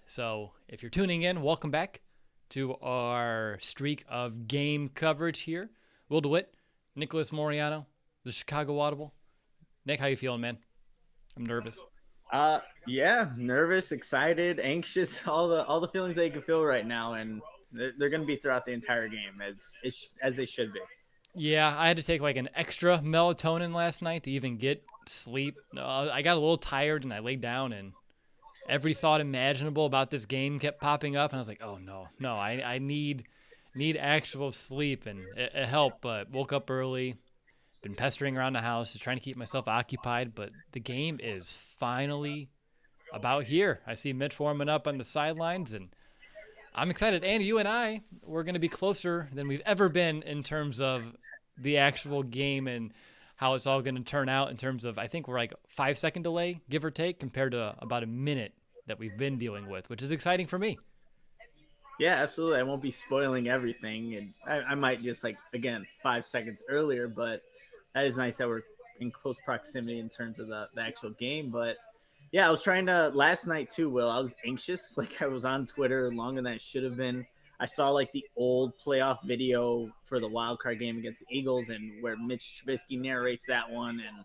So if you're tuning in, welcome back to our streak of game coverage here. Will DeWitt, Nicholas Moriano, the Chicago Audible. Nick, how you feeling, man? I'm nervous. Yeah, nervous, excited, anxious, all the feelings that you can feel right now, and they're going to be throughout the entire game as they should be. Yeah, I had to take like an extra melatonin last night to even get sleep. I got a little tired and I laid down and every thought imaginable about this game kept popping up, and I was like, "Oh no, I need actual sleep," and it helped. But woke up early, been pestering around the house, just trying to keep myself occupied. But the game is finally about here. I see Mitch warming up on the sidelines, and I'm excited. And you and I, we're going to be closer than we've ever been in terms of the actual game and how it's all going to turn out in terms of, I think we're like 5 second delay, give or take, compared to about a minute that we've been dealing with, which is exciting for me. Yeah, absolutely. I won't be spoiling everything, and I might just like again 5 seconds earlier, but that is nice that we're in close proximity in terms of the actual game. But yeah, I was trying to last night too. Will I was anxious, like I was on Twitter longer than I should have been. I saw like the old playoff video for the wild card game against the Eagles, and where Mitch Trubisky narrates that one, and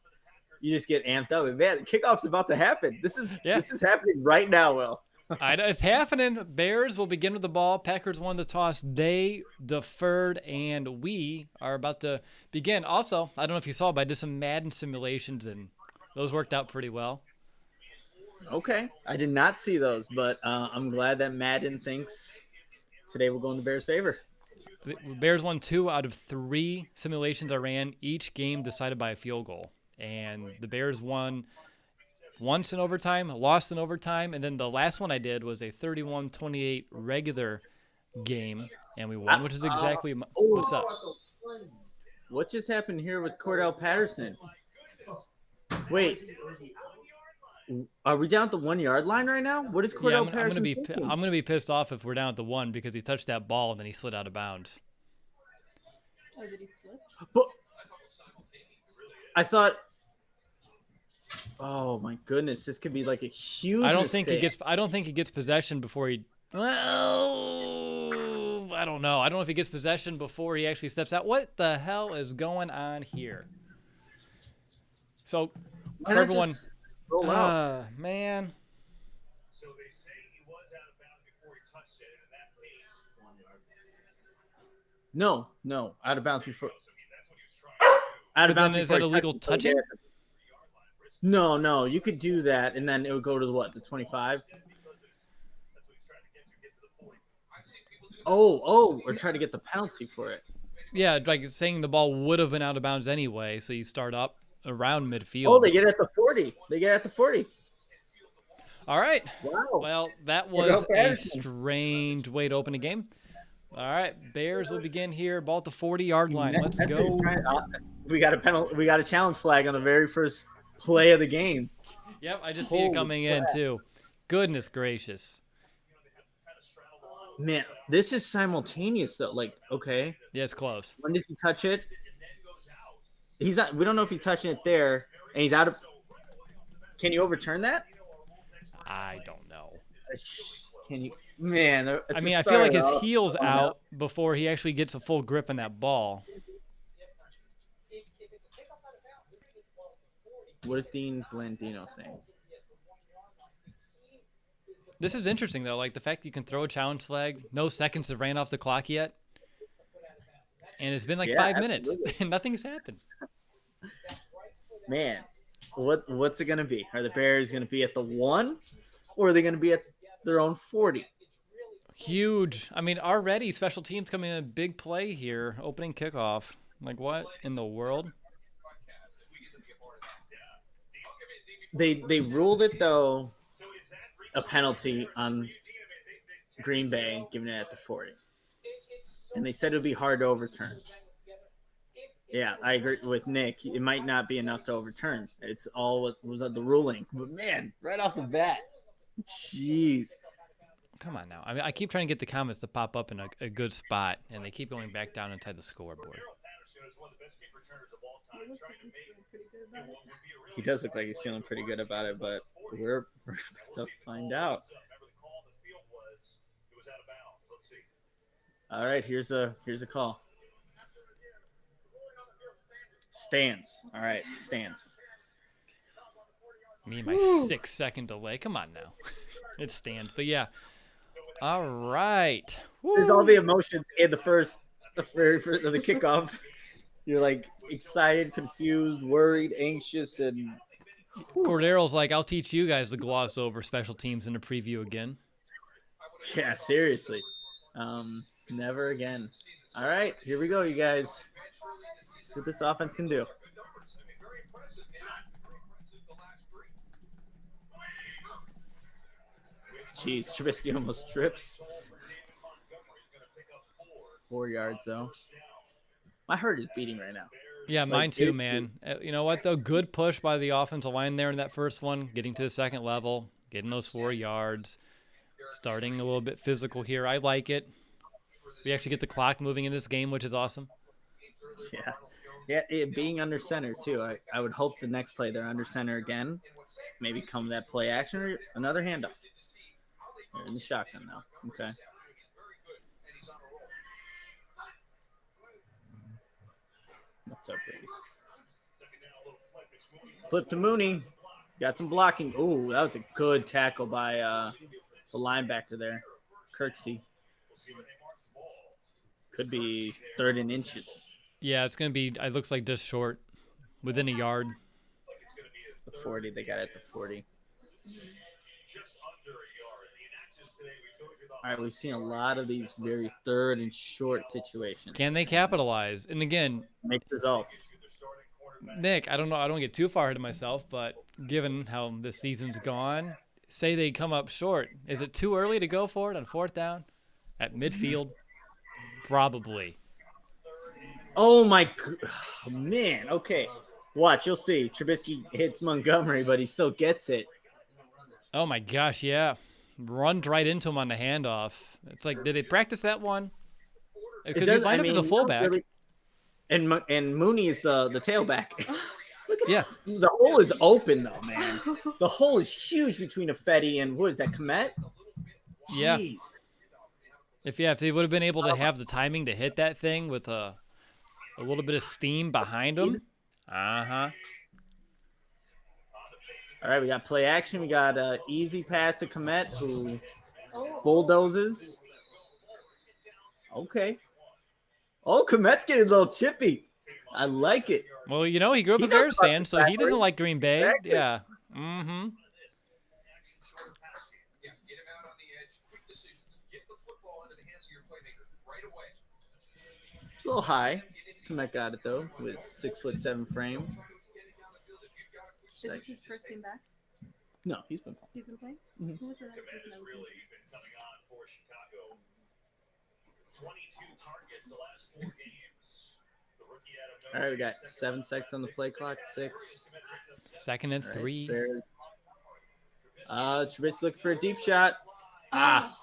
you just get amped up. And man, the kickoff's about to happen. This is Yeah, this is happening right now, Will. it's happening. Bears will begin with the ball. Packers won the toss. They deferred, and we are about to begin. Also, I don't know if you saw, but I did some Madden simulations, and those worked out pretty well. Okay, I did not see those, but I'm glad that Madden thinks today will go in the Bears' favor. The Bears won 2 out of 3 simulations I ran, each game decided by a field goal. And the Bears won once in overtime, lost in overtime, and then the last one I did was a 31-28 regular game, and we won, which is exactly what's up. What just happened here with Cordell Patterson? Wait, are we down at the 1 yard line right now? What is Yeah, Cordell Patterson I'm thinking? gonna be pissed off if we're down at the 1 because he touched that ball and then he slid out of bounds. Oh, did he slip? But I thought, oh my goodness, this could be like a huge. I don't think he gets possession before he. Well, I don't know. I don't know if he gets possession before he actually steps out. What the hell is going on here? So, Why for not everyone, just roll out? man, No, out of bounds before. Out of but then bounds is before that he illegal touched it. touching? No, you could do that, and then it would go to the 25. Or try to get the penalty for it. Yeah, like saying the ball would have been out of bounds anyway, so you start up around midfield. Oh, they get it at the 40. They get it at the 40. All right. Wow. Well, that was a strange way to open a game. All right, Bears will begin here. Ball at the 40-yard line. Let's That's go. We got a penalty. We got a challenge flag on the very first play of the game. Yep, I just see it coming in too. Goodness gracious. Man, this is simultaneous though. Like, okay, Yeah, it's close. when does he touch it? He's not. We don't know if he's touching it there, and he's out of. Can you overturn that? I don't know. Can you? Man, I mean, I feel like his heel's out before he actually gets a full grip on that ball. What is Dean Blandino saying? This is interesting, though. Like, the fact that you can throw a challenge flag, no seconds have ran off the clock yet. And it's been like 5 minutes, and nothing's happened. Man, what's it going to be? Are the Bears going to be at the 1, or are they going to be at their own 40? Huge. I mean, already special teams coming in a big play here, opening kickoff. Like, what in the world? They ruled it, though, a penalty on Green Bay, giving it at the 40. And they said it would be hard to overturn. Yeah, I agree with Nick. It might not be enough to overturn. It's all what was on the ruling. But, man, right off the bat, jeez. Come on now. I mean, I keep trying to get the comments to pop up in a good spot, and they keep going back down inside the scoreboard. He looks like he's feeling pretty good about it. He does look like he's feeling pretty good about it, but we're about to find out. All right, here's a call. Stands. All right, stands. Me and my 6-second delay. Come on now. It stands. But yeah. All right. There's all the emotions in the very first of the kickoff. You're like excited, confused, worried, anxious, and Cordero's like, I'll teach you guys to gloss over special teams in the preview again. yeah, seriously. Never again. All right, here we go, you guys. See what this offense can do. Jeez, Trubisky almost trips. 4 yards, though. My heart is beating right now. Yeah, mine too, man. You know what, though? Good push by the offensive line there in that first one, getting to the second level, getting those 4 yards, starting a little bit physical here. I like it. We actually get the clock moving in this game, which is awesome. Yeah. Yeah, it being under center, too. I would hope the next play they're under center again. Maybe come that play action or another handoff. They're in the shotgun now. Okay. What's up, baby? Flip to Mooney. He's got some blocking. Ooh, that was a good tackle by the linebacker there. Kirksey. Could be 3rd and inches. Yeah, it's going to be, it looks like just short, within a yard. The 40, they got it at the 40. All right, we've seen a lot of these very 3rd and short situations. Can they capitalize? And again, Make results. Nick, I don't know. I don't get too far ahead of myself, but given how this season's gone, say they come up short. Is it too early to go for it on 4th down at midfield? Probably. Oh, my man. Okay. Watch, you'll see. Trubisky hits Montgomery, but he still gets it. Oh, my gosh, yeah. Runs right into him on the handoff. It's like, did they practice that one? Because he's lined up as a fullback. Really, and Mooney is the tailback. Yeah. The hole is open, though, man. The hole is huge between Ifedi and, what is that, Komet? Yeah. Jeez. If they would have been able to have the timing to hit that thing with a little bit of steam behind them. Uh-huh. All right, we got play action. We got easy pass to Komet, who bulldozes. Okay. Oh, Komet's getting a little chippy. I like it. Well, you know, he grew up a Bears fan, so he doesn't like Green Bay. Exactly. Yeah. Mm-hmm. It's a little high. Komet got it, though, with 6'7" frame. Is this his first game back? No, he's been playing. He's been playing? Mhm. Who was the other person I was into? All right, we got 7 seconds on the play clock. 6. 2nd and All right, 3. Bears. Trubisky looking for a deep shot. Ah.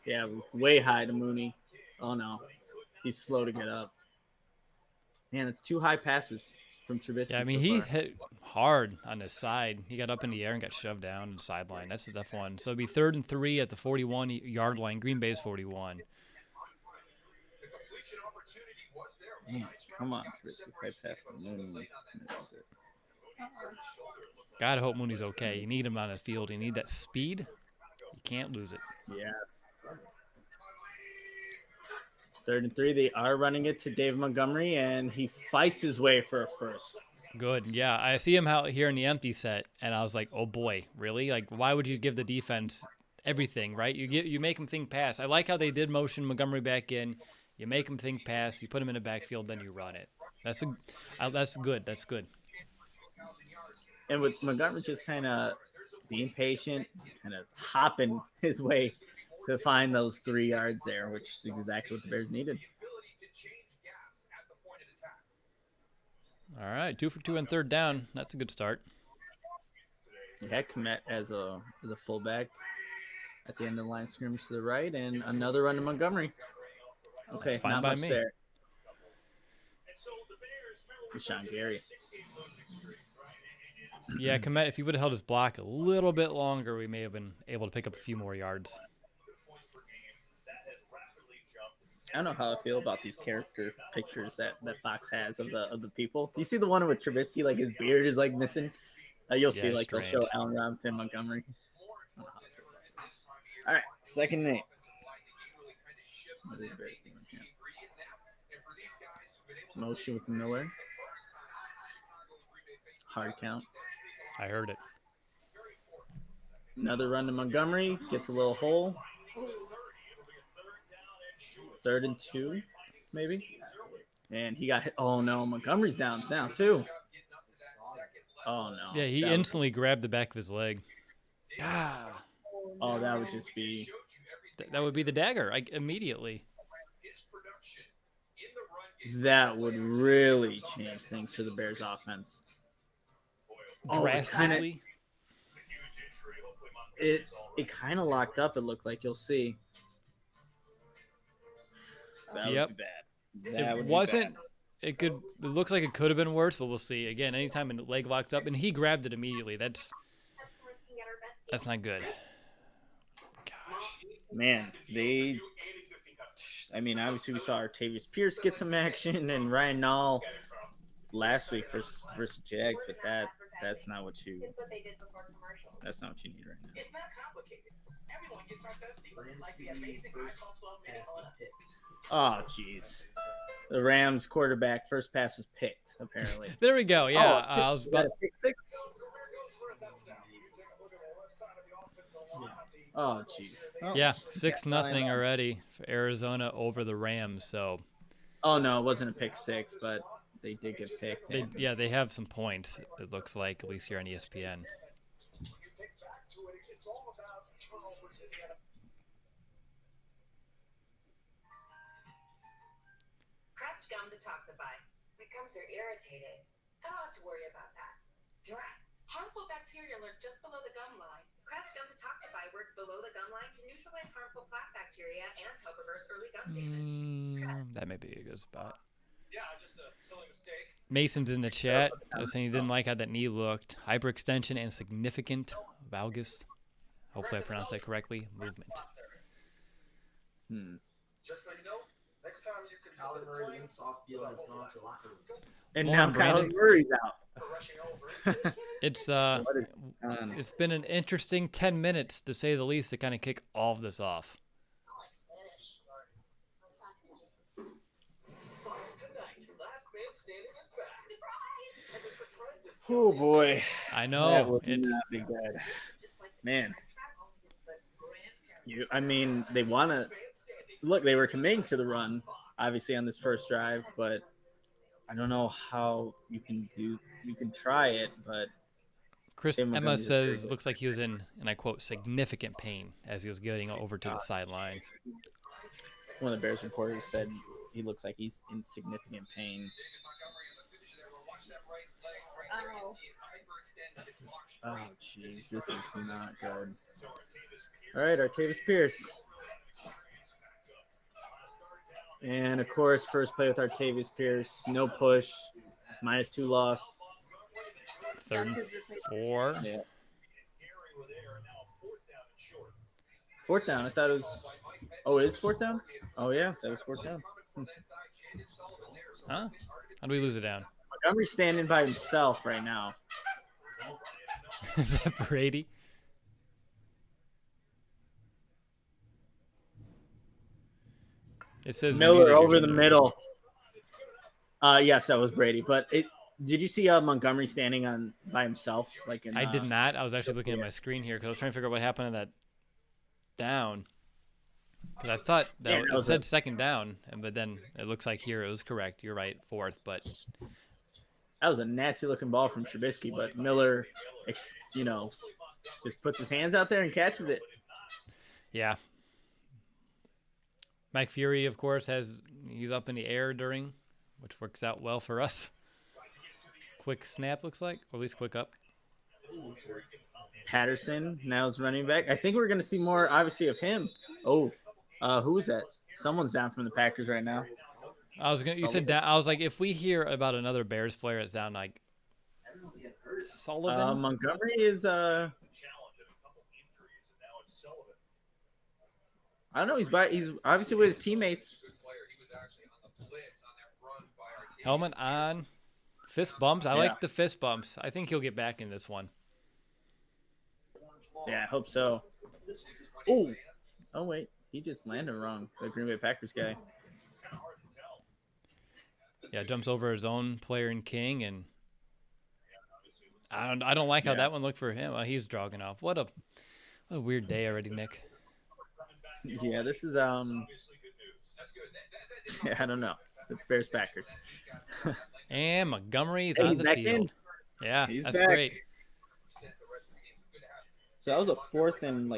Yeah, way high to Mooney. Oh, no. He's slow to get up. Man, it's 2 high passes from Trubisky. Yeah, I mean, so he far. hit hard on his side. He got up in the air and got shoved down the sideline. That's a tough one. So it'd be 3rd and 3 at the 41-yard line. Green Bay's 41. Man, come on, Trubisky. Right past the Mooney. This is it. Gotta hope Mooney's okay. You need him on the field. You need that speed. You can't lose it. Yeah. 3rd and 3. They are running it to David Montgomery, and he fights his way for a first. Good. Yeah, I see him out here in the empty set, and I was like, oh boy, really? Like, why would you give the defense everything, right? You make them think pass. I like how they did motion Montgomery back in. You make them think pass. You put him in the backfield, then you run it. That's good. That's good. And with Montgomery just kind of being patient, kind of hopping his way to find those 3 yards there, which is exactly what the Bears needed. All right, 2 for 2 on 3rd down. That's a good start. Yeah, Komet as a fullback at the end of the line of scrimmage to the right, and another run to Montgomery. Okay, Fine not by much me. there. Sean Gary. Yeah, Komet, if he would have held his block a little bit longer, we may have been able to pick up a few more yards. I don't know how I feel about these character pictures that Fox has of the people. You see the one with Trubisky, like his beard is like missing. You'll Yeah, see, it's like they'll show strange. Allen Robinson, Montgomery. All right, second name. What are the Bears doing here? Motion with Miller. Hard count. I heard it. Another run to Montgomery. Gets a little hole. 3rd and 2, maybe. And he got hit. Oh, no. Montgomery's down now, too. Oh, no. Yeah, he That would- instantly grabbed the back of his leg. Ah, Oh, that would just be. that would be the dagger. Immediately. That would really change things for the Bears offense. Oh, it's kinda- Drastically. It kind of locked up, it looked like. You'll see. That Yep. would be bad. That It would be wasn't. bad. It looks like it could have been worse, but we'll see. Again, anytime a leg locks up, and he grabbed it immediately. That's not good. Gosh. Man, I mean, obviously we saw Artavius Pierce get some action and Ryan Nall last week versus Jags, but that's not what you need right now. It's not complicated. Everyone gets our best deals, like the amazing iPhone 12 mini plus. Oh, jeez. The Rams quarterback first pass was picked, apparently. There we go. Yeah, I was Is that about. a pick six? Oh, jeez. Oh. Yeah, 6-0 already for Arizona over the Rams. So Oh, no, it wasn't a pick six, but they did get picked. they have some points. It looks like, at least here on ESPN. Crest gum detoxify. My gums are irritated. I don't have to worry about that. Do I? Harmful bacteria lurk just below the gum line. Crest gum detoxify works below the gum line to neutralize harmful plaque bacteria and help reverse early gum damage. That may be a good spot. Yeah, just a silly mistake. Mason's in the chat. Saying he didn't like how that knee looked. Hyperextension and significant valgus. Hopefully I pronounced that correctly. Movement. Just so you know, next time you consider playing, And Come now on, Kyler Brandon. Murray's out. rushing over. It's been an interesting 10 minutes to say the least to kind of kick all of this off. Fox tonight, Last Man Standing is back. And the surprise is Oh, boy. I That know would it's not be good. Man. I mean, they want to look. They were committing to the run, obviously on this first drive, but I don't know how you can do. You can try it, but Chris Tim Emma Montgomery's very says good. looks like he was in, and I quote, significant pain as he was getting over to the sideline. one of the Bears reporters said he looks like he's in significant pain. Oh. Oh, jeez, this is not good. All right, Artavis Pierce. And, of course, first play with Artavis Pierce. No push. -2 loss. 3rd and 4. Yeah. 4th down. I thought it was. Oh, it is 4th down? Oh, yeah, that was 4th down. Huh? How do we lose it down? Montgomery's standing by himself right now. Is that Brady? It says Miller muted or over the something. middle. Yes, that was Brady. But did you see Montgomery standing on by himself? Like in, I did not. I was actually looking at my screen here because I was trying to figure out what happened to that down. Because I thought that Yeah, it that was said 2nd down, but then it looks like here it was correct. You're right, 4th. But That was a nasty looking ball from Trubisky, but Miller, just puts his hands out there and catches it. yeah, Mike Fury, of course, he's up in the air during, which works out well for us. Quick snap looks like, or at least quick up. Patterson now is running back. I think we're going to see more, obviously, of him. Oh, who is that? Someone's down from the Packers right now. You said down. I was like, if we hear about another Bears player that's down, like Sullivan. Montgomery is I don't know. He's obviously with his teammates. Helmet on. Fist bumps. I Yeah. like the fist bumps. I think he'll get back in this one. Yeah, I hope so. Oh, oh wait, he just landed wrong. The Green Bay Packers guy. Yeah, jumps over his own player in King, and I don't like how Yeah. that one looked for him. He's jogging off. What a weird day already, Nick. Yeah, this is yeah, I don't know. It's Bears Packers. And Montgomery's Hey, on he's the back field. in. Yeah, He's that's back. great. So that was a 4th and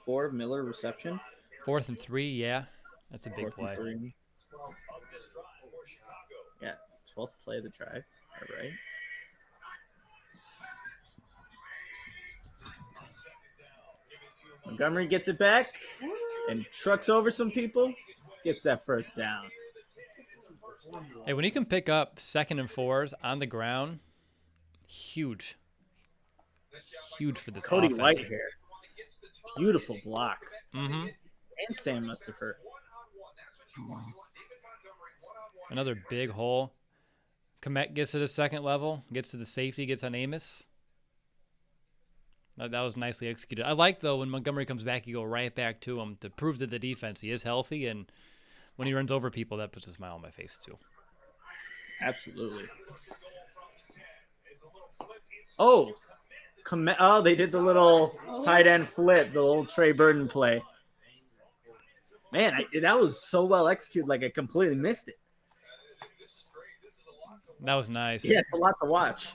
4 Miller reception. 4th and 3, yeah. That's a big 4th and play. 3. Yeah, 12th play of the drive. All right. Montgomery gets it back and trucks over some people. Gets that first down. Hey, when you can pick up 2nd and 4s on the ground, huge. Huge for this Cody offense. Whitehair. Beautiful block. Mm-hmm. And Sam Mustipher. Another big hole. Komet gets to the 2nd level, gets to the safety, gets on Amos. That was nicely executed. I like, though, when Montgomery comes back, you go right back to him to prove to the defense he is healthy. And when he runs over people, that puts a smile on my face, too. Absolutely. Oh, oh, they did the little tight end flip, the little Trey Burton play. Man, that was so well executed. Like, I completely missed it. That was nice. Yeah, it's a lot to watch.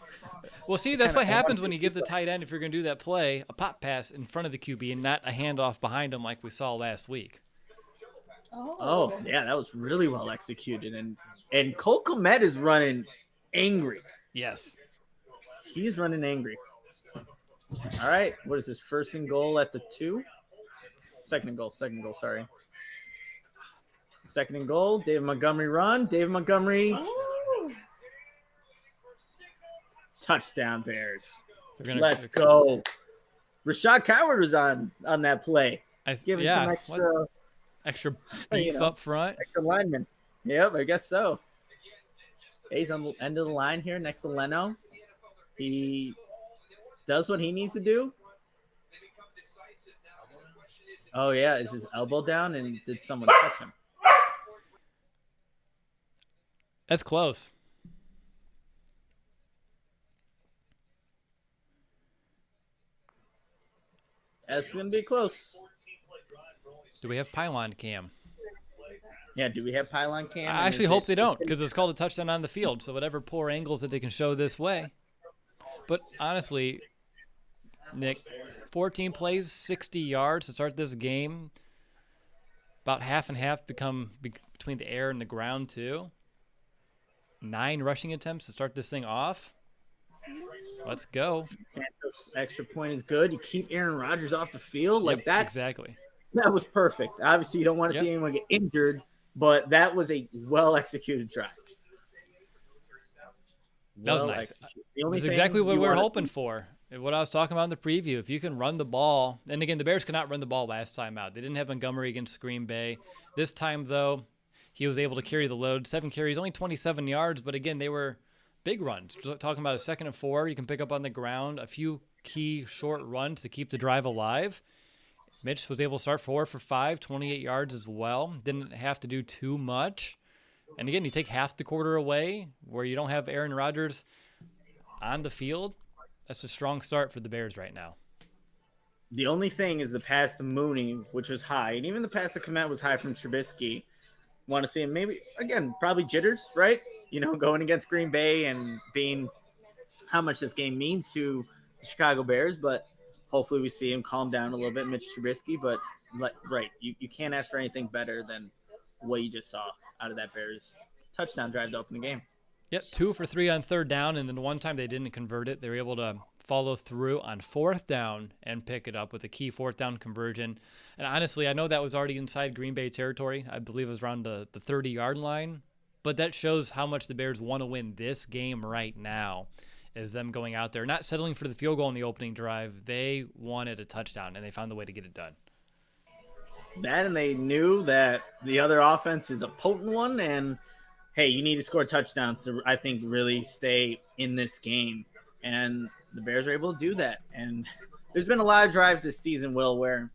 Well, see, that's Kinda what happens when wanted you to give the keep tight end, if you're going to do that play, a pop pass in front of the QB and not a handoff behind him like we saw last week. Oh, yeah, that was really well executed. And Cole Kmet is running angry. Yes. He's running angry. All right, what is this? 1st and goal at the 2? Second and goal, sorry. 2nd and goal. David Montgomery run. David Montgomery. Touchdown Bears. Let's go. Rashad Coward was on that play. Giving some extra beef up front. Extra lineman. Yep, I guess so. He's on the end of the line here next to Leno. He does what he needs to do. Oh, yeah. Is his elbow down and did someone touch him? That's close. That's going to be close. Do we have pylon cam? Yeah, do we have pylon cam? I actually hope they don't, because it's called a touchdown on the field. So whatever poor angles that they can show this way. But honestly, Nick, 14 plays, 60 yards to start this game. About half and half between the air and the ground, too. 9 rushing attempts to start this thing off. Let's go. Santos extra point is good. You keep Aaron Rodgers off the field like that. Exactly. That was perfect. Obviously, you don't want to see anyone get injured, but that was a well-executed drive. That was nice. That's exactly what we were hoping for. What I was talking about in the preview. If you can run the ball, and again, the Bears could not run the ball last time out. They didn't have Montgomery against Green Bay. This time, though, he was able to carry the load. 7 carries, only 27 yards, but again, they were big runs. Talking about a 2nd and 4, you can pick up on the ground, a few key short runs to keep the drive alive. Mitch was able to start 4 for 5, 28 yards as well. Didn't have to do too much. And again, you take half the quarter away where you don't have Aaron Rodgers on the field. That's a strong start for the Bears right now. The only thing is the pass to Mooney, which was high, and even the pass to Komet was high from Trubisky. Want to see him maybe, again, probably jitters, right? You know, going against Green Bay and being how much this game means to the Chicago Bears, but hopefully we see him calm down a little bit, Mitch Trubisky. But, right, you can't ask for anything better than what you just saw out of that Bears touchdown drive to open the game. Yep, 2 for 3 on 3rd down, and then one time they didn't convert it. They were able to follow through on 4th down and pick it up with a key 4th down conversion. And honestly, I know that was already inside Green Bay territory. I believe it was around the 30-yard line. But that shows how much the Bears want to win this game right now, is them going out there, not settling for the field goal in the opening drive. They wanted a touchdown, and they found the way to get it done. That, and they knew that the other offense is a potent one, and hey, you need to score touchdowns to, I think, really stay in this game. And the Bears are able to do that. And there's been a lot of drives this season, Will, where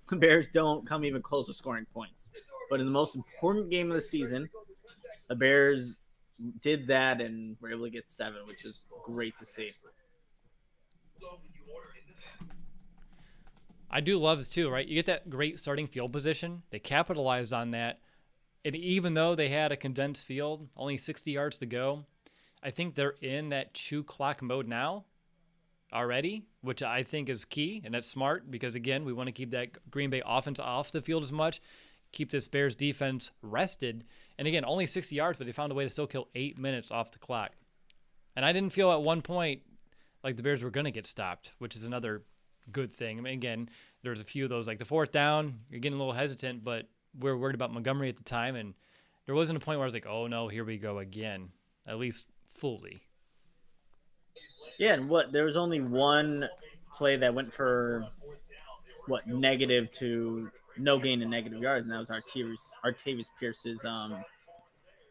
the Bears don't come even close to scoring points. But in the most important game of the season, the Bears did that and were able to get 7, which is great to see. I do love this too, right? You get that great starting field position. They capitalized on that. And even though they had a condensed field, only 60 yards to go, I think they're in that chew clock mode now already, which I think is key. And that's smart because, again, we want to keep that Green Bay offense off the field as much, keep this Bears defense rested. And again, only 60 yards, but they found a way to still kill 8 minutes off the clock. And I didn't feel at one point like the Bears were going to get stopped, which is another good thing. I mean, again, there's a few of those, like the 4th down, you're getting a little hesitant, but we were worried about Montgomery at the time, and there wasn't a point where I was like, oh no, here we go again, at least fully. Yeah, and there was only one play that went for negative to no gain in negative yards, and that was Artavis Pierce's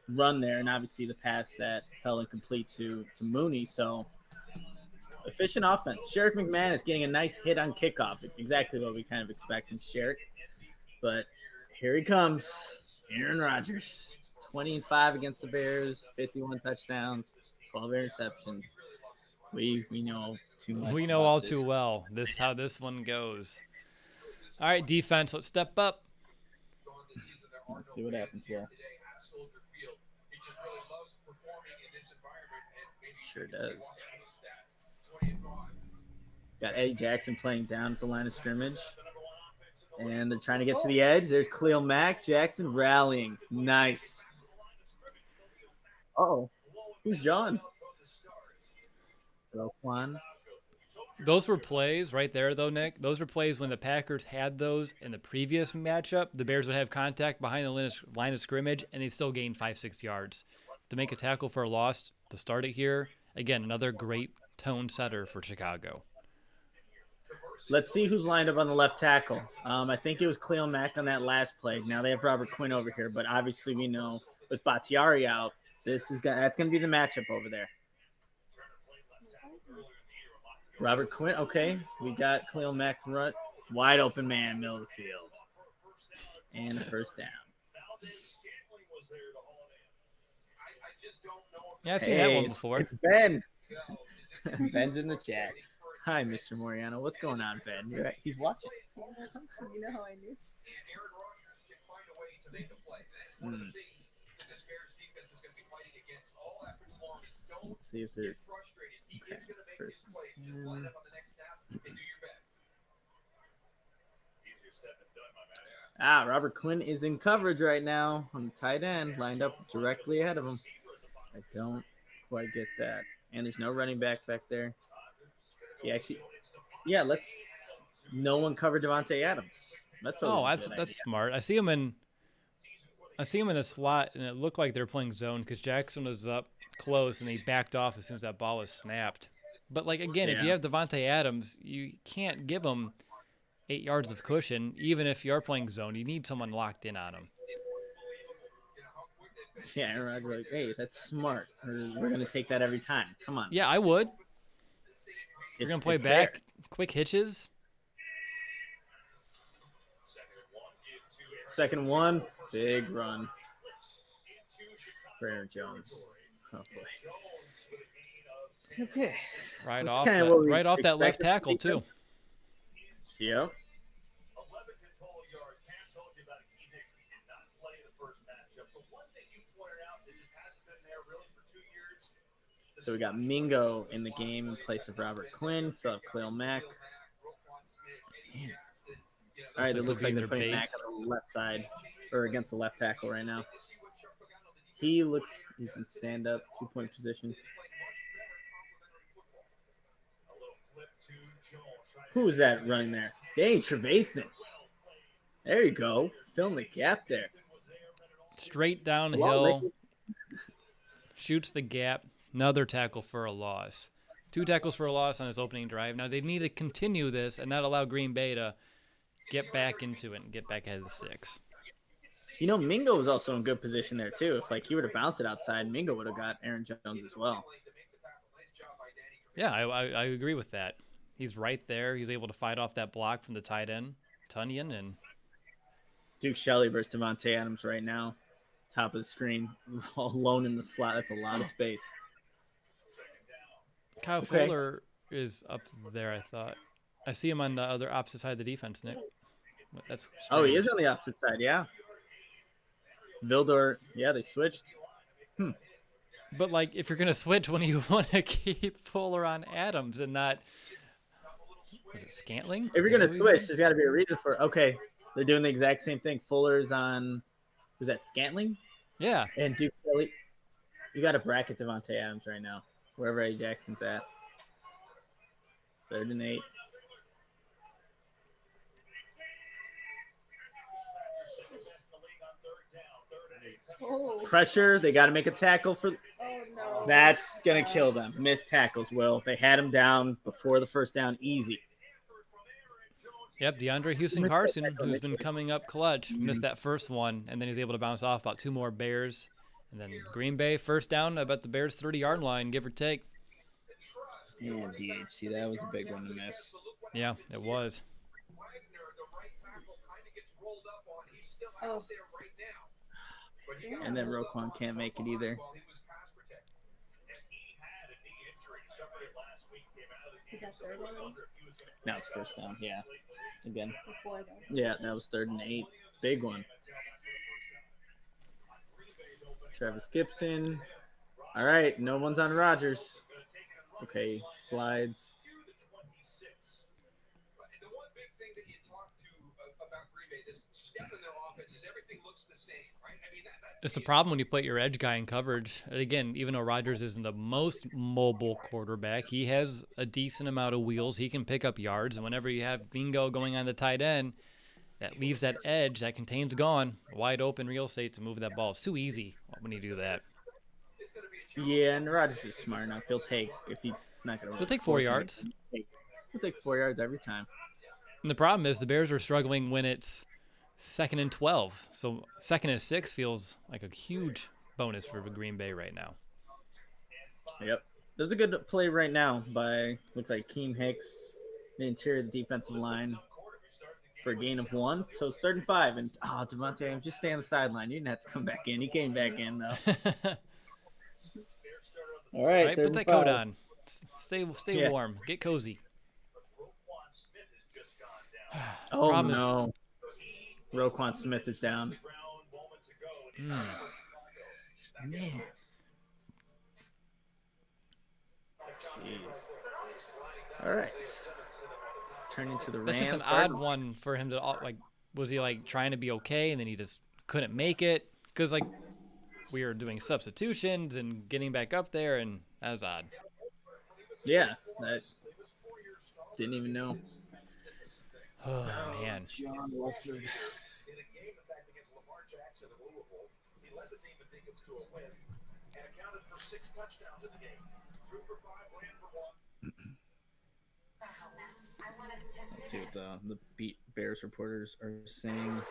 run there, and obviously the pass that fell incomplete to Mooney. So efficient offense. Sherrick McManus getting a nice hit on kickoff, exactly what we kind of expect from Sherrick. But here he comes, Aaron Rodgers, 20-5 against the Bears, 51 touchdowns, 12 interceptions. We know too much. We know all too well how this one goes. All right, defense, let's step up. Let's see what happens here. Sure does. Got Eddie Jackson playing down at the line of scrimmage. And they're trying to get to the edge. There's Khalil Mack. Jackson rallying. Nice. Uh-oh. Who's John? Roquan. Those were plays right there, though, Nick. Those were plays when the Packers had those in the previous matchup. The Bears would have contact behind the line of scrimmage, and they still gained 5-6 yards. To make a tackle for a loss, to start it here, again, another great tone setter for Chicago. Let's see who's lined up on the left tackle. I think it was Khalil Mack on that last play. Now they have Robert Quinn over here, but obviously we know with Bakhtiari out, that's going to be the matchup over there. Robert Quinn, okay. We got Khalil Mack run, wide open man, middle of the field. And a first down. Yeah, I've seen that one before. It's Ben. Ben's in the chat. Hi, Mr. Moriano. What's going on, Ben? You're right. He's watching. You know how I knew? Let's see if they're okay. First. Robert Quinn is in coverage right now on the tight end, lined up directly ahead of him. I don't quite get that. And there's no running back there. No one covered Devontae Adams. That's smart. I see him in the slot, and it looked like they're playing zone because Jackson was up close and they backed off as soon as that ball was snapped. But if you have Devontae Adams, you can't give him 8 yards of cushion, even if you're playing zone. You need someone locked in on him. Yeah, Aaron Rodgers, like, hey, that's smart. We're going to take that every time. Come on. Yeah, I would. You're going to play back, there. Quick hitches. 2nd 1, big run for Aaron Jones. Oh, boy. Okay. Right off that left tackle, too. Yep. So we got Mingo in the game in place of Robert Quinn. Still have Khalil Mack. Man. All right, it looks like they're putting Mack on the left side or against the left tackle right now. He's in stand-up, 2-point position. Who was that running there? Dang, Trevathan. There you go. Filling the gap there. Straight downhill. Shoots the gap. Another tackle for a loss. 2 tackles for a loss on his opening drive. Now they need to continue this and not allow Green Bay to get back into it and get back ahead of the sticks. You know, Mingo was also in good position there too. If like he were to bounce it outside, Mingo would have got Aaron Jones as well. Yeah, I agree with that. He's right there. He's able to fight off that block from the tight end, Tunyon, and Duke Shelley versus Devontae Adams right now. Top of the screen, alone in the slot. That's a lot of space. Kyle Okay. Fuller is up there, I thought. I see him on the other opposite side of the defense, Nick. That's Oh, he strange. is on the opposite side, yeah. Vildor, yeah, they switched. But, like, if you're going to switch, when do you want to keep Fuller on Adams and not... Is it Scantling? If you're Is that gonna who he's switch, on? there's got to be a reason for it. Okay, they're doing the exact same thing. Fuller's on, was that Scantling? Yeah. And Duke Shelley. You got to bracket Devontae Adams right now, wherever A. Jackson's at. 3rd and 8. Oh, Pressure. They got to make a tackle for. oh no. That's gonna kill them. Missed tackles. Will they had him down before the first down? Easy. Yep, DeAndre Houston Carson, who's been coming up clutch, missed that first one, and then he's able to bounce off about 2 more Bears. And then Green Bay, first down, about the Bears' 30-yard line, give or take. And DHC, that was a big one to miss. Yeah, it was. Oh, And then Roquan can't make it either. is that 3rd one? Now it's first down. Yeah. Again. Before though. Yeah, that was 3rd and 8. Big one. Travis Gibson. All right, no one's on Rodgers. Okay, slides. The one big thing that you talk to about Green Bay, this step in their offense is everything looks the same, right? I mean, that's It's a problem when you put your edge guy in coverage. And again, even though Rodgers isn't the most mobile quarterback, he has a decent amount of wheels. He can pick up yards. And whenever you have Bingo going on the tight end, that leaves that edge, that contains gone, wide open real estate to move that ball. It's too easy when you do that. Yeah, and Rodgers is smart enough. He'll take if he's not going to. He'll take 4 yards. He'll take 4 yards every time. And the problem is the Bears are struggling when it's 2nd and 12. So 2nd and 6 feels like a huge bonus for Green Bay right now. Yep. There's a good play right now by looks like Keem Hicks, the interior of the defensive line, for a gain of 1. So it's 3rd and 5. And Devontae, I'm just stay on the sideline. You didn't have to come back in. He came back in though. All right, Right, 3rd put and that 5. coat on. Stay Yeah. warm. Get cozy. Oh Problem is- no. Roquan Smith is down. Mm. Man. Jeez. All right. Turning to the Rams. That's just an odd one for him to was he like trying to be okay and then he just couldn't make it because like we were doing substitutions and getting back up there and that was odd. Yeah, that didn't even know. Oh man. John Wolford. in a game, in fact, against Lamar Jackson of Louisville. He led the team in Deacons to a win and accounted for 6 touchdowns in the game. 2 for 5, ran for 1. Let's see what the beat Bears reporters are saying.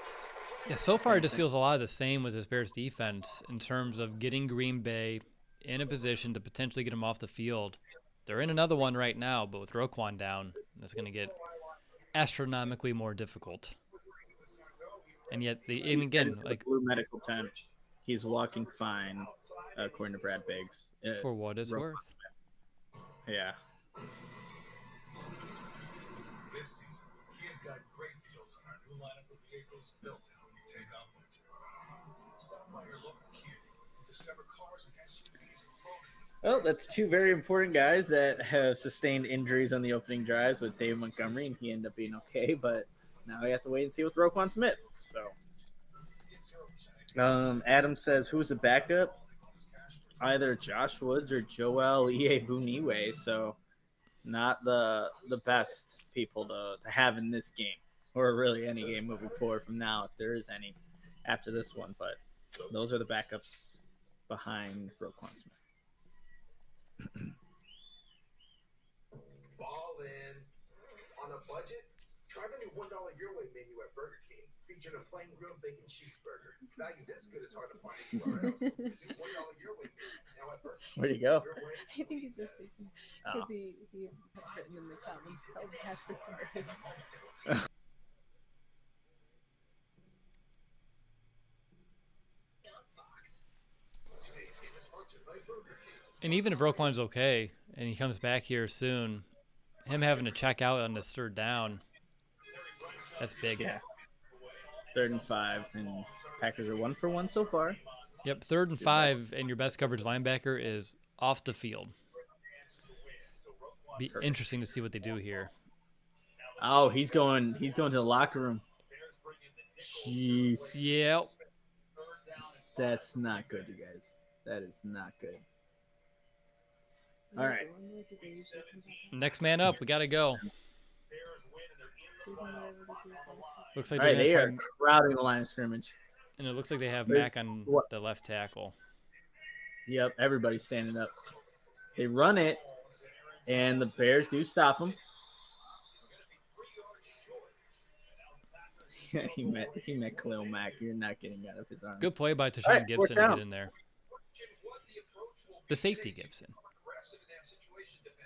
Yeah, so far it just feels a lot of the same with this Bears defense in terms of getting Green Bay in a position to potentially get them off the field. They're in another one right now, but with Roquan down, that's going to get astronomically more difficult. And yet, and again, like Blue medical tent, he's walking fine, according to Brad Biggs. for what it's Roquan. worth. Yeah. This season, Kia's got great deals on our new lineup of vehicles built to help you take on winter. Stop by your local Kia and discover cars and SUVs loaded. Well, that's 2 very important guys that have sustained injuries on the opening drives with Dave Montgomery, and he ended up being okay. But now we have to wait and see with Roquan Smith. So, Adam says, who's the backup? Either Josh Woods or Joel Iyebuniwe. So, not the best people to have in this game, or really any game moving forward from now, if there is any after this one. But those are the backups behind Roquan Smith. Ball in. On a budget? Try the new $1 Your Way menu at Burger King. featured a plain grilled bacon cheeseburger. Value this good is hard to find anywhere else. Just $1 your way. However, Where'd he go? your way. I think he's just thinking Oh. because he had written in the comments, "Tell Patrick today." And even if Roquan's okay and he comes back here soon, him having to check out on this third down, that's big. Yeah. 3rd and 5, and Packers are 1 for 1 so far. Yep, 3rd and 5, and your best coverage linebacker is off the field. Be interesting to see what they do here. Oh, he's going to the locker room. Jeez. Yep. That's not good, you guys. That is not good. All right. Next man up. We got to go. Looks like All they're right, going they to are try, crowding the line of scrimmage. and it looks like they have Wait, Mack on what? the left tackle. Yep, everybody's standing up. They run it, and the Bears do stop them. he met Khalil Mack. You're not getting out of his arms. Good play by All Tashawn right, Gibson fourth to down. get in there. The safety Gibson.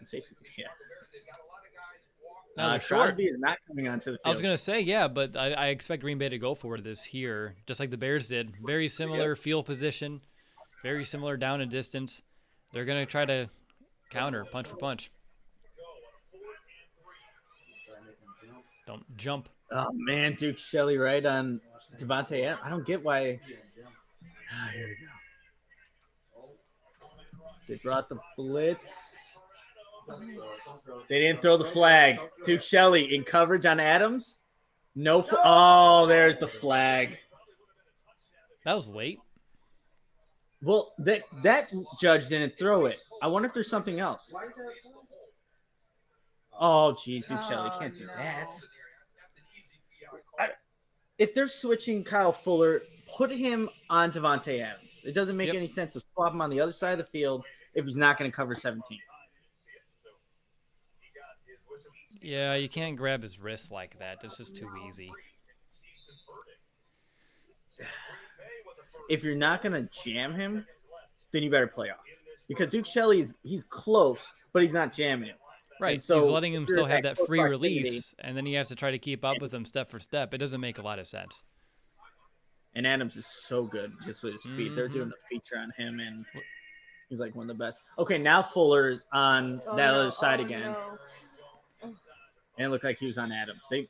Safety, yeah. Now they're short. Crosby is not coming onto the field. I was going to say, yeah, but I expect Green Bay to go for this here, just like the Bears did. Very similar field position, very similar down and distance. They're going to try to counter, punch for punch. Don't jump. Oh, man, Duke Shelley right on Devontae Adams. I don't get why. Here we go. They brought the blitz. They didn't throw the flag. Duke Shelley in coverage on Adams. No. Oh, there's the flag. That was late. Well, that judge didn't throw it. I wonder if there's something else. Oh, geez, Duke Shelley can't do that. If they're switching Kyle Fuller, put him on Devontae Adams. It doesn't make any sense to swap him on the other side of the field if he's not going to cover 17. Yeah, you can't grab his wrist like that. That's just too easy. If you're not going to jam him, then you better play off. Because Duke Shelley, he's close, but he's not jamming him. Right, And so he's letting him if you're still at have that close free proximity- release, and then you have to try to keep up with him step for step. It doesn't make a lot of sense. And Adams is so good just with his feet. They're Mhm. doing a feature on him, and he's like one of the best. Okay, now Fuller's on that other side again. And it looked like he was on Adams. They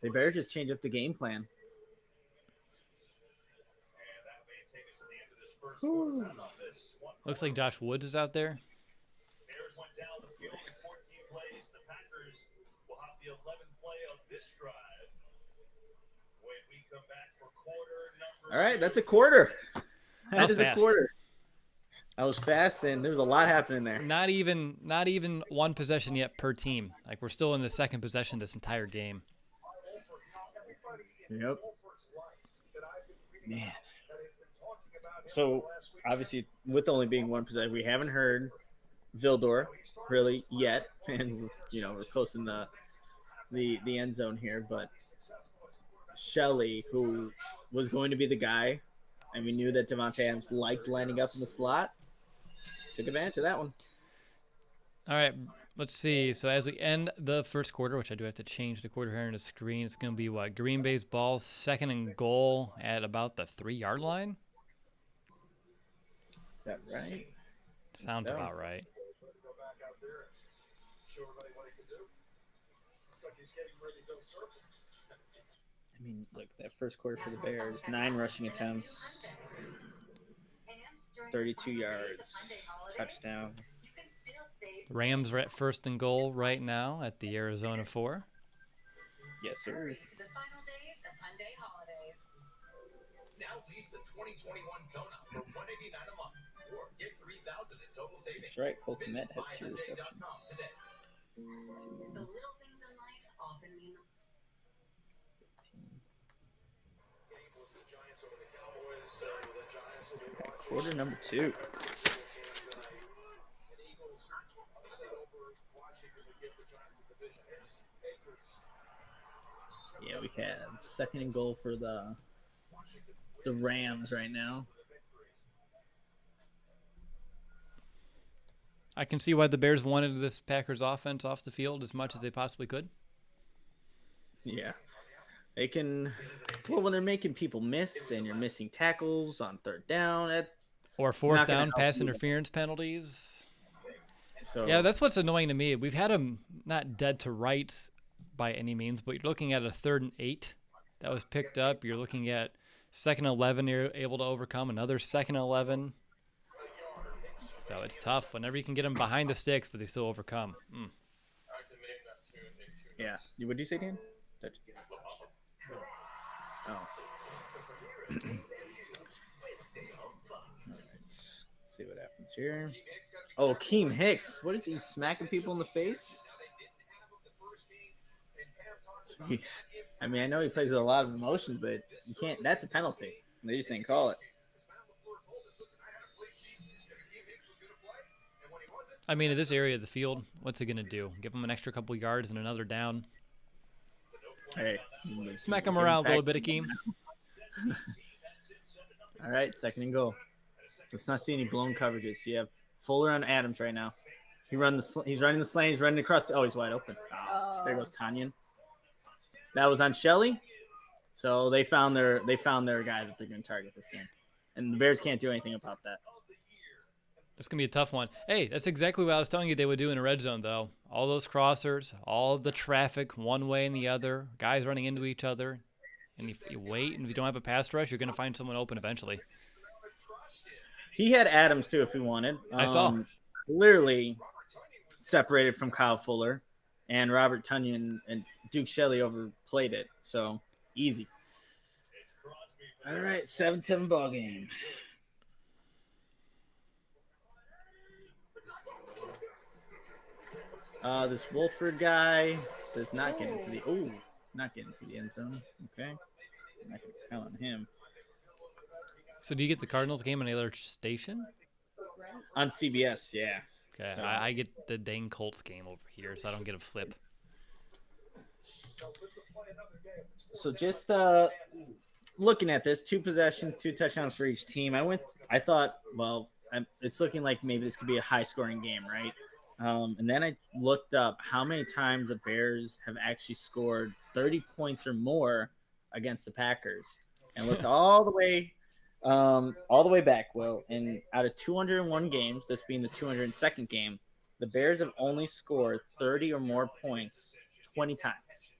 better just change up the game plan. Looks like Josh Woods is out there. All right, that's a quarter. That That was is a fast. quarter. That was fast, and there's a lot happening there. Not even one possession yet per team. Like, we're still in the second possession this entire game. Yep. Man. So obviously, with only being one possession, we haven't heard Vildor really yet, and we're close in the end zone here. But Shelley, who was going to be the guy, and we knew that Devontae Adams liked lining up in the slot, took advantage of that one. All right, let's see. So as we end the first quarter, which I do have to change the quarter here on the screen, it's going to be what? Green Bay's ball, 2nd and goal at about the 3-yard line? Is that right? Sounds so. about right. I mean, look, that first quarter for the Bears, 9 rushing attempts, 32 yards, touchdown. Rams are at 1st and goal right now at the Arizona 4. Yes, sir. To the final days of Hyundai holidays. Now lease the 2021 Kona for $189 a month, or get $3,000 in total savings. That's right. Cole Visit Kmet has 2 myhyundai.com receptions. today. The little things in life often mean Quarter number 2. Yeah, we have 2nd and goal for the Rams right now. I can see why the Bears wanted this Packers offense off the field as much as they possibly could. Yeah. They can, well, when they're making people miss and you're missing tackles on 3rd down, Or not 4th gonna down help pass you. interference penalties. so Yeah, that's what's annoying to me. We've had them not dead to rights by any means, but you're looking at a 3rd and 8 that was picked up. You're looking at 2nd and 11 you're able to overcome, another 2nd and 11. So it's tough whenever you can get them behind the sticks, but they still overcome. yeah. What'd you say, Dan? Oh. Let's see what happens here. Oh, Keem Hicks. What is he smacking people in the face? Jeez. I mean, I know he plays with a lot of emotions, but you can't. That's a penalty. They just didn't call it. I mean, in this area of the field, what's it going to do? Give them an extra couple yards and another down? Hey, Smack them around a little bit, Akeem. All right, 2nd and goal. Let's not see any blown coverages. You have Fuller on Adams right now. He's running the slant. He's running across. Oh, he's wide open. Oh, there goes Tanyan. That was on Shelley. So they found their guy that they're going to target this game, and the Bears can't do anything about that. It's going to be a tough one. Hey, that's exactly what I was telling you they would do in a red zone, though. All those crossers, all of the traffic one way and the other, guys running into each other. And if you wait, and if you don't have a pass rush, you're going to find someone open eventually. He had Adams, too, if he wanted. I saw. Clearly separated from Kyle Fuller. And Robert Tunyon and Duke Shelley overplayed it. So, easy. All right, 7-7 ball game. This Wolford guy does not get into the end zone. Okay, I'm not gonna count on him. So do you get the Cardinals game on another station? On CBS, yeah. Okay, So- I get the dang Colts game over here, so I don't get a flip. So just looking at this, 2 possessions, 2 touchdowns for each team. I thought, well, it's looking like maybe this could be a high-scoring game, right? And then I looked up how many times the Bears have actually scored 30 points or more against the Packers, and looked all the way back. Well, and out of 201 games, this being the 202nd game, the Bears have only scored 30 or more points 20 times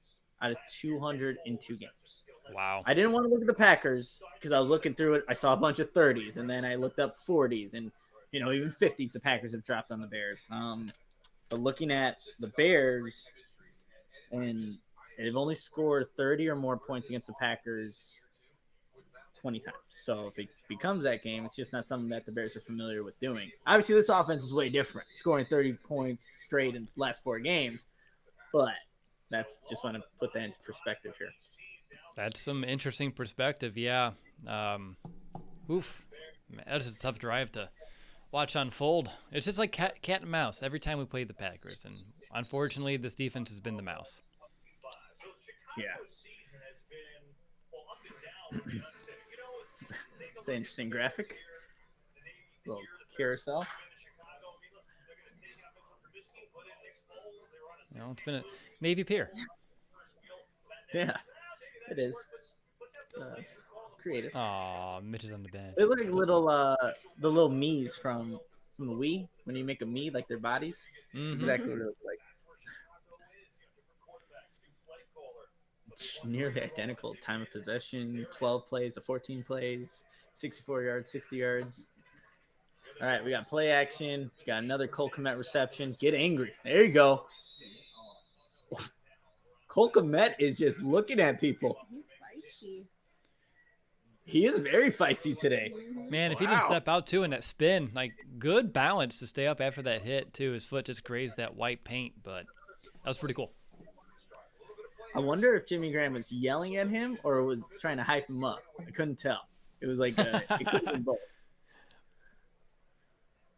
out of 202 games. Wow. I didn't want to look at the Packers because I was looking through it. I saw a bunch of 30s, and then I looked up 40s, and even 50s the Packers have dropped on the Bears. But looking at the Bears, and they've only scored 30 or more points against the Packers 20 times. So if it becomes that game, it's just not something that the Bears are familiar with doing. Obviously, this offense is way different, scoring 30 points straight in the last 4 games. But that's just want to put that into perspective here. That's some interesting perspective, yeah. Oof. Man, that's a tough drive to watch unfold. It's just like cat and mouse every time we play the Packers, and unfortunately, this defense has been the mouse. Yeah. It's an interesting graphic. Little carousel. It's been a Navy Pier. Yeah, it is. Creative. Aw, Mitch is on the bench. They look like the little Mii's from the Wii. When you make a Mii, like their bodies. Mhm. Exactly what it looks like. It's nearly identical. Time of possession, 12 plays to 14 plays, 64 yards, 60 yards. All right, we got play action. We got another Cole Kmet reception. Get angry. There you go. Cole Kmet is just looking at people. He's spicy. He is very feisty today. Man, if he didn't step out too in that spin, like good balance to stay up after that hit too. His foot just grazed that white paint, but that was pretty cool. I wonder if Jimmy Graham was yelling at him or was trying to hype him up. I couldn't tell. It was like it could have been both.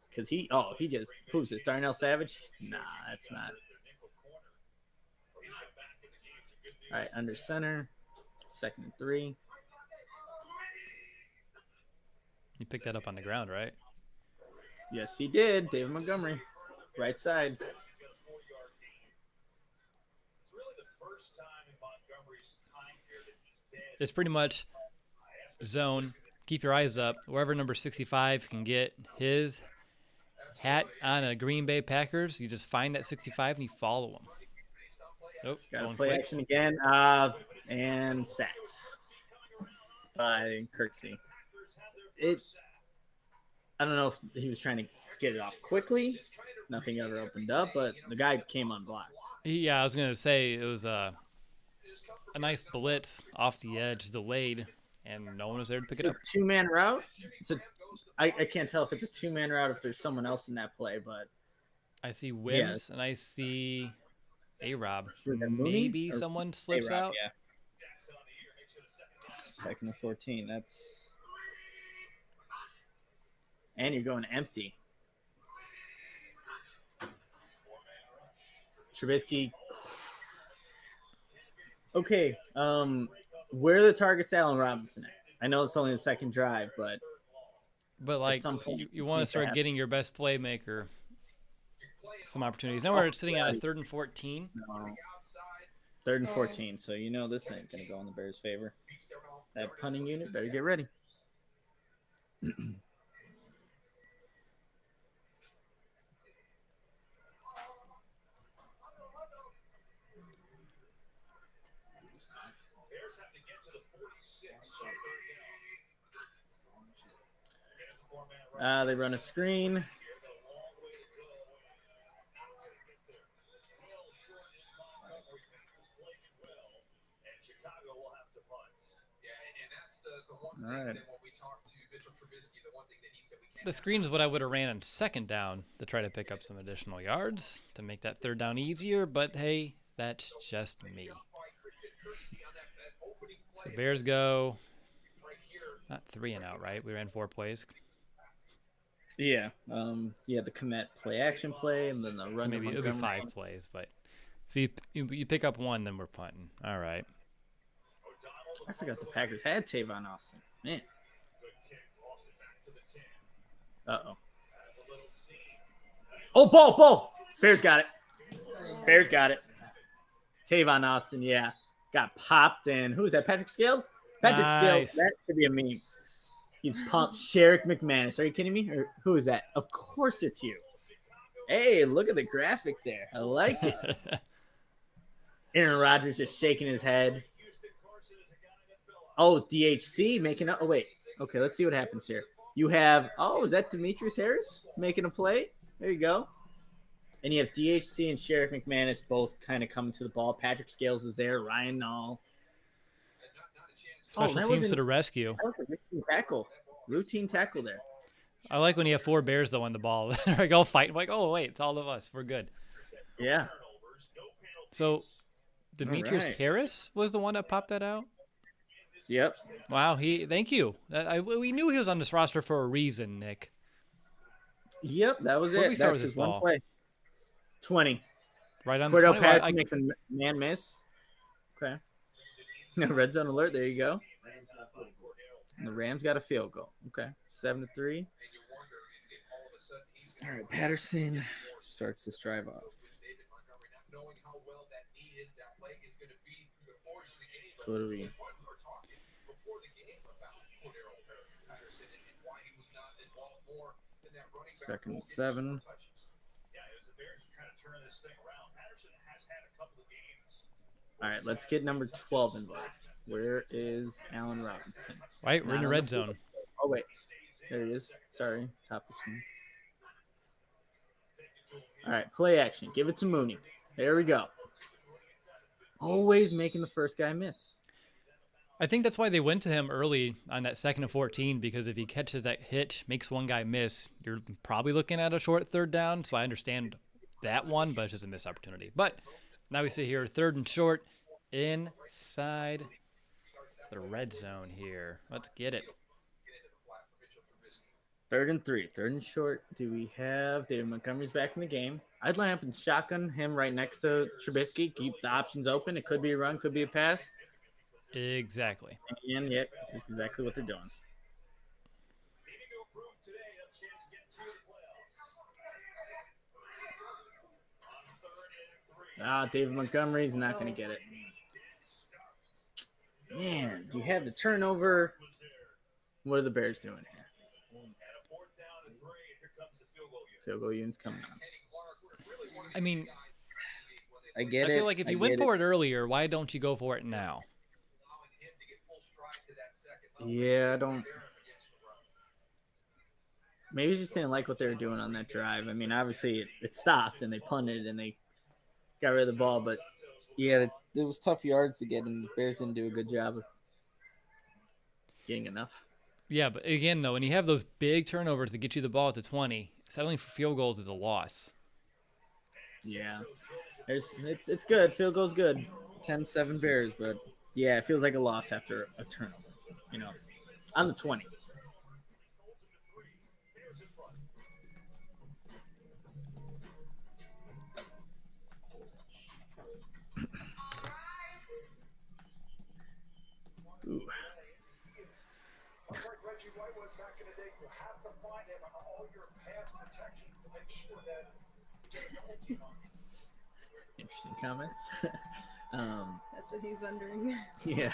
Because he just who's this? Darnell Savage? Nah, that's not. All right, under center. 2nd and 3. You picked that up on the ground, right? Yes, he did. David Montgomery, right side. It's pretty much zone. Keep your eyes up. Wherever number 65 can get his hat on a Green Bay Packers, you just find that 65 and you follow him. Nope, Got to going play quick. action again. And sacks by Kirksey. I don't know if he was trying to get it off quickly. Nothing ever opened up, but the guy came unblocked. Yeah, I was going to say it was a nice blitz off the edge, delayed, and no one was there to pick it up. It's a 2-man route. I can't tell if it's a 2-man route if there's someone else in that play, but I see Wims and I see A-Rob. Was that Mooney Maybe or someone slips A-Rob? out. Yeah. 2nd and 14. That's and you're going empty. Trubisky. Okay. Where are the targets Allen Robinson at? I know it's only the second drive, but like some point, you it want to needs to start happen. getting your best playmaker some opportunities. Now we're sitting on a 3rd and 14. no. 3rd and 14. So you know this ain't gonna go in the Bears' favor. That punting unit better get ready. They run a screen. All right. The screen is what I would have ran on 2nd down to try to pick up some additional yards to make that 3rd down easier, but hey, that's just me. So Bears go not 3 and out, right? We ran 4 plays. Yeah. The Komet play action play, and then the So run. maybe it'll be 5 plays, but so you pick up 1, then we're punting. All right. I forgot the Packers had Tavon Austin. Man. Uh-oh. Oh, ball. Bears got it. Tavon Austin, yeah. Got popped in. Who is that? Patrick Scales? Patrick Nice. Scales. That should be a meme. He's pumped. Sherrick McManus. Are you kidding me? Or who is that? Of course it's you. Hey, look at the graphic there. I like it. Aaron Rodgers just shaking his head. Oh, it's DHC making up. Oh, wait. Okay, let's see what happens here. You have, is that Demetrius Harris making a play? There you go. And you have DHC and Sheriff McManus both kind of coming to the ball. Patrick Scales is there. Ryan Nall. Special teams to the rescue. That was a routine tackle. Routine tackle there. I like when you have 4 Bears though on the ball. Like all fight. Like, oh wait, it's all of us. We're good. Yeah. So Demetrius right. Harris was the one that popped that out. Yep. Wow. Thank you. We knew he was on this roster for a reason, Nick. Yep, that was Where did it. we start That's with his this one ball? play. 20. Right on the Cordell 20. Patterson makes a man miss. Okay. Red zone alert. There you go. And the Rams got a field goal. Okay. 7-3. All right. Patterson starts this drive off. So what do we? 2nd and 7. All right, let's get number 12 involved. Where is Allen Robinson? Right, we're in Not the on red field. zone. Oh, wait. There he is. Sorry. Top of screen. All right, play action. Give it to Mooney. There we go. Always making the first guy miss. I think that's why they went to him early on that 2nd and 14, because if he catches that hitch, makes one guy miss, you're probably looking at a short 3rd down. So I understand that one, but it's just a missed opportunity. But now we sit here, 3rd and short, inside the red zone here. Let's get it. Third and 3. Third and short. Do we have David Montgomery's back in the game? I'd line up and shotgun him right next to Trubisky. Keep the options open. It could be a run, could be a pass. Exactly. And yet, that's exactly what they're doing. Needing to improve today, have a chance to get to the playoffs. On 3rd and 3. David Montgomery's not going to get it. Man, you have the turnover. What are the Bears doing here? And a 4th down and 3. Here comes the field goal unit. Field goal unit's coming on. I mean, I get I it. feel like if you went for it earlier, why don't you go for it now? Yeah, I don't. Maybe he just didn't like what they were doing on that drive. I mean, obviously it stopped and they punted and they got rid of the ball, but yeah, it was tough yards to get, and the Bears didn't do a good job of getting enough. Yeah, but again, though, when you have those big turnovers to get you the ball at the 20, settling for field goals is a loss. Yeah, it's good. Field goal's good. 10-7 Bears, but yeah, it feels like a loss after a turnover. You know, on the 20. Ooh. Unlike Reggie White was back in the day, you have to find him on all your pass protections to make sure that you get a double team on him. Interesting comments. That's what he's wondering. Yeah.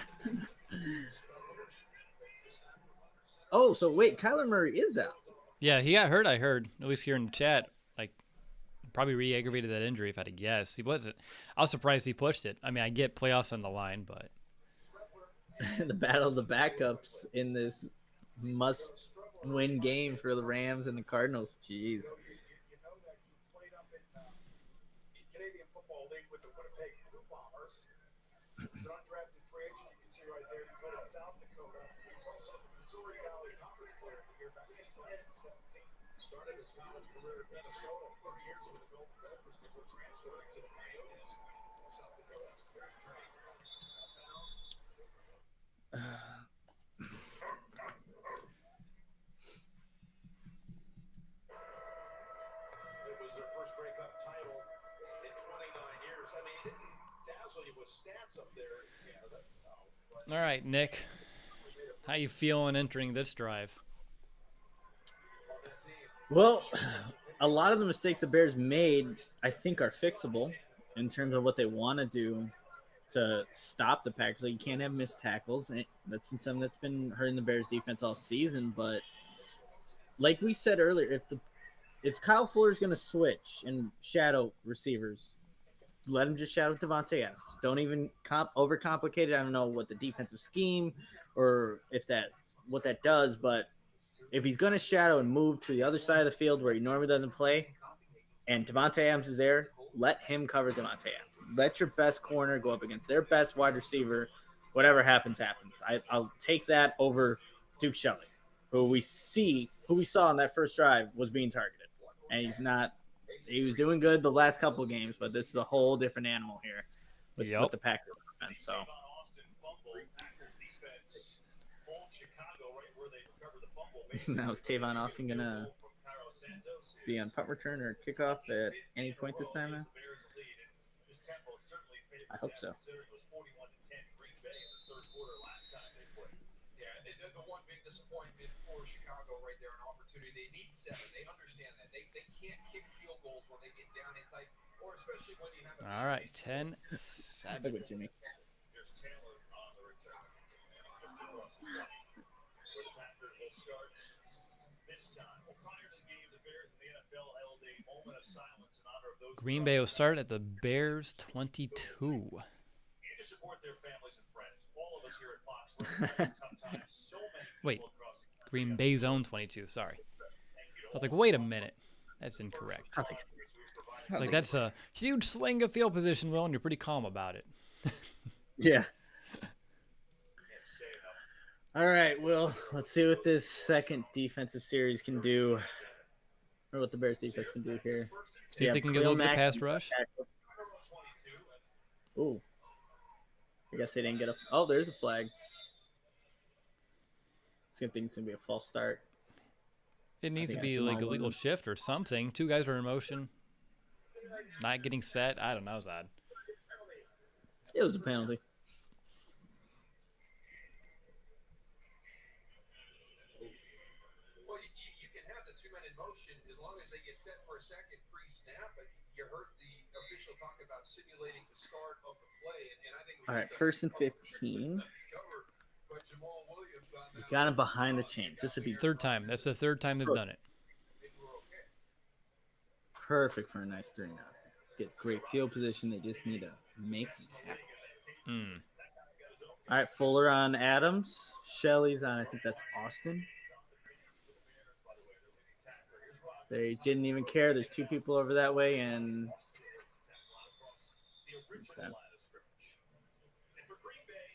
Oh, so wait, Kyler Murray is out. Yeah, he got hurt, I heard, at least here in the chat. Like, probably re-aggravated that injury, if I had to guess. He wasn't. I was surprised he pushed it. I mean, I get playoffs on the line, but... The battle of the backups in this must-win game for the Rams and the Cardinals. Jeez. You know that he played up in the Canadian Football League with the Winnipeg Blue Bombers. He's an undrafted free agent. You can see right there. He played in South Dakota. He was also the Missouri Valley Conference Player of the Year back in 2017. Started his college career in Minnesota, 3 years with the Golden Gophers before transferring to the Coyotes in South Dakota. There's Drake. It was their first Grey Cup title in 29 years. I mean, he didn't dazzle you with stats up there in Canada. No, but All right, Nick. How you feeling entering this drive? on that team, Well, a lot of the mistakes the Bears made, I think, are fixable in terms of what they want to do to stop the Packers. Like, you can't have missed tackles. And that's been something that's been hurting the Bears defense all season. But like we said earlier, if Kyle Fuller's going to switch and shadow receivers, let him just shadow Devontae Adams. Don't even overcomplicate it. I don't know what the defensive scheme or what that does, but if he's going to shadow and move to the other side of the field where he normally doesn't play, and Devontae Adams is there, let him cover Devontae Adams. Let your best corner go up against their best wide receiver. Whatever happens, happens. I'll take that over Duke Shelley, who we saw on that first drive was being targeted. And he's not – he was doing good the last couple of games, but this is a whole different animal here with the Packers defense. So Austin fumble. Packers defense hold Chicago right where they recover the fumble. now is Tavon Austin going to be on punt return or kickoff at any point this time now? I hope so. Yeah, the one big disappointment for Chicago right there, an opportunity. They need 7. They understand that. They can't kick field goals when they get down inside, or especially when you have a... All right, Look 10-7. at Jimmy. There's Taylor on the return. The Packers will start this time. Well, prior to the game, the Bears and the NFL held a moment of silence in honor of those Green Bay will start at the Bears 22. and to support their families and friends. All of us here at Fox Live tough times. So many Wait, people across the country. Green Bay zone 22. Sorry. I was like, wait a minute. That's incorrect. It's like, that's a huge swing of field position, Will, and you're pretty calm about it. Yeah. All right, Will. Let's see what this second defensive series can do, or what the Bears defense can do here. See if they can get a little bit of pass rush. Ooh. I guess they didn't get a. Oh, there's a flag. It's gonna think it's gonna be a false start. It needs to think be Jamal like a legal Williams- shift or something. Two guys were in motion, not getting set. I don't know. It was odd. It was a penalty. Well, you can have the 2 men in motion as long as they get set for a second pre-snap. But you heard the official talk about simulating the start of the play, and I think All right, 1st and 15. covered. But Jamal Williams on We that got him behind the chains. This would be Third time. That's the third time they've done it. they were okay. perfect for a nice 3 now. Get great field position. They just need to make some tackles. Mm. All right, Fuller on Adams. Shelley's on, I think that's Austin. They didn't even care. There's 2 people over that way, and okay. And for Green Bay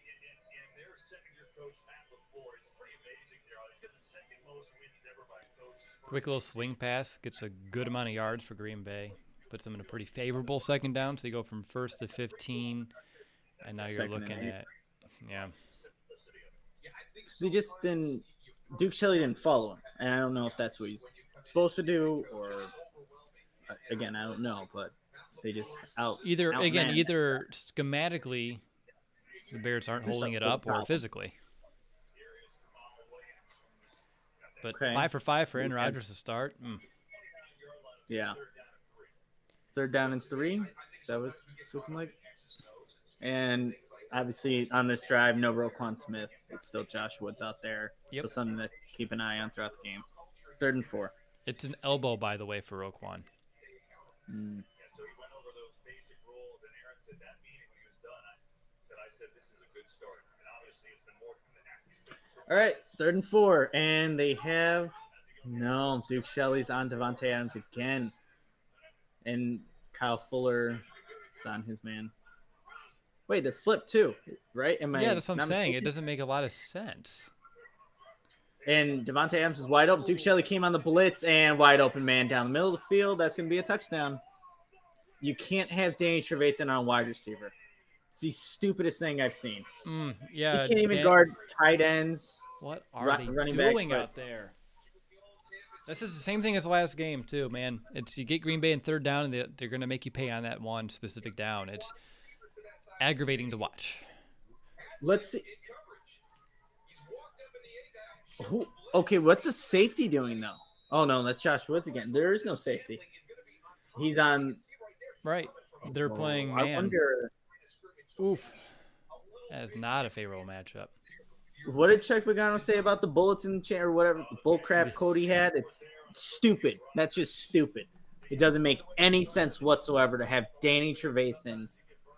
and their second-year coach, Matt LaFleur, it's pretty amazing. He's got the second most wins ever by a coach. Quick little swing pass gets a good amount of yards for Green Bay. Puts them in a pretty favorable second down. So they go from 1st to 15, and now you're Second and looking 8. at, yeah. They just didn't. Duke Shelley didn't follow him, and I don't know if that's what he's supposed to do, or again, I don't know, but they just Either outmanned. schematically, the Bears aren't There's holding it something up, or problem. physically. But Okay. 5 for 5 for Aaron Okay. Rodgers to start. Yeah. 3rd down and 3. Is that what it's looking like? And obviously on this drive, no Roquan Smith. It's still Josh Woods out there. Yep. So something to keep an eye on throughout the game. 3rd and 4. It's an elbow, by the way, for Roquan. Mm. So he went over those basic rules, and Aaron said that meeting when he was done, I said this is a good start. And obviously it's been more than that. All right, 3rd and 4. And they have no Duke Shelley's on Devontae Adams again. And Kyle Fuller is on his man. Wait, they're flipped too, right? Am I Yeah, that's what I'm not saying. It mistaken? doesn't make a lot of sense. And Devontae Adams is wide open. Duke Shelley came on the blitz and wide open man down the middle of the field. That's going to be a touchdown. You can't have Danny Trevathan on wide receiver. It's the stupidest thing I've seen. Yeah. He can't even Dan- guard tight ends. What are they running back, doing but- out there? This is the same thing as the last game, too, man. It's you get Green Bay in 3rd down, and they're going to make you pay on that one specific down. It's aggravating to watch. Let's see. Who? Okay, what's the safety doing though? Oh no, that's Josh Woods again. There is no safety. He's on. Right. They're playing I man. wonder. Oof. That is not a favorable matchup. What did Chuck Pagano say about the bullets in the chair or whatever bullcrap Cody had? It's stupid. That's just stupid. It doesn't make any sense whatsoever to have Danny Trevathan,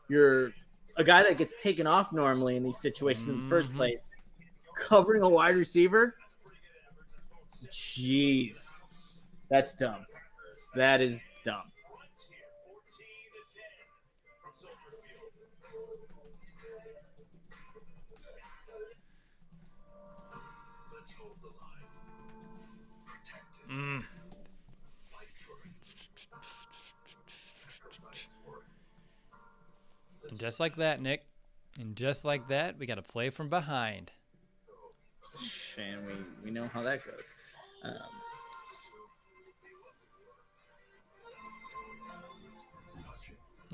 you're a guy that gets taken off normally in these situations in the first place, covering a wide receiver. Jeez. That's dumb. That is dumb. And just like that, Nick, and just like that, we got to play from behind. And we know how that goes.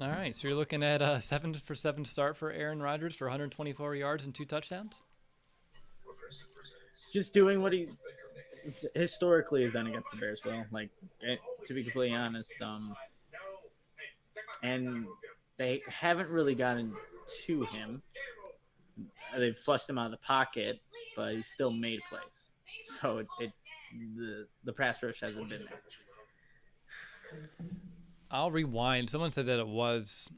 All right, so you're looking at a 7 for 7 start for Aaron Rodgers for 124 yards and 2 touchdowns? Just doing what he historically has done against the Bears. Well, like, to be completely honest, and they haven't really gotten to him. They've flushed him out of the pocket, but he still made plays. So the pass rush hasn't been there. I'll rewind. Someone said that it was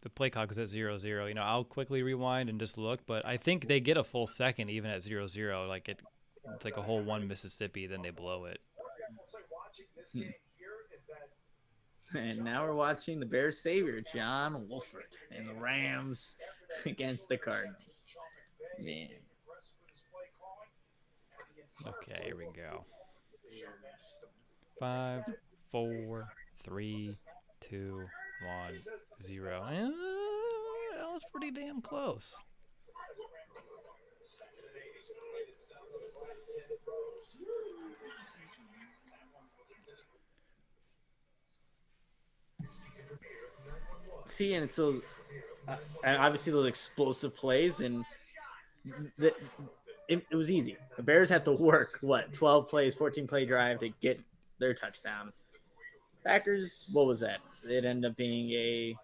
the play clock was at 0-0. You know, I'll quickly rewind and just look, but I think they get a full second even at 0-0. Like it's like a whole one Mississippi, then they blow it. And now we're watching the Bears savior, John Wolford, and the Rams against the Cardinals. Man. Okay, here we go. 5, 4, 3, 2, 1, 0. That was pretty damn close. See, and it's those, and obviously those explosive plays, and the, it was easy. The Bears had to work 12 plays, 14 play drive to get their touchdown. Packers, what was that? It ended up being a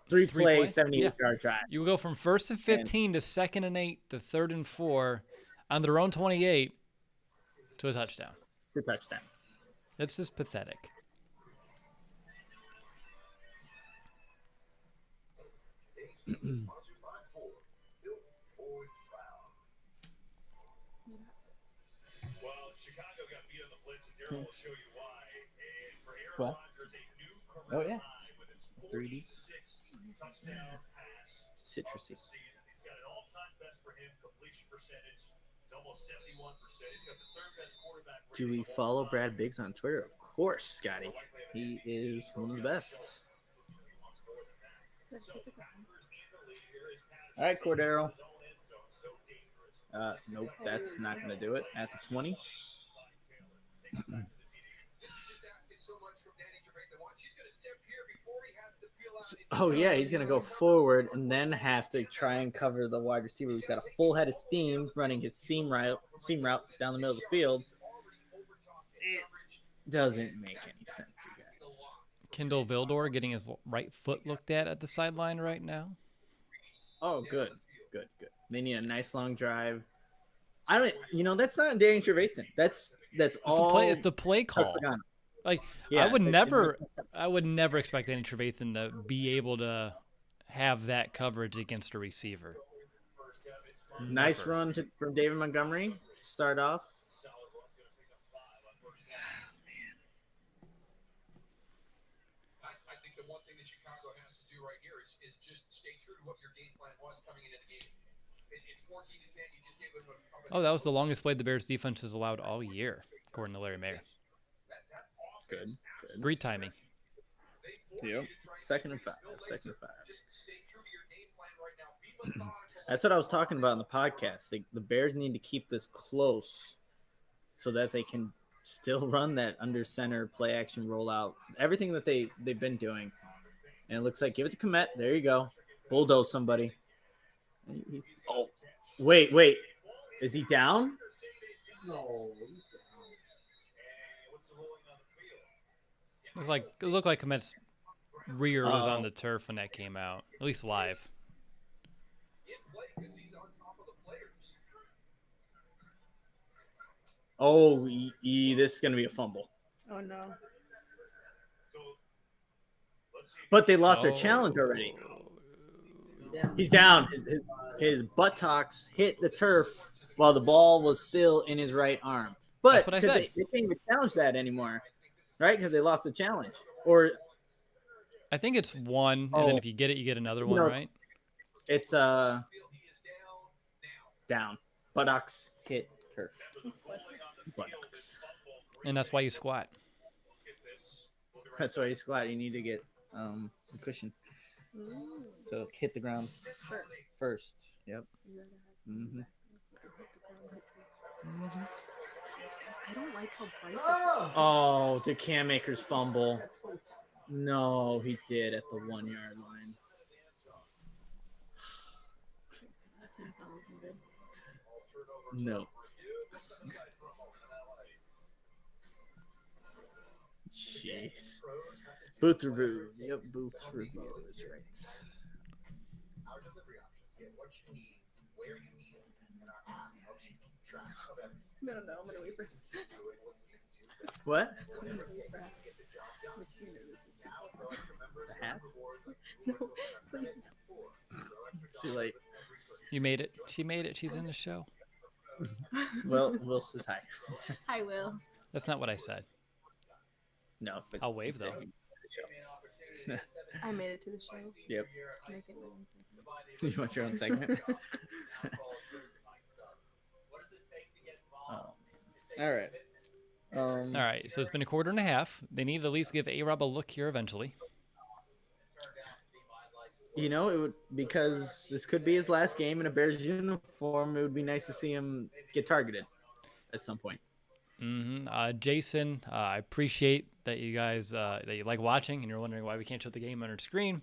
three play, 78-yard drive. You go from 1st and 15 to 2nd and 8 to 3rd and 4 on their own 28 to a touchdown. Good touchdown. That's just pathetic. Well, Chicago got beat on the blitz, and Darryl will show you why. And for Aaron What? Rodgers, a new Oh, career yeah. high with his 3D. 46 touchdown pass Citrusy. this season. He's got an all-time best for him completion percentage. It's almost 71%. He's got the third best quarterback. Do we follow Brad Biggs on Twitter? Of course, Scotty. He is one of the best. All right, Cordero. Nope, that's not going to do it. At the 20. This is just asking so much from Danny Trevathan. Watch, he's going to step here before he has to peel out. Oh, yeah, he's going to go forward and then have to try and cover the wide receiver who's got a full head of steam running his seam route down the middle of the field. It doesn't make any sense, you guys. Kendall Vildor getting his right foot looked at the sideline right now. Oh, good. They need a nice long drive. I don't, that's not Darian Trevathan. That's all. It's the play call. Like Yeah, I would never expect Danny Trevathan to be able to have that coverage against a receiver. Nice Never. run from David Montgomery to start off. I think the one thing that Chicago has to do right here is just stay true to what your game plan was coming into the game. It's 14-10. You just gave them a Oh, that was the longest play the Bears defense has allowed all year, according to Larry Mayer. Good. Great timing. Yep. Second and five. Just stay true to your game plan right now. Be methodical. That's what I was talking about in the podcast. The Bears need to keep this close so that they can still run that under center play action rollout. Everything that they've been doing. And it looks like give it to Kmet. There you go. Bulldoze somebody. Wait. Is he down? It looked like Komet's rear was on the turf when that came out, at least live. In play because he's on top of the players. Oh, this is going to be a fumble. Oh no. But they lost their challenge already. He's down. His buttocks hit the turf while the ball was still in his right arm. But That's what I said. They can't even challenge that anymore, right? Because they lost the challenge. Or I think it's one, and then if you get it, you get another one, No. right? it's down. Buttocks hit turf. Buttocks. And that's why you squat. That's why you squat. You need to get some cushion Ooh. to hit the ground First. first. Yep. You gotta have some Mhm. practice with the ground hit. I don't like how bright this is. Oh, did Cam Akers fumble? No, he did at the 1 yard line. No. Jeez. Booth review. Yep, booth review is right. Our delivery options get what you need, where you need it, and our app helps you keep track of everything. No, I'm gonna wait for. What? I'm gonna wait for. Makes me nervous. The hat? No, please. It's too late. You made it. She made it. She's in the show. Well, Will says hi. I will. That's not what I said. No, but I'll wave, though. I made it to the show. Yep. Make it my own segment. You want your own segment? Oh. All right. All right, so it's been a quarter and a half. They need to at least give A-Rob a look here eventually. You know, it would because this could be his last game in a Bears uniform. It would be nice to see him get targeted at some point. Jason, I appreciate that you guys that you like watching and you're wondering why we can't show the game on our screen.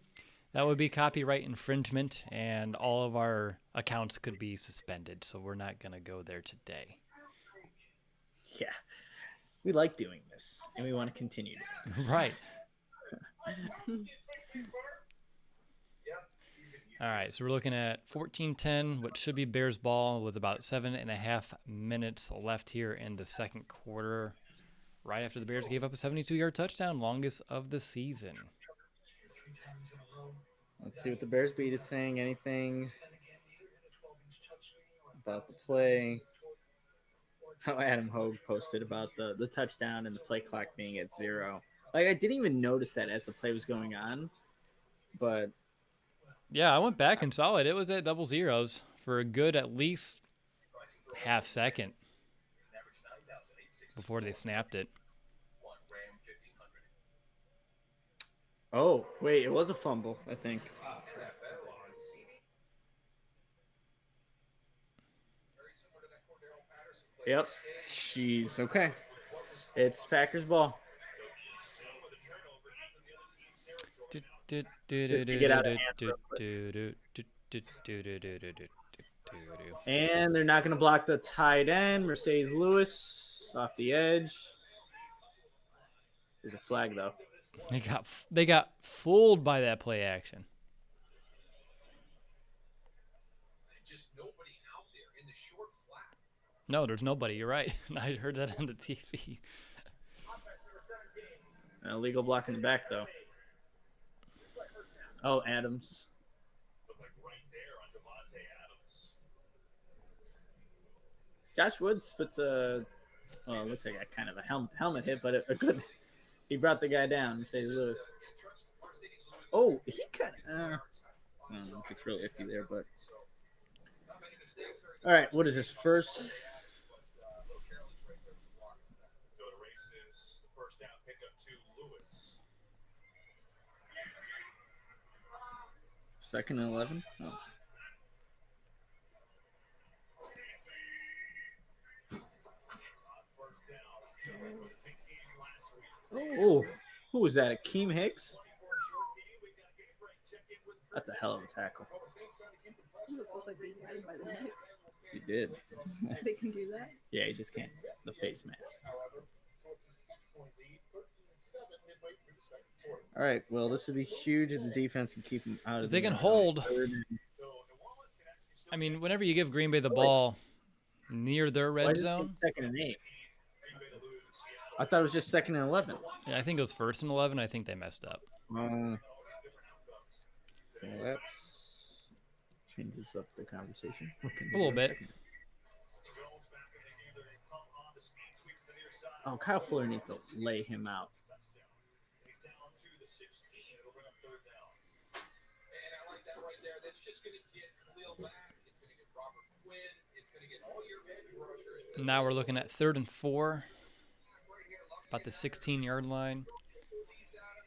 That would be copyright infringement, and all of our accounts could be suspended. So we're not gonna go there today. Yeah, we like doing this, and we want to continue doing this. Right. All right, so we're looking at 14-10, what should be Bears ball with about 7.5 minutes left here in the second quarter, right after the Bears gave up a 72-yard touchdown, longest of the season. Let's see what the Bears beat is saying. Anything about the play? How Adam Hogue posted about the touchdown and the play clock being at 0. Like, I didn't even notice that as the play was going on, but Yeah, I went back and saw it. It was at double zeros for a good at least half second before they snapped it. oh wait, it was a fumble, I think. Yep. Jeez. Okay. It's Packers ball. Get out of hand And they're not going to block the tight end. Mercedes Lewis off the edge. There's a flag though. They got fooled by that play action. Just nobody out there in the short flat. No, there's nobody. You're right. I heard that on the TV. Illegal block in the back though. Oh, Adams. Josh Woods puts a, well, it looks like a kind of a helmet hit, but a good. He brought the guy down. Mercedes Lewis. Oh, he kind of. I don't know if it's real iffy there, but. All right, what is this first? Second and 11? Oh. Oh, who was that? Akeem Hicks? That's a hell of a tackle. This looked like being guided by the neck. He did. They can do that. Yeah, he just can't. The face mask. All right. Well, this would be huge if the defense can keep him out of. If they can hold. I mean, whenever you give Green Bay the ball near their red zone. Second and 8. I thought it was just second and 11. Yeah, I think it was first and 11. I think they messed up. Well, that changes up the conversation. A little bit. Oh, Kyle Fuller needs to lay him out. Now we're looking at 3rd and 4. About the 16-yard line.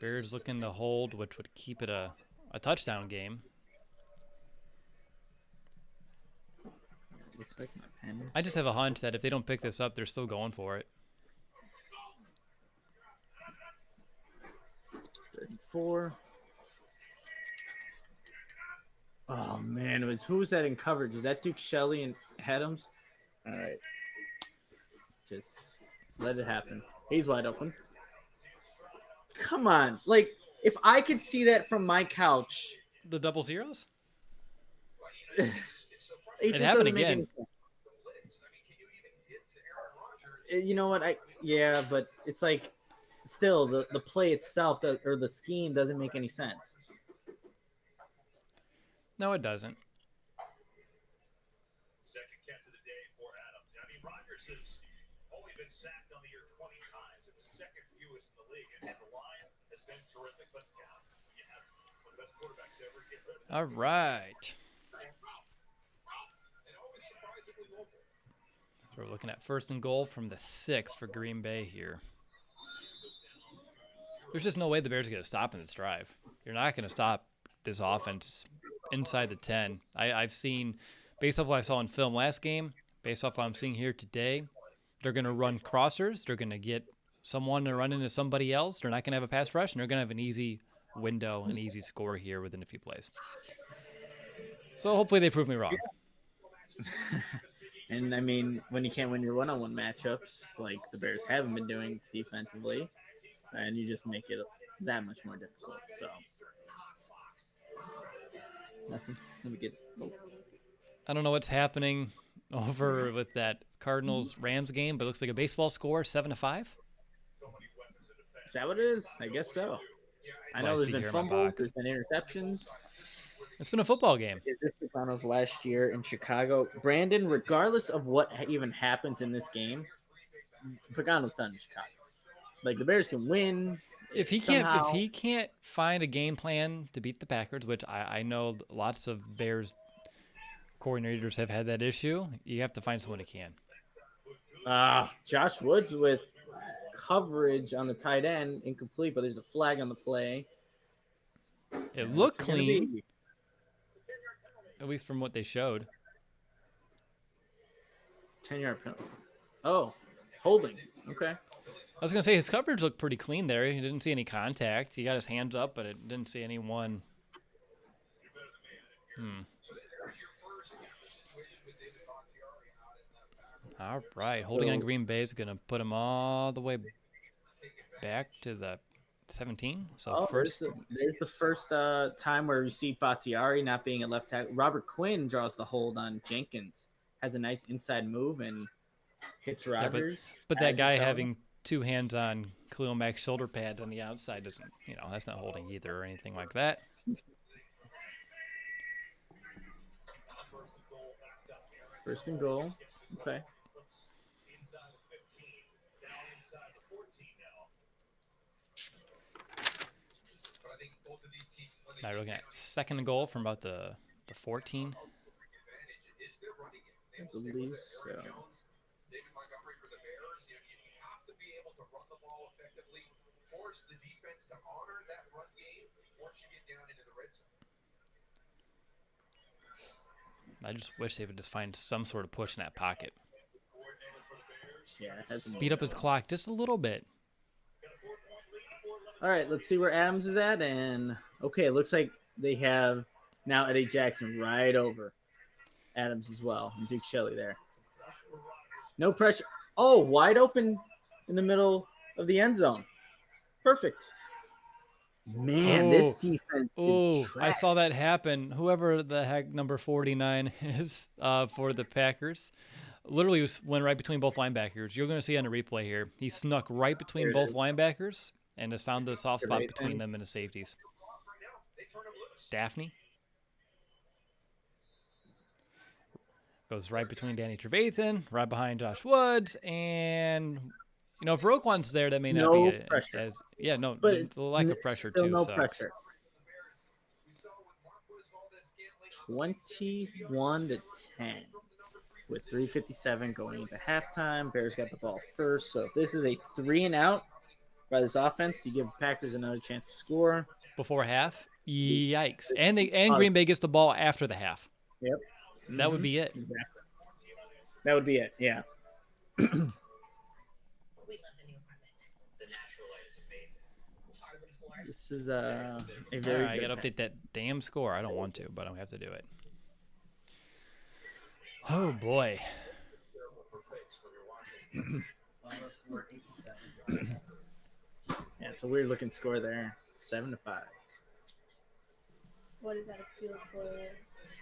Bears looking to hold, which would keep it a touchdown game. Looks like my pen. I just have a hunch that if they don't pick this up, they're still going for it. 34. Oh man, who was that in coverage? Is that Duke Shelley and Adams? All right, just let it happen. He's wide open. Come on, like if I could see that from my couch. The double zeros? It happened again. You know what? Yeah, but it's like still the play itself or the scheme doesn't make any sense. No, it doesn't. Second catch of the day for Adams. I mean, Rodgers has only been sacked on the year 20 times. It's the second fewest in the league, and the line has been terrific. But yeah, you have one of the best quarterbacks ever. Get rid of it. All right. So we're looking at 1st and goal from the 6 for Green Bay here. There's just no way the Bears are going to stop in this drive. You're not going to stop this offense inside the 10. I've seen, based off what I saw in film last game, based off what I'm seeing here today, They're going to run crossers. They're going to get someone to run into somebody else. They're not going to have a pass rush, and they're going to have an easy window, an easy score here within a few plays. So hopefully they prove me wrong. And I mean, when you can't win your one-on-one matchups, like the Bears haven't been doing defensively, and you just make it that much more difficult. So, nothing. Let me get. I don't know what's happening over with that Cardinals-Rams game, but it looks like a baseball score, 7-5. Is that what it is? I guess so. I what I know there's see been here in my fumbles, box. there's been interceptions. It's been a football game. Is this Pagano's last year in Chicago? Brandon, regardless of what even happens in this game, Pagano's done in Chicago. Like the Bears can win. If he somehow. can't find a game plan to beat the Packers, which I know lots of Bears coordinators have had that issue, you have to find someone who can. Josh Woods with coverage on the tight end, incomplete, but there's a flag on the play. It looked What's it gonna clean, be? at least from what they showed. 10-yard penalty. Oh, holding. Okay. I was going to say his coverage looked pretty clean there. He didn't see any contact. He got his hands up, but it didn't see anyone. All right. Holding on Green Bay is going to put him all the way back to the 17. So first. There's the first time where we see Bakhtiari not being a left tackle. Robert Quinn draws the hold on Jenkins. Has a nice inside move and hits Rodgers. But that guy having two hands on Khalil Mack's shoulder pads on the outside doesn't, that's not holding either or anything like that. First and goal. Okay. Now we're looking at second and goal from about the 14. I believe so. David Montgomery for the Bears, you have to be able to run the ball effectively, force the defense to honor that run game once you get down into the red zone. I just wish they would just find some sort of push in that pocket. Yeah, it has Speed up his clock just a little bit. All right, let's see where Adams is at. And okay, it looks like they have now Eddie Jackson right over Adams as well, and Duke Shelley there. No pressure. Oh, wide open in the middle of the end zone. Perfect. Man, this defense is trash. I saw that happen. Whoever the heck number 49 is for the Packers literally went right between both linebackers. You're going to see on the replay here. He snuck right between both linebackers and has found the soft spot between them and the safeties. Daphne goes right between Danny Trevathan, right behind Josh Woods, and if Roquan's there, that may not be pressure. But the lack of pressure still too no sucks. pressure. 21-10 with 3:57 going into halftime. Bears got the ball first, so if this is a 3-and-out by this offense, you give the Packers another chance to score Before half, yikes! And Green Bay gets the ball after the half. Yep. That would be it. Exactly. That would be it. Yeah. We love the new apartment. The natural light is amazing. Hardwood floors. This is a All very. right, I good got to update that damn score. I don't want to, but I have to do it. Oh boy. Yeah, it's a weird looking score there. 7-5. What is that a field goal?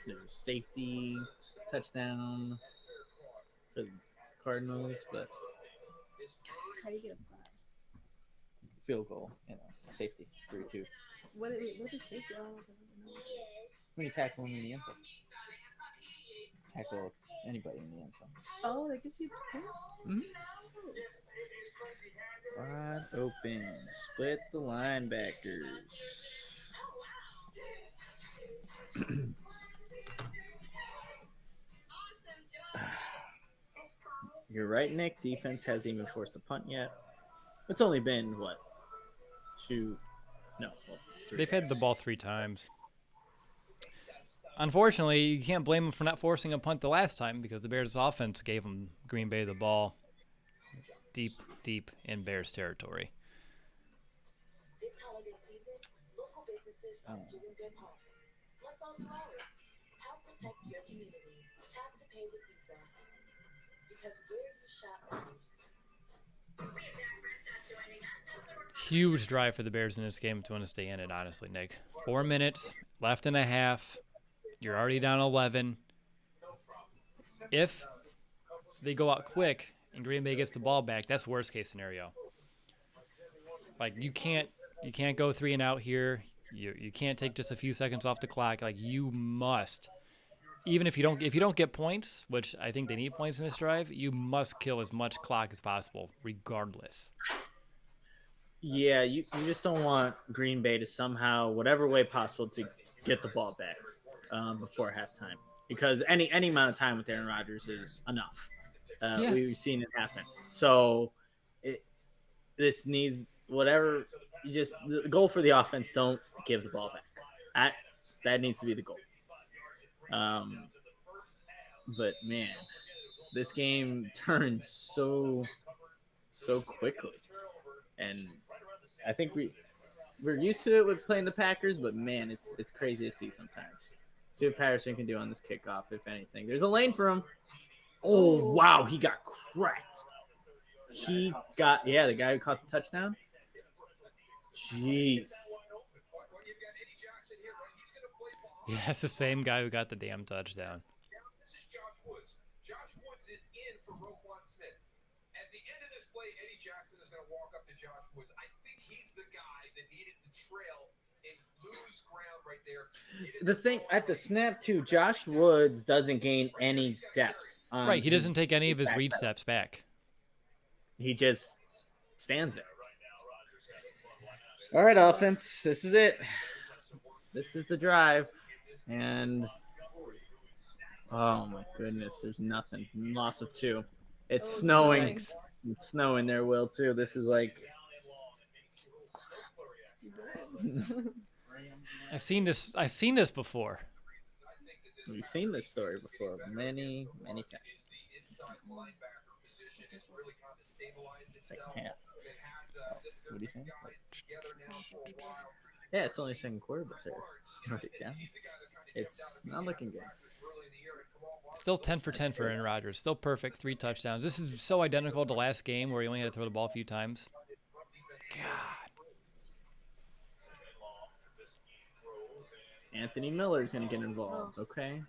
There's a safety touchdown for the Cardinals, but How do you get a flag? field goal, safety 3-2. What is safety? Oh, I don't know. When you tackle him in the end zone, tackle anybody in the end zone. Oh, that gives you points? Mhm. Wide open, split the linebackers. You're right, Nick. Defense hasn't even forced a punt yet. It's only been three They've had the drives. ball 3 times. Unfortunately, you can't blame them for not forcing a punt the last time because the Bears' offense gave them Green Bay the ball deep in Bears territory. This holiday season, local businesses are doing their part. Let's all do ours. Help protect your community. Tap to pay with Visa. Because where you shop matters. Huge drive for the Bears in this game if you want to stay in it, honestly, Nick. 4 minutes, left and a half. You're already down 11. If they go out quick and Green Bay gets the ball back, that's worst case scenario. Like you can't go 3 and out here. You can't take just a few seconds off the clock. Like you must, even if you don't get points, which I think they need points in this drive, you must kill as much clock as possible, regardless. Yeah, you just don't want Green Bay to somehow, whatever way possible, to get the ball back before halftime. Because any amount of time with Aaron Rodgers is enough. We've seen it happen. So this needs whatever. You just the goal for the offense. Don't give the ball back. That needs to be the goal. But man, this game turned so quickly, and I think we're used to it with playing the Packers. But man, it's crazy to see sometimes. See what Patterson can do on this kickoff, if anything. There's a lane for him. Oh, wow. He got cracked. The guy who caught the touchdown. Jeez. Yeah, it's the same guy who got the damn touchdown. This is Josh Woods. Josh Woods is in for Roquan Smith. At the end of this play, Eddie Jackson is going to walk up to Josh Woods. I think he's the guy that needed to trail and lose ground right there. The thing at the snap too, Josh Woods doesn't gain any depth. Right, he doesn't take any of his read steps back. He just stands there. All right, offense, this is it. This is the drive, and oh my goodness, there's nothing. Loss of 2. It's snowing. Thanks. It's snowing there, Will, too. This is like. I've seen this before. We've seen this story before many times. Second half. What are you saying? Yeah, it's only second quarter, but they're already down. It's not looking good. Still 10 for 10 for Aaron Rodgers. Still perfect. 3 touchdowns. This is so identical to last game where he only had to throw the ball a few times. God. Anthony Miller's going to get involved, okay?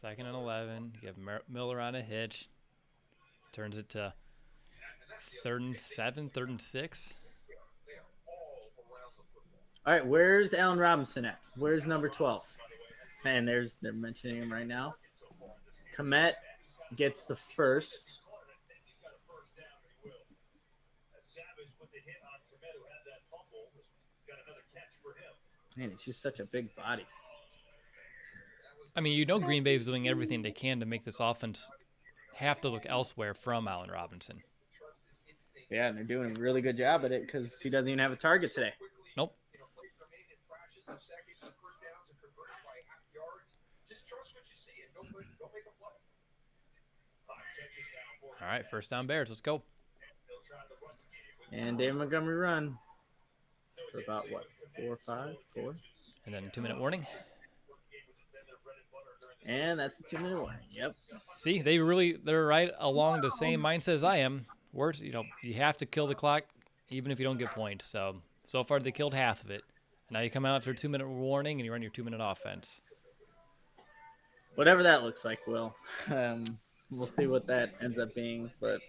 2nd and 11. You have Miller on a hitch. Turns it to 3rd and 7, 3rd and 6. All right, where's Allen Robinson at? Where's number 12? Man, they're mentioning him right now. Komet gets the first. Man, it's just such a big body. I mean, Green Bay is doing everything they can to make this offense have to look elsewhere from Allen Robinson. Yeah, and they're doing a really good job at it because he doesn't even have a target today. Nope. All right, first down Bears. Let's go. And David Montgomery run for about, 4? And then 2-minute warning. And that's a 2-minute warning. Yep. See, they're right along the same mindset as I am. You have to kill the clock even if you don't get points. So far they killed half of it. And now you come out after a 2-minute warning and you run your 2-minute offense. Whatever that looks like, Will. We'll see what that ends up being. But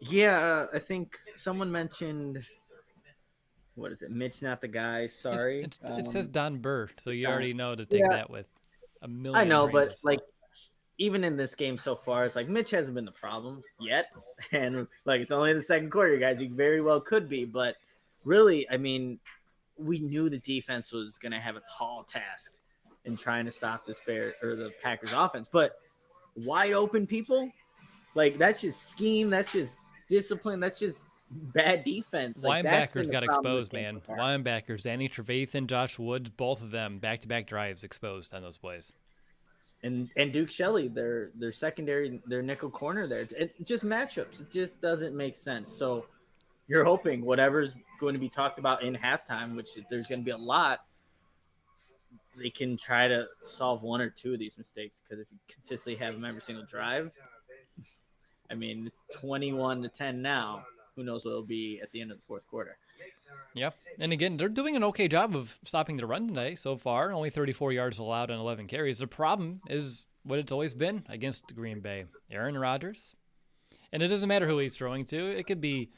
yeah, I think someone mentioned, what is it? Mitch, not the guy. Sorry. It says Don Burr, so you already know to take that with a million. I know, grains. but like even in this game so far, it's like Mitch hasn't been the problem yet, and like it's only the second quarter, guys. You very well could be, but really, I mean, we knew the defense was going to have a tall task in trying to stop this the Packers offense, but wide open people, like that's just scheme, that's just discipline, that's just bad defense. Like, linebackers got exposed, man. Linebackers, Danny Trevathan, Josh Woods, both of them back-to-back drives exposed on those plays. and Duke Shelley, their secondary, their nickel corner there. It's just matchups. It just doesn't make sense. So you're hoping whatever's going to be talked about in halftime, which there's going to be a lot, they can try to solve one or two of these mistakes. Because if you consistently have them every single drive, I mean, it's 21-10 now. Who knows what it'll be at the end of the fourth quarter? Yep. And again, they're doing an okay job of stopping the run today so far. Only 34 yards allowed on 11 carries. The problem is what it's always been against Green Bay. Aaron Rodgers. And it doesn't matter who he's throwing to. It could be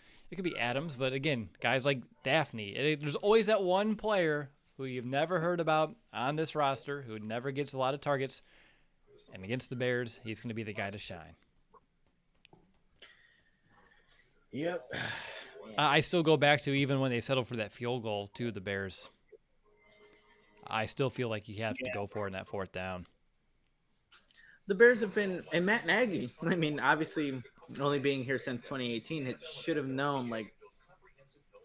Adams, but again, guys like Daphne. There's always that one player who you've never heard about on this roster who never gets a lot of targets. And against the Bears, he's going to be the guy to shine. Yep. I still go back to even when they settled for that field goal to the Bears. I still feel like you have to go for it in that fourth down. The Bears have been, and Matt Nagy, I mean, obviously only being here since 2018, it should have known, like,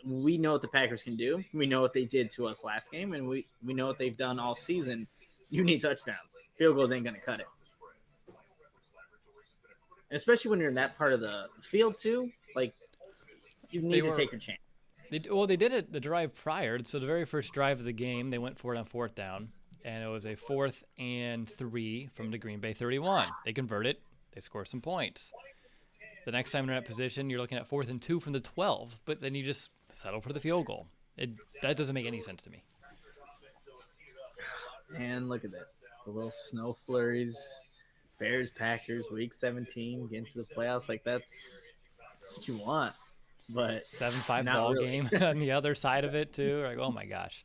we know what the Packers can do. We know what they did to us last game, and we know what they've done all season. You need touchdowns. Field goals ain't going to cut it. And especially when you're in that part of the field, too, like, you need to take your chance. They did it the drive prior. So the very first drive of the game, they went for it on fourth down, and it was a 4th and 3 from the Green Bay 31. They convert it. They score some points. The next time they're in that position, you're looking at 4th and 2 from the 12, but then you just settle for the field goal. That doesn't make any sense to me. And look at that. The little snow flurries. Bears, Packers, week 17, get into the playoffs. Like, that's what you want. But 7-5 not ball really. game on the other side of it, too. Like, oh, my gosh.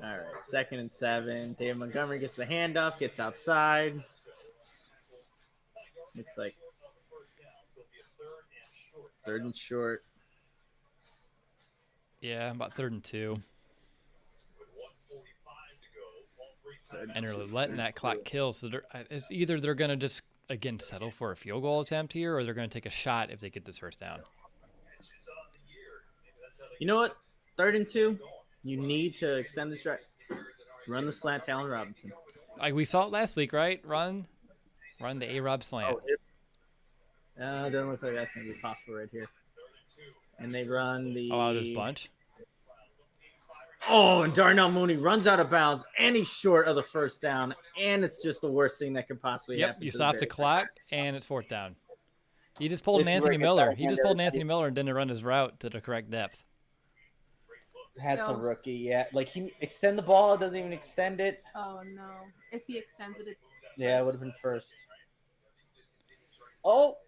All right, 2nd and 7. David Montgomery gets the handoff, gets outside. Looks like 3rd and short. Yeah, about 3rd and 2. And they're letting that clock kill. So it's either they're going to just, again, settle for a field goal attempt here, or they're going to take a shot if they get this first down. You know what? 3rd and 2. You need to extend this drive. Run the slant to Allen Robinson. Like we saw it last week, right? Run the A-Rob slant. Doesn't look like that's going to be possible right here. And they run the... Oh, this bunch? Oh, and Darnell Mooney runs out of bounds, and he's short of the first down, and it's just the worst thing that could possibly happen. You stop the clock, and it's 4th down. He just pulled This an is Anthony where it gets Miller. out of He hand just pulled an every- Anthony Miller and didn't run his route to the correct depth. That's a No. rookie, yeah. Like, he extend the ball, doesn't even extend it. Oh no! If he extends it, it's Yeah, it would have been first. Oh,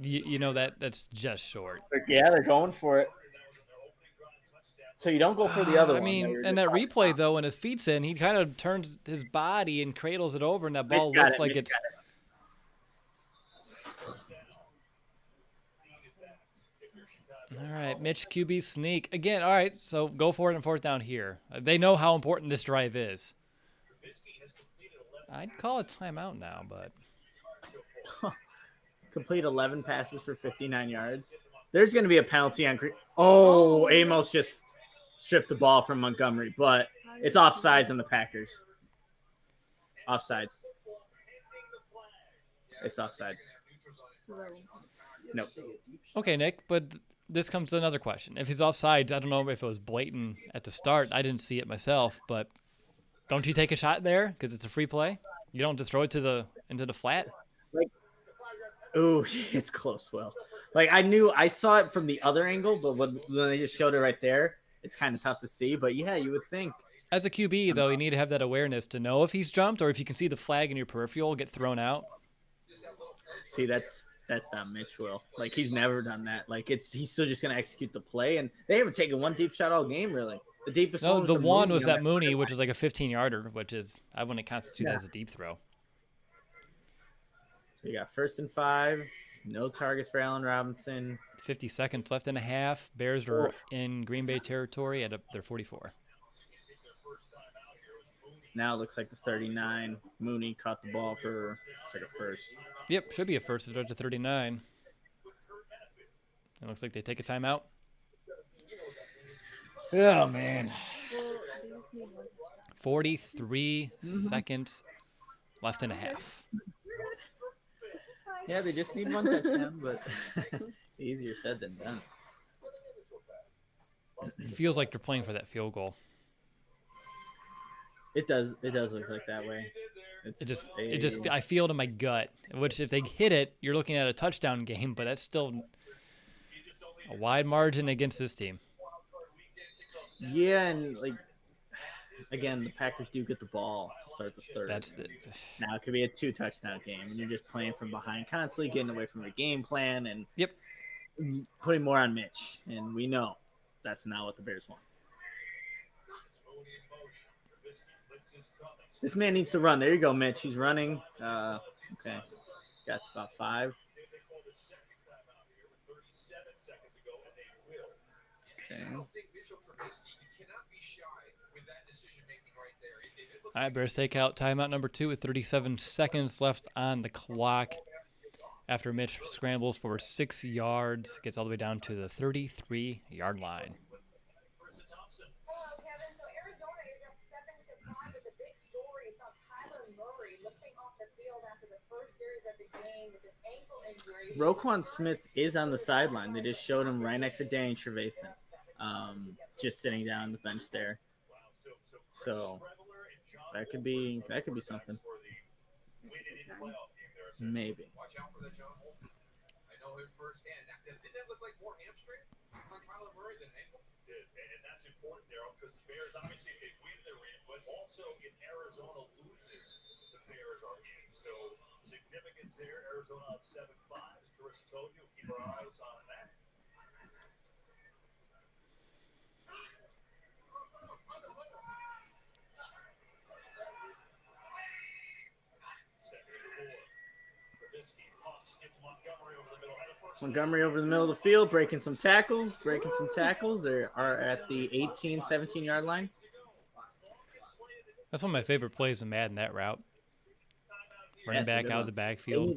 You know that's just short. yeah, they're going for it. So you don't go for the other I one. mean, and that replay, though, when his feet's in, he kind of turns his body and cradles it over, and that Mitch ball got looks it, like Mitch it's... got All right, Mitch QB sneak. Again, all right, so go for it on 4th down here. They know how important this drive is. I'd call it timeout now, but... Complete 11 passes for 59 yards. There's going to be a penalty on. Oh, Amos just stripped the ball from Montgomery, but it's offsides on the Packers. Offsides. It's offsides. Nope. Okay, Nick, but this comes to another question. If he's offsides, I don't know if it was blatant at the start. I didn't see it myself, but don't you take a shot there because it's a free play? You don't just throw it into the flat? Ooh, it's close, Will. Like, I saw it from the other angle, but when they just showed it right there, it's kind of tough to see. But yeah, you would think. As a QB, though, you need to have that awareness to know if he's jumped or if you can see the flag in your peripheral get thrown out. See, that's not Mitch, Will. Like, he's never done that. Like, he's still just gonna execute the play, and they haven't taken one deep shot all game, really. The deepest No, one was the one Mooney was on that Mooney, second which line. is like a 15-yarder, which is I wouldn't constitute that Yeah. as a deep throw. So you got 1st and 5, no targets for Allen Robinson. 50 seconds left and a half. Bears are in Green Bay territory at their 44. Now it looks like the 39. Mooney caught the ball for it's like a first. Yep, should be a first to 39. It looks like they take a timeout. Oh man. Well, they just need one touchdown. 43 seconds left and a half. This is fine. Yeah, they just need one touchdown, but easier said than done. It feels like they're playing for that field goal. It does look like that way. I feel it in my gut, which if they hit it, you're looking at a touchdown game, but that's still a wide margin against this team. Yeah, and like again, the Packers do get the ball to start the third. Now it could be a 2-touchdown game, and you're just playing from behind constantly, getting away from your game plan, and putting more on Mitch. And we know that's not what the Bears want. This man needs to run. There you go, Mitch. He's running. Okay, got about 5. Okay. All right, Bears take out timeout number 2 with 37 seconds left on the clock. After Mitch scrambles for 6 yards, gets all the way down to the 33-yard line. Hello, Kevin. So Arizona is up 7-5, but the big story is on Kyler Murray limping off the field after the first series of the game with his ankle injury. Roquan Smith is on the sideline. They just showed him right next to Danny Trevathan, just sitting down on the bench there. So that could be something. Maybe. Watch out for that John Holton. I know him firsthand. Didn't that look like more hamstring on Kyler Murray than ankle? And that's important, Daryl, because the Bears, obviously, they win, they're in, but also if Arizona loses, the Bears are in. So significance there. Arizona up 7-5, as Carissa told you. Keep our eyes on that. Montgomery over the middle of the field, breaking some tackles. They are at the 18, 17-yard line. That's one of my favorite plays in Madden, that route. Running back out of the backfield.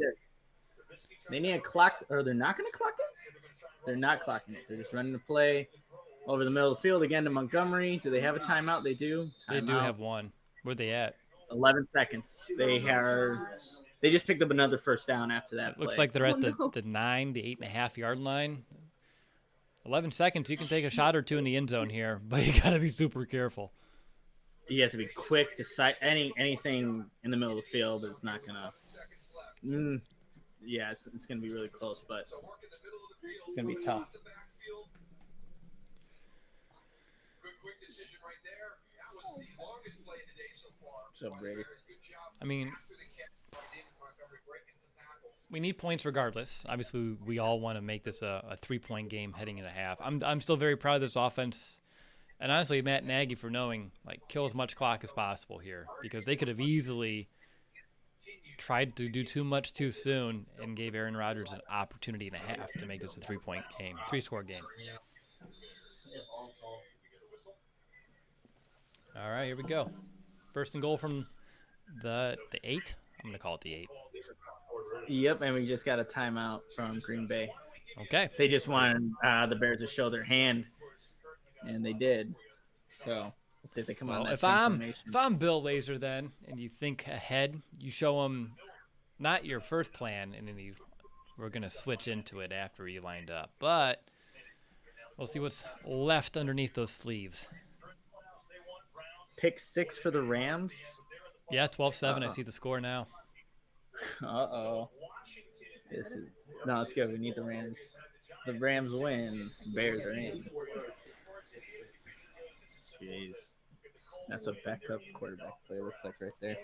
They need a clock, or they're not going to clock it? They're not clocking it. They're just running the play over the middle of the field again to Montgomery. Do they have a timeout? They do. They do have one. Where they at? 11 seconds. They just picked up another first down after that. Looks like they're at the 8.5-yard line. 11 seconds. You can take a shot or two in the end zone here, but you got to be super careful. You have to be quick to anything in the middle of the field is not gonna. Yeah, it's gonna be really close, but it's gonna be tough. Quick decision right there. That was the longest play of the day so far. So Brady. I mean, we need points regardless. Obviously, we all want to make this a 3-point game heading into half. I'm still very proud of this offense. And honestly, Matt Nagy for knowing, kill as much clock as possible here. Because they could have easily tried to do too much too soon and gave Aaron Rodgers an opportunity and a half to make this a 3-point game, 3-score game. All right, here we go. First and goal from the 8. I'm going to call it the 8. Yep, and we just got a timeout from Green Bay. Okay. They just wanted the Bears to show their hand, and they did. So let's see if they come on. If I'm Bill Lazor then, and you think ahead, you show them not your first plan, and then we're going to switch into it after you lined up. But we'll see what's left underneath those sleeves. Pick 6 for the Rams. Yeah, 12-7. I see the score now. Uh-oh. No, it's good. We need the Rams. The Rams win. Bears are in. Jeez. That's what backup quarterback play looks like right there.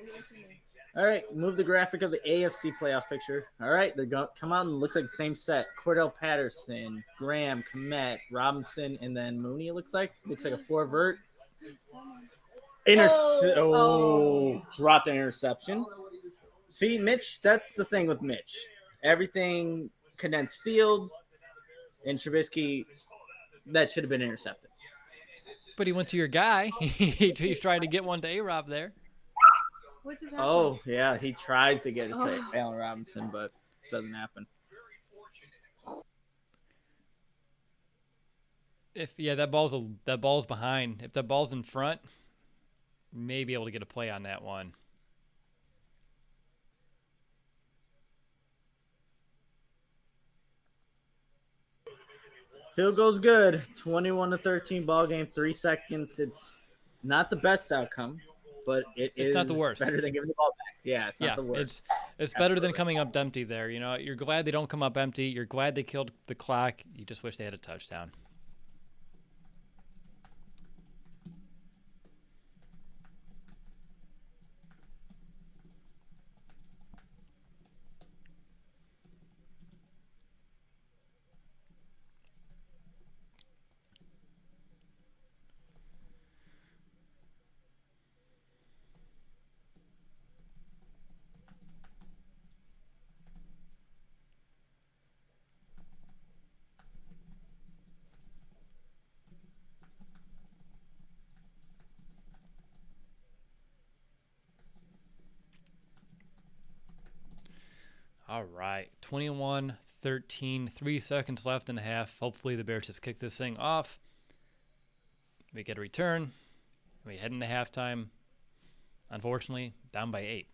All right, move the graphic of the AFC playoff picture. All right, come on. Looks like the same set. Cordell Patterson, Graham, Kmet, Robinson, and then Mooney, it looks like. Looks like a 4-vert. Dropped an interception. See, Mitch, that's the thing with Mitch. Everything condensed field, and Trubisky, that should have been intercepted. But he went to your guy. He's trying to get one to A-Rob there. What does that Oh, yeah, he tries to get it to Allen Robinson, but it doesn't happen. If that ball's behind. If that ball's in front, may be able to get a play on that one. Field goal's good. 21-13 ball game. 3 seconds. It's not the best outcome, but It's not the worst. Better than giving the ball back. Yeah, it's not the worst. It's better than coming up empty there. You know, you're glad they don't come up empty. You're glad they killed the clock. You just wish they had a touchdown. All right, 21-13, 3 seconds left in the half. Hopefully the Bears just kick this thing off. We get a return. We head into halftime. Unfortunately, down by 8.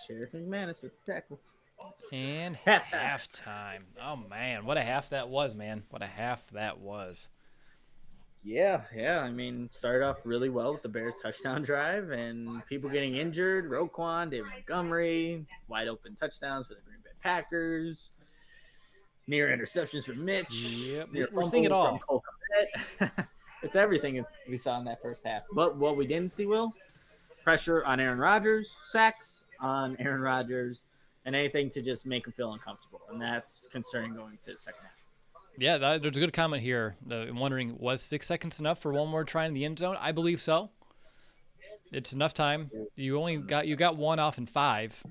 Sheriff McManus with the tackle. And halftime. Oh, man. What a half that was, man. What a half that was. Yeah. I mean, started off really well with the Bears touchdown drive and people getting injured. Roquan, David Montgomery, wide open touchdowns for the Green Bay Packers. Near interceptions for Mitch. Yep, Near we're seeing it all. from Cole Kmet. It's everything we saw in that first half. But what we didn't see, Will, pressure on Aaron Rodgers, sacks on Aaron Rodgers, and anything to just make him feel uncomfortable. And that's concerning going to the second half. Yeah, there's a good comment here. I'm wondering, was 6 seconds enough for one more try in the end zone? I believe so. It's enough time. You got one off in 5.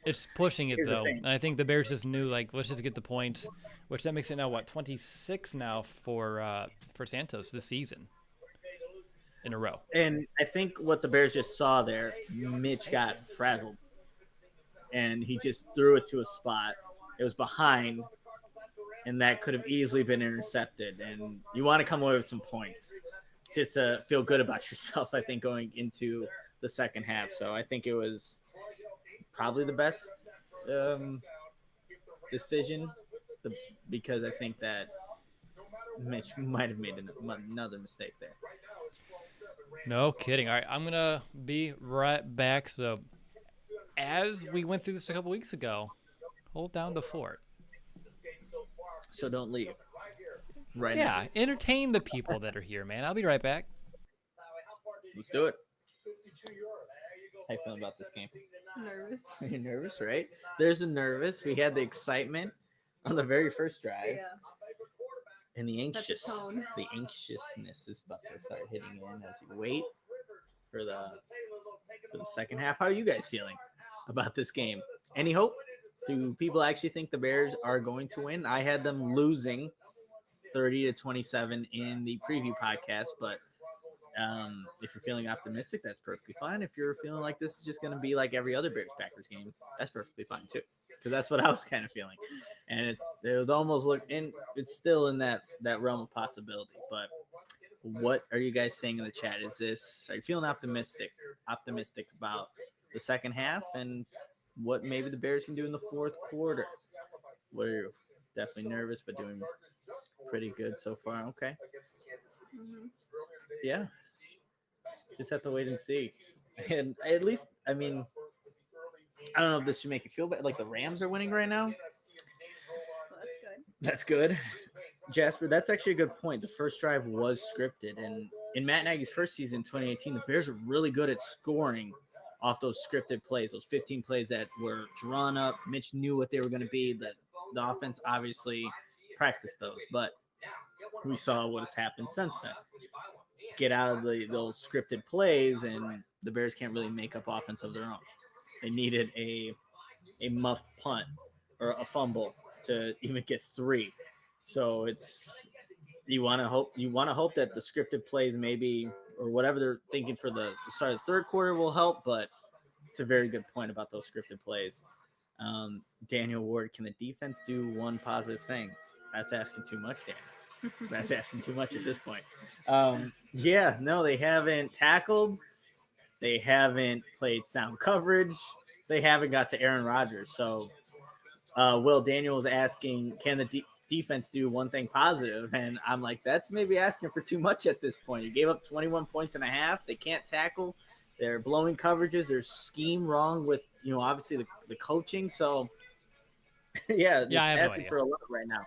It's pushing it, though. And I think the Bears just knew, like, let's just get the points, which that makes it now, 26 now for Santos this season in a row. And I think what the Bears just saw there, Mitch got frazzled. And he just threw it to a spot. It was behind, and that could have easily been intercepted. And you want to come away with some points just to feel good about yourself, I think, going into the second half. So I think it was probably the best decision because I think that Mitch might have made another mistake there. No kidding. All right, I'm going to be right back. So as we went through this a couple weeks ago, hold down the fort. So don't leave. Right Yeah, now. entertain the people that are here, man. I'll be right back. Let's do it. How you feeling about this game? Nervous. You're nervous, right? There's a nervous. We had the excitement on the very first drive. Yeah. And the tone. anxiousness is about to start hitting in as you wait for the second half. How are you guys feeling about this game? Any hope? Do people actually think the Bears are going to win? I had them losing 30-27 in the preview podcast, but if you're feeling optimistic, that's perfectly fine. If you're feeling like this is just going to be like every other Bears-Packers game, that's perfectly fine too. Because that's what I was kind of feeling, and it was almost it's still in that realm of possibility. But what are you guys saying in the chat? Are you feeling optimistic about the second half and what maybe the Bears can do in the fourth quarter? What are you definitely nervous, but doing pretty good so far? Okay, yeah, just have to wait and see. And at least, I mean, I don't know if this should make you feel bad. Like the Rams are winning right now. So that's good. That's good. Jasper, that's actually a good point. The first drive was scripted. And in Matt Nagy's first season, 2018, the Bears were really good at scoring off those scripted plays, those 15 plays that were drawn up. Mitch knew what they were going to be. The offense obviously practiced those. But we saw what has happened since then. Get out of those scripted plays, and the Bears can't really make up offense of their own. They needed a muffed punt or a fumble to even get 3. So you want to hope that the scripted plays maybe or whatever they're thinking for the start of the third quarter will help, but it's a very good point about those scripted plays. Daniel Ward, can the defense do one positive thing? That's asking too much, Dan. That's asking too much at this point. Yeah, no, they haven't tackled. They haven't played sound coverage. They haven't got to Aaron Rodgers. So, Will Daniel was asking, can the defense do one thing positive? And I'm like, that's maybe asking for too much at this point. You gave up 21 points and a half. They can't tackle. They're blowing coverages. There's scheme wrong with, obviously the coaching. So, yeah, it's I have no asking idea. for a lot right now.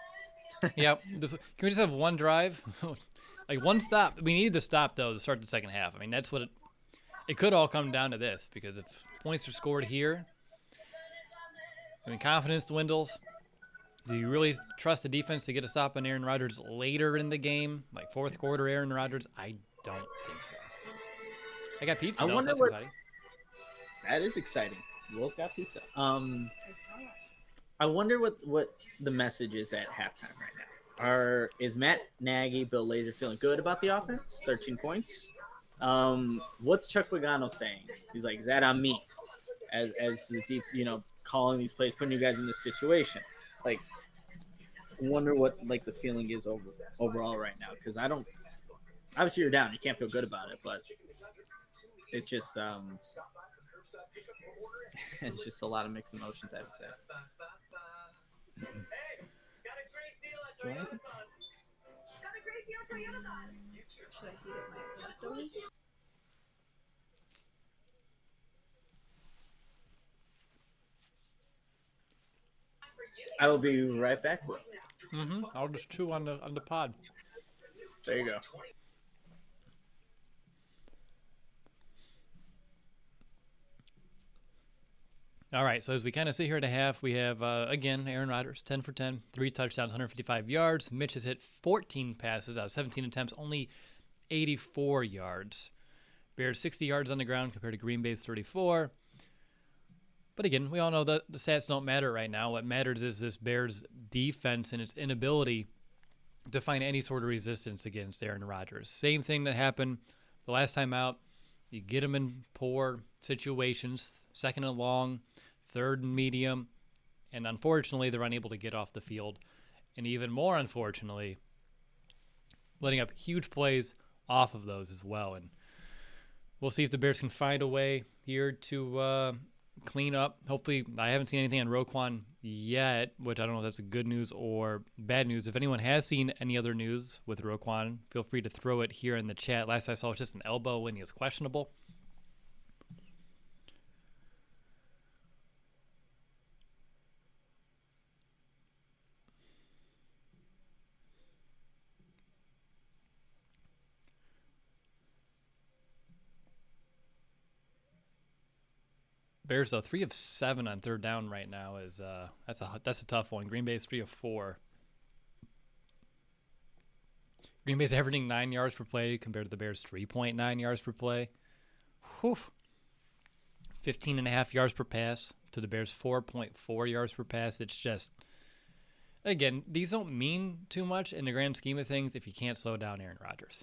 Yep. Can we just have one drive? Like one stop? We need the stop, though, to start the second half. I mean, that's what it could all come down to this, because if points are scored here, I mean, confidence dwindles. Do you really trust the defense to get a stop on Aaron Rodgers later in the game? Like fourth quarter Aaron Rodgers? I don't think so. I got pizza, though, so that's exciting. That is exciting. Will's got pizza. I saw it. I wonder what the message is at halftime right now. Is Matt Nagy, Bill Lazor feeling good about the offense? 13 points. What's Chuck Pagano saying? He's like, is that on me? As the deep, calling these plays, putting you guys in this situation. Like, I wonder what like the feeling is overall right now, because I don't. Obviously, you're down. You can't feel good about it, but it's just it's just a lot of mixed emotions, I would say. Should I heat up my leftovers? I will be right back, Will. I'll just chew on the pod. There you go. All right, so as we kind of sit here at a half, we have, again, Aaron Rodgers, 10 for 10, 3 touchdowns, 155 yards. Mitch has hit 14 passes out of 17 attempts, only 84 yards. Bears 60 yards on the ground compared to Green Bay's 34. But again, we all know that the stats don't matter right now. What matters is this Bears defense and its inability to find any sort of resistance against Aaron Rodgers. Same thing that happened the last time out. You get them in poor situations, second and long, third and medium, and unfortunately, they're unable to get off the field. And even more unfortunately, letting up huge plays off of those as well. And we'll see if the Bears can find a way here to clean up. Hopefully, I haven't seen anything on Roquan yet, which I don't know if that's good news or bad news. If anyone has seen any other news with Roquan, feel free to throw it here in the chat. Last I saw, it was just an elbow when he was questionable. Bears, though, 3 of 7 on third down right now is that's a tough one. Green Bay's 3 of 4. Green Bay's averaging 9 yards per play compared to the Bears' 3.9 yards per play. Whew. 15.5 yards per pass to the Bears' 4.4 yards per pass. It's just, again, these don't mean too much in the grand scheme of things if you can't slow down Aaron Rodgers.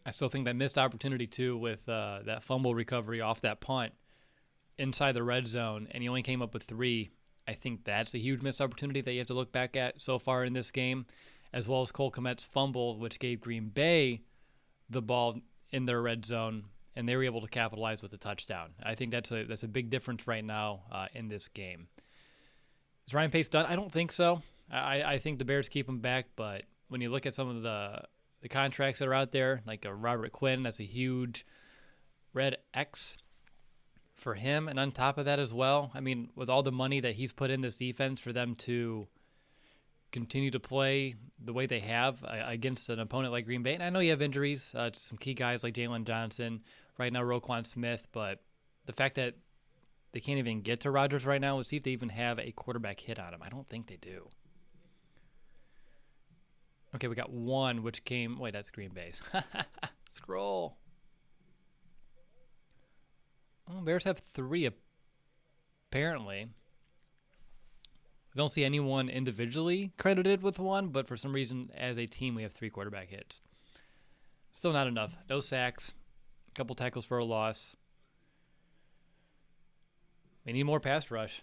I still think that missed opportunity, too, with that fumble recovery off that punt inside the red zone, and he only came up with 3. I think that's a huge missed opportunity that you have to look back at so far in this game, as well as Cole Kmet's fumble, which gave Green Bay the ball in their red zone, and they were able to capitalize with a touchdown. I think that's a big difference right now in this game. Is Ryan Pace done? I don't think so. I think the Bears keep him back, but when you look at some of the contracts that are out there, like a Robert Quinn, that's a huge red X for him. And on top of that as well, I mean, with all the money that he's put in this defense for them to continue to play the way they have against an opponent like Green Bay. And I know you have injuries to some key guys like Jalen Johnson, right now Roquan Smith, but the fact that they can't even get to Rodgers right now, let's see if they even have a quarterback hit on him. I don't think they do. Okay, we got 1, which came... Wait, that's Green Bay's. Scroll. Oh, Bears have 3, apparently. I don't see anyone individually credited with one, but for some reason, as a team, we have 3 quarterback hits. Still not enough. No sacks. A couple tackles for a loss. We need more pass rush.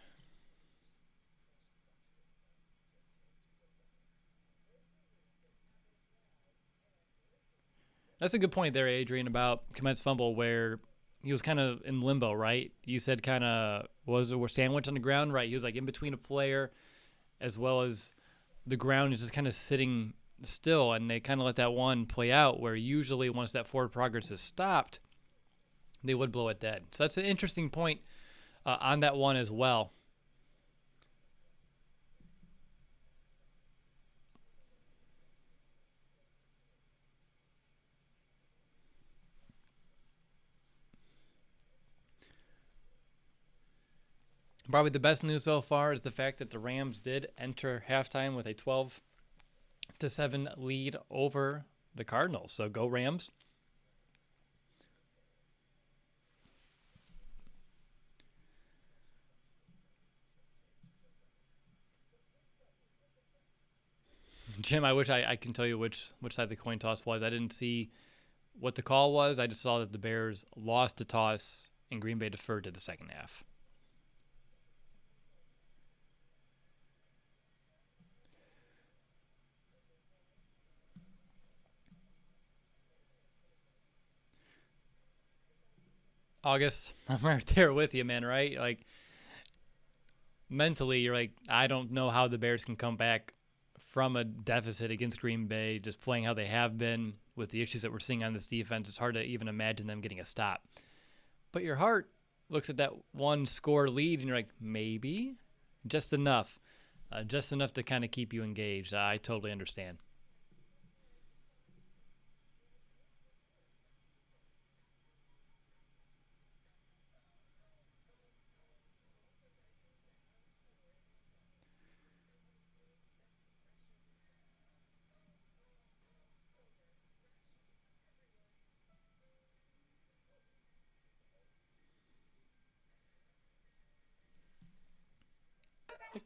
That's a good point there, Adrian, about Kmet's fumble, where he was kind of in limbo, right? You said kind of was a sandwich on the ground, right? He was like in between a player as well as the ground is just kind of sitting still, and they kind of let that one play out where usually once that forward progress is stopped, they would blow it dead. So that's an interesting point on that one as well. Probably the best news so far is the fact that the Rams did enter halftime with a 12-7 lead over the Cardinals. So go Rams. Jim, I wish I can tell you which side the coin toss was. I didn't see what the call was. I just saw that the Bears lost the toss and Green Bay deferred to the second half. August, I'm right there with you, man, right? Like, mentally, you're like, I don't know how the Bears can come back from a deficit against Green Bay, just playing how they have been with the issues that we're seeing on this defense. It's hard to even imagine them getting a stop. But your heart looks at that one score lead, and you're like, maybe just enough to kind of keep you engaged. I totally understand.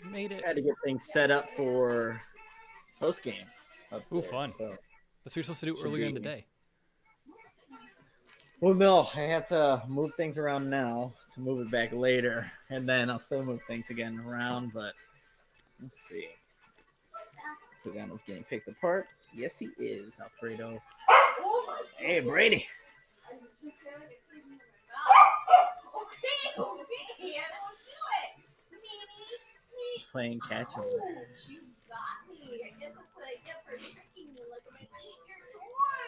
Made it. Had to get things set up for post game. Ooh, fun. So that's what you're supposed to do earlier in the day. Well, no, I have to move things around now to move it back later, and then I'll still move things again around. But let's see. Pagano's getting picked apart. Yes, he is, Alfredo. Hey, Brady. Okay, I won't do it. Playing catch up. You got me. I guess that's what I get for tricking me like I'm gonna eat your toy.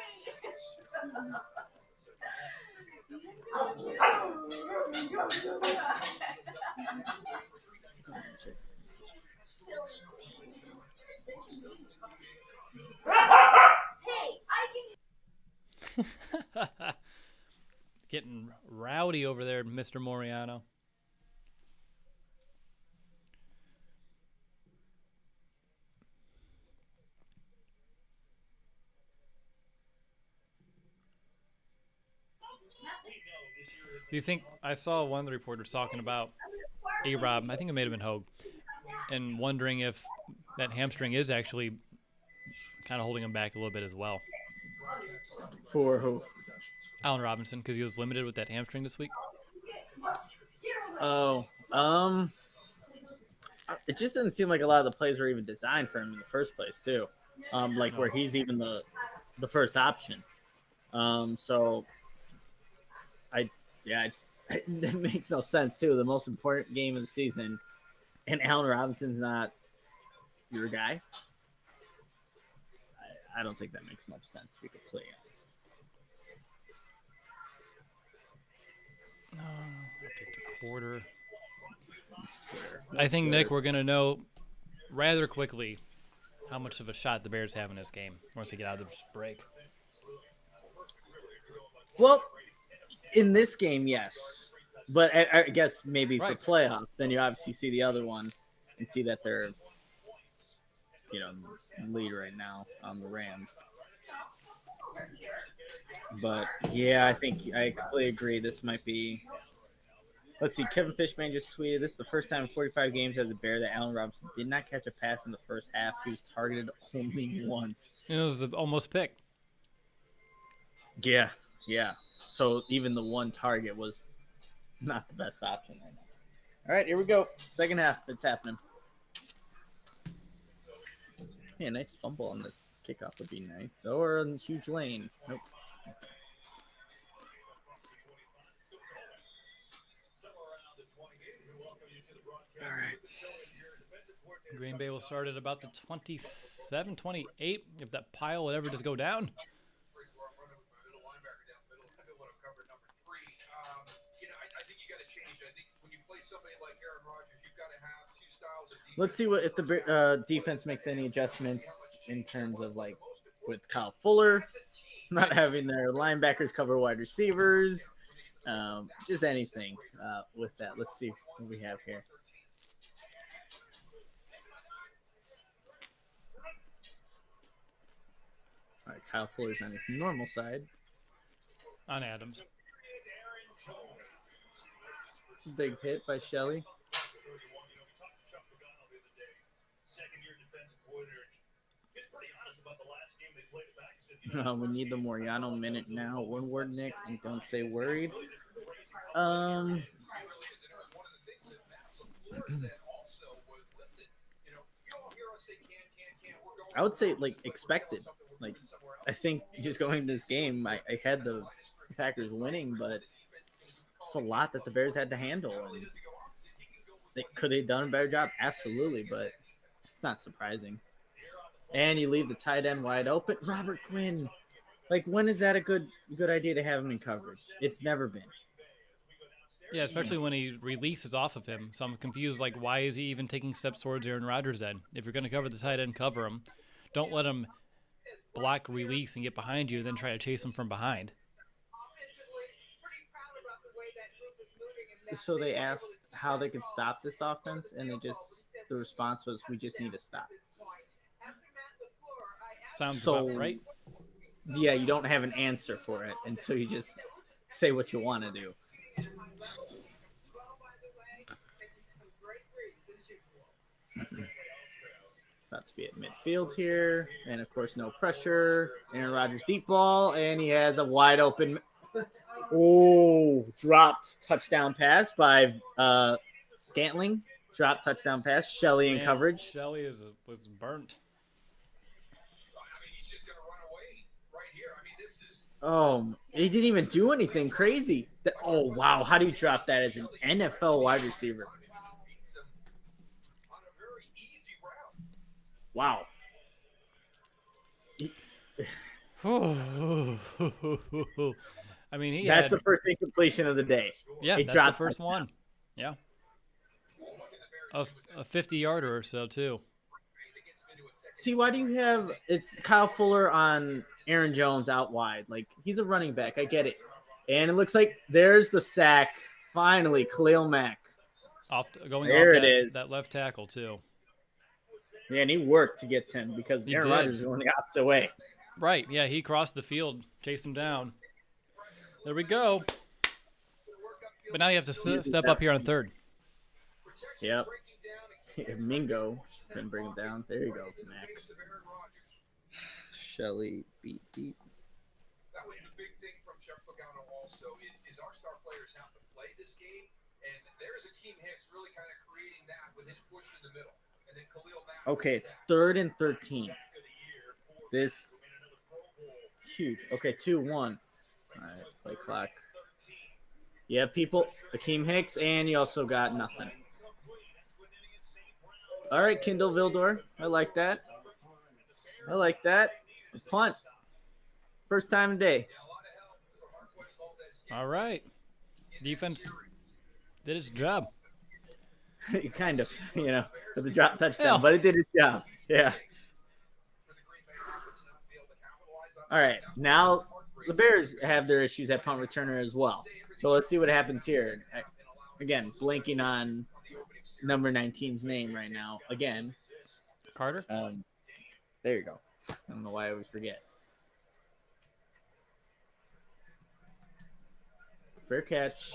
Getting rowdy over there, Mr. Moriano. Do you think, I saw one of the reporters talking about A-Rob, I think it may have been Hogue, and wondering if that hamstring is actually kind of holding him back a little bit as well. For who? Allen Robinson, because he was limited with that hamstring this week. Oh, it just doesn't seem like a lot of the plays were even designed for him in the first place, too. Like where he's even the first option. So it makes no sense too. The most important game of the season, and Allen Robinson's not your guy. I don't think that makes much sense to be completely honest. Get the quarter. I think, Nick, we're going to know rather quickly how much of a shot the Bears have in this game once we get out of this break. Well, in this game, yes. But I guess maybe for playoffs, then you obviously see the other one and see that they're, lead right now on the Rams. But, yeah, I think I completely agree. This might be Let's see. Kevin Fishman just tweeted, "This is the first time in 45 games as a Bear that Allen Robinson did not catch a pass in the first half. He was targeted only once." It was the almost pick. Yeah. So even the one target was not the best option right now. All right, here we go. Second half. It's happening. Yeah, nice fumble on this kickoff would be nice. Or a huge lane. Nope. All right. Green Bay will start at about the 27, 28, if that pile would ever just go down. Let's see what if the defense makes any adjustments in terms of like with Kyle Fuller not having their linebackers cover wide receivers, just anything with that. Let's see what we have here. All right, Kyle Fuller's on his normal side. On Adams. It's a big hit by Shelley. We need the Moriano minute now. One word, Nick, and don't say worried. I would say like expected. Like I think just going into this game, I had the Packers winning, but it's a lot that the Bears had to handle. And could they have done a better job? Absolutely, but it's not surprising. And you leave the tight end wide open. Robert Quinn. Like, when is that a good idea to have him in coverage? It's never been. Yeah, especially when he releases off of him. So I'm confused, like, why is he even taking steps towards Aaron Rodgers then? If you're going to cover the tight end, cover him. Don't let him block release and get behind you, then try to chase him from behind. So they asked how they could stop this offense, and the response was, we just need to stop. Sounds so, about right. Yeah, you don't have an answer for it, and so you just say what you want to do. About to be at midfield here, and of course, no pressure. Aaron Rodgers deep ball, and he has a wide open. Dropped touchdown pass by Scantling. Dropped touchdown pass. Shelley in coverage. Shelley was burnt. Oh, he didn't even do anything crazy. Oh, wow. How do you drop that as an NFL wide receiver? Wow. I mean, that's the first incompletion of the day. Yeah, he that's dropped the first one. Yeah. A 50-yarder or so, too. See, why do you have – it's Kyle Fuller on Aaron Jones out wide. Like, he's a running back. I get it. And it looks like there's the sack. Finally, Khalil Mack. There it is. That left tackle, too. Yeah, and he worked to get to him because Aaron Rodgers is going the opposite way. Right. Yeah, he crossed the field, chased him down. There we go. But now you have to step up here on third. Yep. Mingo couldn't bring him down. There you go, Mac. Shelley beat deep. That was the big thing from Chuck Pagano also is our star players have to play this game, and there's Akeem Hicks really kind of creating that with his push in the middle. And then Khalil Mack. Okay, it's 3rd and 13. This huge. Okay, 2-1. All right, play clock. You have people, Akeem Hicks, and you also got nothing. All right, Kindle Vildor. I like that. A punt. First time today. All right. Defense did its job. Kind of, with the drop touchdown, but it did its job. Yeah. All right, now the Bears have their issues at punt returner as well. So let's see what happens here. Again, blanking on number 19's name right now. Again. Carter? There you go. I don't know why I always forget. Fair catch.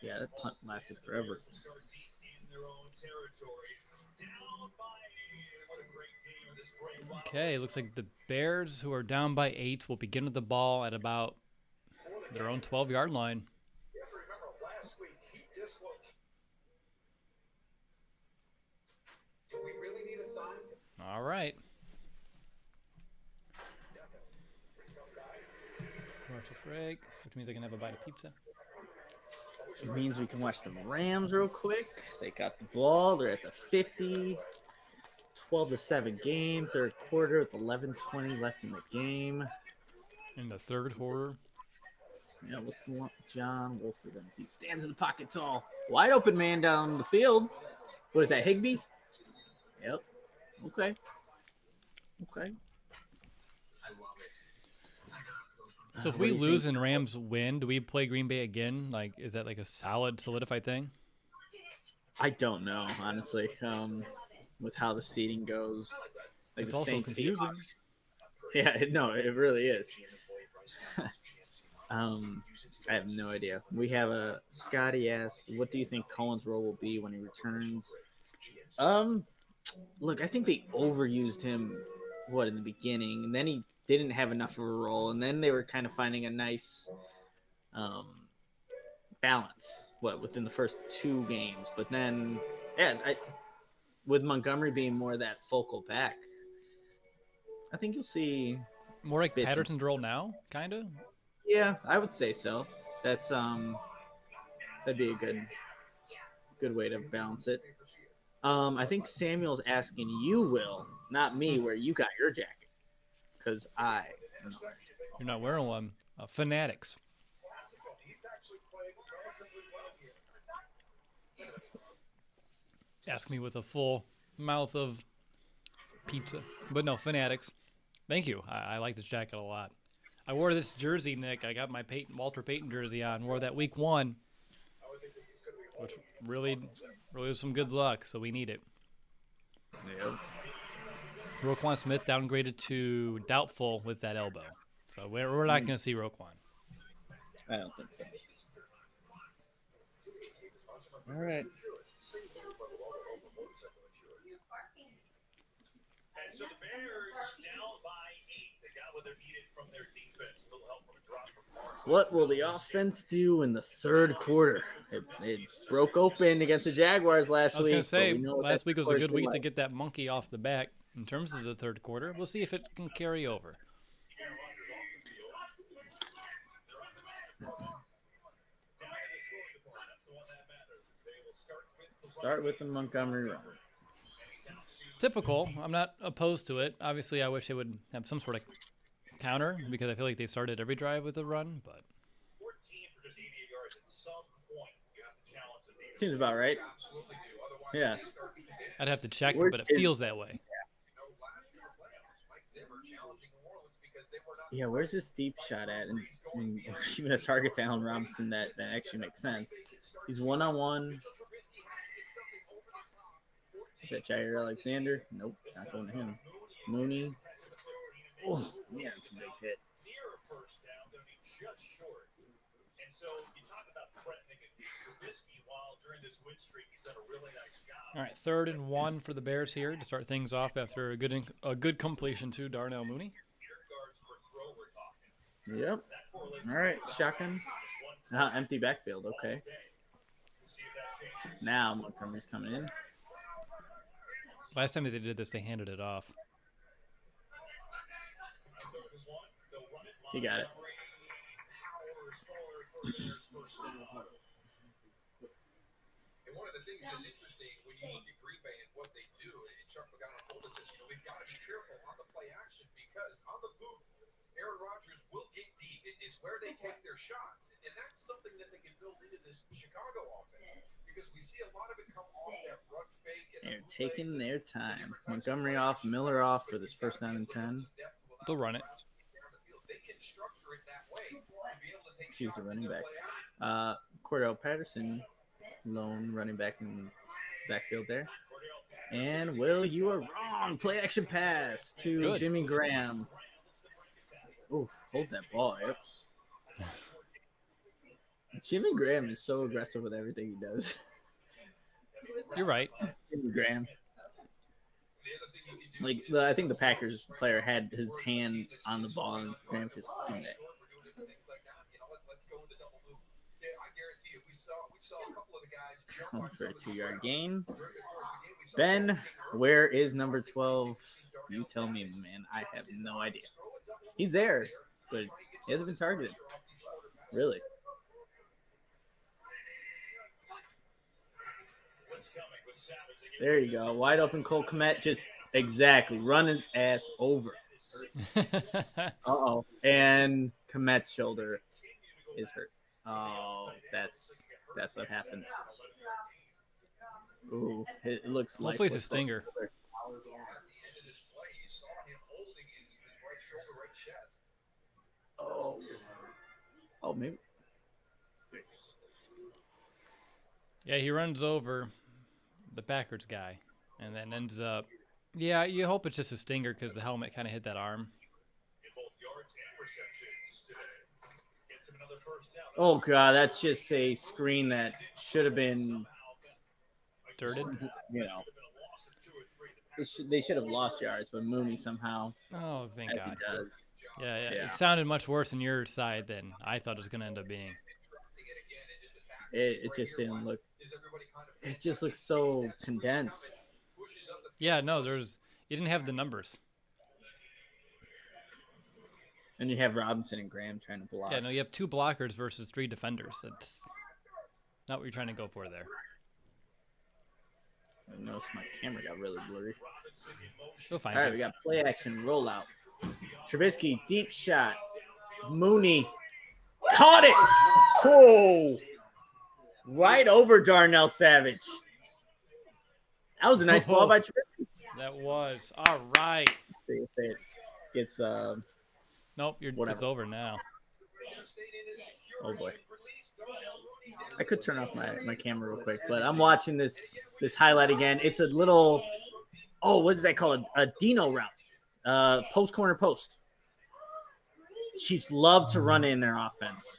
Yeah, that punt lasted forever. Start deep in their own territory. Down by 8. What a great game of this great Okay, looks like the Bears, who are down by 8, will begin with the ball at about their own 12-yard line. You have to remember last week he dislocated. Do we really need a sign? All right. Commercial break, which means I can have a bite of pizza. It means we can watch the Rams real quick. They got the ball. They're at the 50. 12-7 game. Third quarter with 11:20 left in the game. In the third quarter. Yeah, what's the one? John Wolford. He stands in the pocket tall. Wide open man down the field. What is that, Higbee? Yep. Okay. Okay. So if What we do you lose think? and Rams win, do we play Green Bay again? Like, is that like a solid, solidified thing? I don't know, honestly. With how the seating goes. Like It's the also Saints, confusing. Seahawks. Yeah, no, it really is. I have no idea. We have a Scotty asks, what do you think Cohen's role will be when he returns? Look, I think they overused him in the beginning, and then he didn't have enough of a role, and then they were kind of finding a nice balance within the first 2 games. But then with Montgomery being more of that focal back, I think you'll see. More like Bits and- Patterson's role now, kind of? Yeah, I would say so. That's that'd be a good way to balance it. I think Samuel's asking you, Will, not me, where you got your jacket, because You're not wearing one. Fanatics. He's actually played relatively well here. Ask me with a full mouth of pizza. But no, Fanatics. Thank you. I like this jacket a lot. I wore this jersey, Nick. I got my Walter Payton jersey on. Wore that week 1, which really was some good luck. So we need it. Yep. Roquan Smith downgraded to doubtful with that elbow. So we're not going to see Roquan. I don't think so. All right. And so the Bears down by 8. They got what they needed from their defense. A little help from a drop from Mark. What will the offense do in the third quarter? It broke open against the Jaguars last I was week. going to say, but we know what last that week was a quarter's good been week to like. get that monkey off the back in terms of the third quarter. We'll see if it can carry over. Start with the Montgomery run. Typical. I'm not opposed to it. Obviously, I wish they would have some sort of counter because I feel like they started every drive with a run. But 14 for just 88 yards. At some point, you have to challenge the defense. Seems about right. Yeah. I'd have to check, Where but it is- feels that way. Yeah, where's this deep shot at? And even a target to Allen Robinson that actually makes sense. He's one-on-one. Is that Jair Alexander? Nope, not going to him. Mooney. Oh, man, it's a big hit. Near a first down, going to be just short. And so you talk about threatening and Trubisky while during this win streak, he's done a really nice job. All right, 3rd and 1 for the Bears here to start things off after a good completion to Darnell Mooney. Yards per throw we're talking. Yep. That correlates All right, shotgun. Empty backfield. Okay. see if that changes. Now Montgomery's coming in. Last time they did this, they handed it off. He got it. Powers forward for Bears first down. And one of the things that's interesting when you look at Green Bay and what they do, and Chuck Pagano told us this, we've got to be careful on the play action because on the boot, Aaron Rodgers will get deep. It is where they take their shots. And that's something that they can build into this Chicago offense because we see a lot of it come off that run fake. And They're taking their time. Montgomery off, Miller off for this first down and 10. They'll run it. They can structure it that way to be able to take Let's use a shots running in their back. play action. Cordell Patterson, lone running back in backfield there. And Will, you are wrong. Play action pass to Good. Jimmy Graham. Ooh, hold that ball. Yep. Jimmy Graham is so aggressive with everything he does. You're right. Jimmy Graham. Like I think the Packers player had his hand on the ball and Graham just doing that. Oh, for a 2-yard gain. Ben, where is number 12? You tell me, man. I have no idea. He's there, but he hasn't been targeted. Really? There you go. Wide open Cole Kmet. Just exactly. Run his ass over. Uh-oh. And Kmet's shoulder is hurt. Oh, that's what happens. Ooh, it looks like Hopefully it's a stinger. Oh, maybe. Yeah, he runs over the Packers guy, and then ends up. Yeah, you hope it's just a stinger because the helmet kind of hit that arm. Oh god, that's just a screen that should have been Dirted. You know, they should have lost yards, but Mooney somehow. Oh, thank as God. he does. Yeah. Yeah. It sounded much worse on your side than I thought it was going to end up being. It just didn't look. It just looks so condensed. Yeah, no, you didn't have the numbers. And you have Robinson and Graham trying to block. Yeah, no, you have 2 blockers versus 3 defenders. That's not what you're trying to go for there. I noticed my camera got really blurry. You'll find All right, it. we got play action rollout. Trubisky, deep shot. Mooney caught it. Oh, right over Darnell Savage. That was a nice ball by Trubisky. That was all right. See if it gets Nope, whatever. it's over now. Oh boy. I could turn off my camera real quick, but I'm watching this highlight again. It's a little, what does that call a Dino route? Post corner post. Chiefs love to run in their offense.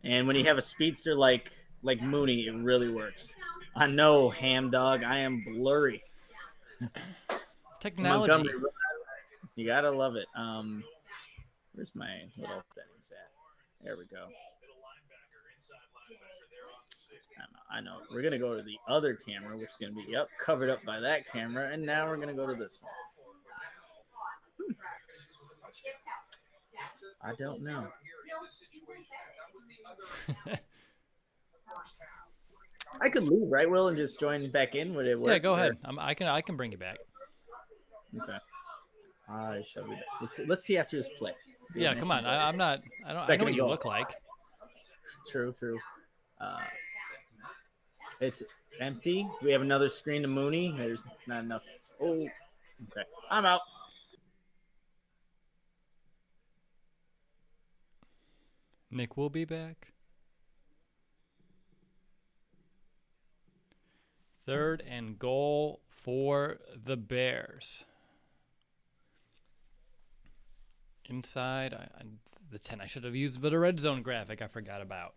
And when you have a speedster like Mooney, it really works. I know, ham dog. I am blurry. Technology. Montgomery, you gotta love it. Where's my little settings at? There we go. I know. We're gonna go to the other camera, which is gonna be covered up by that camera, and now we're gonna go to this one. I don't know. I could leave, right, Will, and just join back in. Would it work? Yeah, go ahead. I can bring you back. Okay. I shall be back. Let's see after this play. Yeah, come on. I know what you look like. True. It's empty. We have another screen to Mooney. There's not enough. Oh, okay. I'm out. Nick will be back. 3rd and goal for the Bears. Inside the 10. I should have used a bit of red zone graphic I forgot about.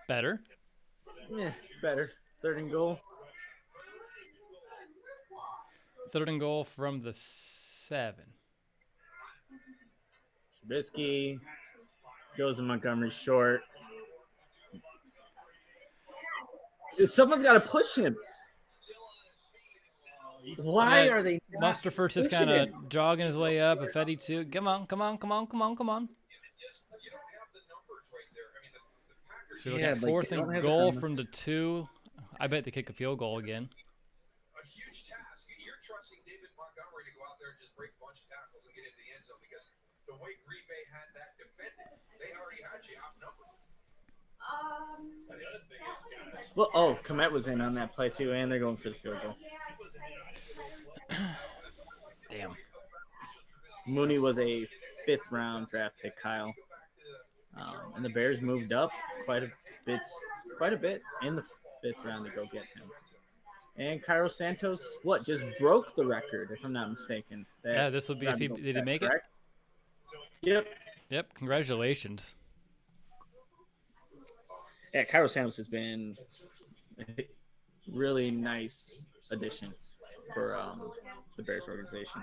Better. Yeah, better. 3rd and goal. 3rd and goal from the 7. Trubisky goes to Montgomery short. Someone's got to push him. Why are they not Mustafa is kind of jogging his way up. Ifedi too. Come on. So we got 4th and goal from the 2. I bet they kick a field goal again. A huge task. You're trusting David Montgomery to go out there and just break a bunch of tackles and get into the end zone because the way Green Bay had that defended, they already had you outnumbered. Well, Kmet was in on that play too, and they're going for the field goal. Damn. Mooney was a 5th round draft pick, Kyle. And the Bears moved up quite a bit in the 5th round to go get him. And Cairo Santos, just broke the record, if I'm not mistaken. Yeah, this would be if he did he make it. Correct? Yep. Yep, congratulations. Yeah, Cairo Santos has been a really nice addition for the Bears organization.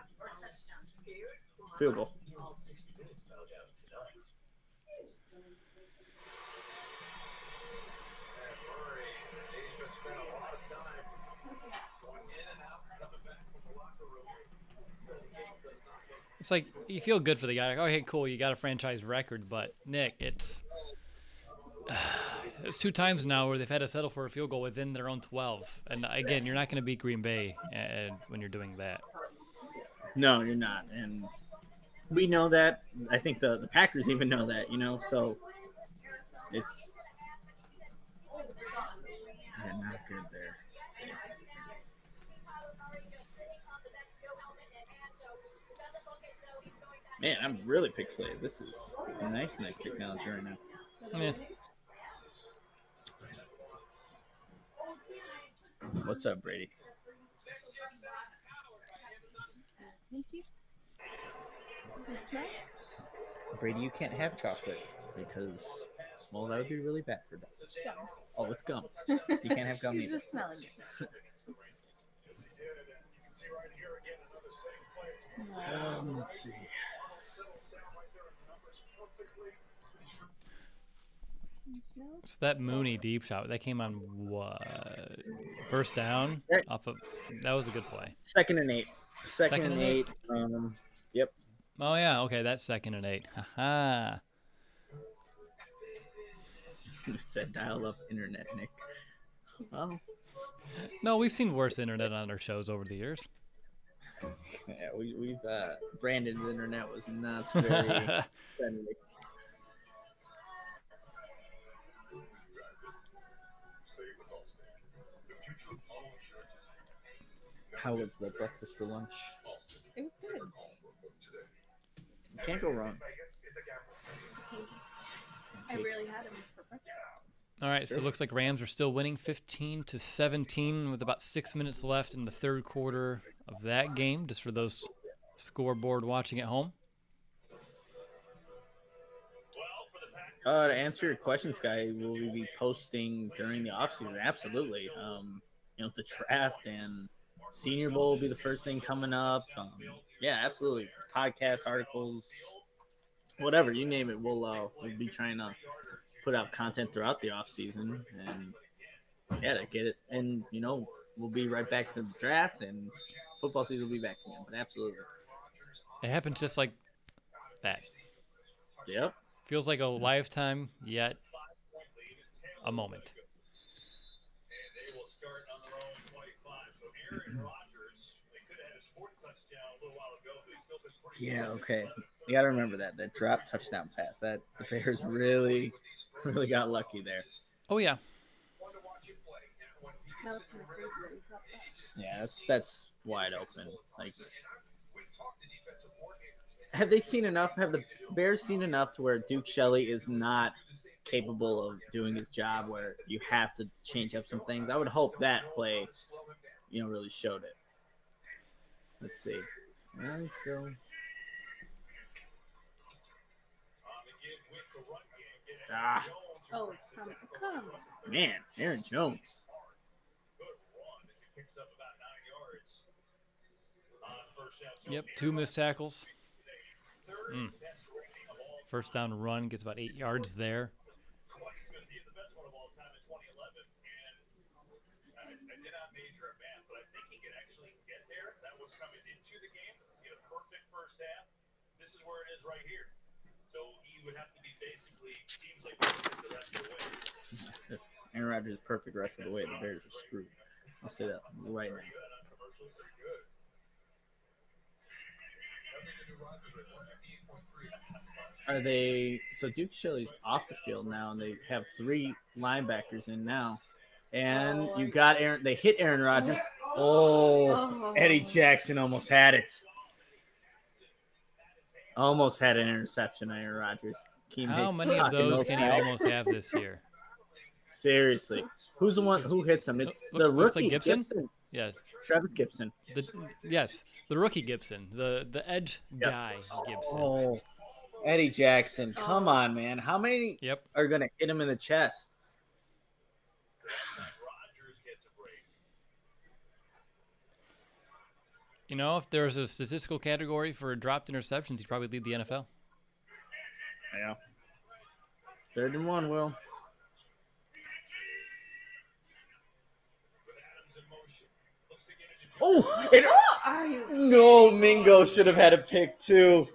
Field goal. It's like you feel good for the guy. Like, oh, hey, cool, you got a franchise record. But Nick, it's 2 times now where they've had to settle for a field goal within their own 12. And again, you're not going to beat Green Bay when you're doing that. No, you're not. And we know that. I think the Packers even know that, so it's not good there. Man, I'm really pixelated. This is nice technology right now. Yeah. What's up, Brady? Minty? You smell? Brady, you can't have chocolate because, well, that would be really bad for dogs. Gum. Oh, it's gum. You can't have gum He's either. just smelling it. Let's see. You smell? So that Mooney deep shot that came on what? First down Right. off of that was a good play. 2nd and 8. Second Second and and 8. Yep. Oh yeah, okay, that's 2nd and 8. Haha. It said dial up internet, Nick. Well, No, we've seen worse internet on our shows over the years. yeah, we've Brandon's internet was not very friendly. How was the breakfast for lunch? It was good. You can't go wrong. I rarely had him for breakfast. All right, so it looks like Rams are still winning 15-17 with about 6 minutes left in the third quarter of that game, just for those scoreboard watching at home. To answer your question, Sky, will we be posting during the offseason? Absolutely. The draft and Senior Bowl will be the first thing coming up. Yeah, absolutely. Podcasts, articles, whatever, you name it. We'll be trying to put out content throughout the offseason and, yeah, to get it. And, we'll be right back to the draft and football season will be back again. But absolutely. It happens just like that. Yep. Feels like a lifetime, yet a moment. Yeah, okay. You got to remember that drop touchdown pass. That the Bears really got lucky there. Oh, yeah. That was kind of crazy that he dropped that. Yeah, that's wide open. Like, have they seen enough? Have the Bears seen enough to where Duke Shelley is not capable of doing his job, where you have to change up some things? I would hope that play, really showed it. Let's see. So. Oh, come. Man, Aaron Jones. Yep, 2 missed tackles. First down run, gets about 8 yards there. This is where it is right here. So he would have to be basically, seems like the rest of the way. Aaron Rodgers is perfect rest of the way. The Bears are screwed. I'll say that right now. Are they so Duke Shelley's off the field now, and they have 3 linebackers in now, and you got Aaron. They hit Aaron Rodgers. Oh, Eddie Jackson almost had it. Almost had an interception, Aaron Rodgers. How many of those can he almost have this year? Seriously, who's the one who hits him? It's the Looks rookie like Gibson. Yeah, Travis Gibson. the rookie Gibson, the edge guy Gibson. Oh, Eddie Jackson. Come on, man. How many Yep. are going to hit him in the chest? You know, if there was a statistical category for dropped interceptions, he'd probably lead the NFL. Yeah. 3rd and 1, Will. Oh, Are you? no, Mingo should have had a pick too.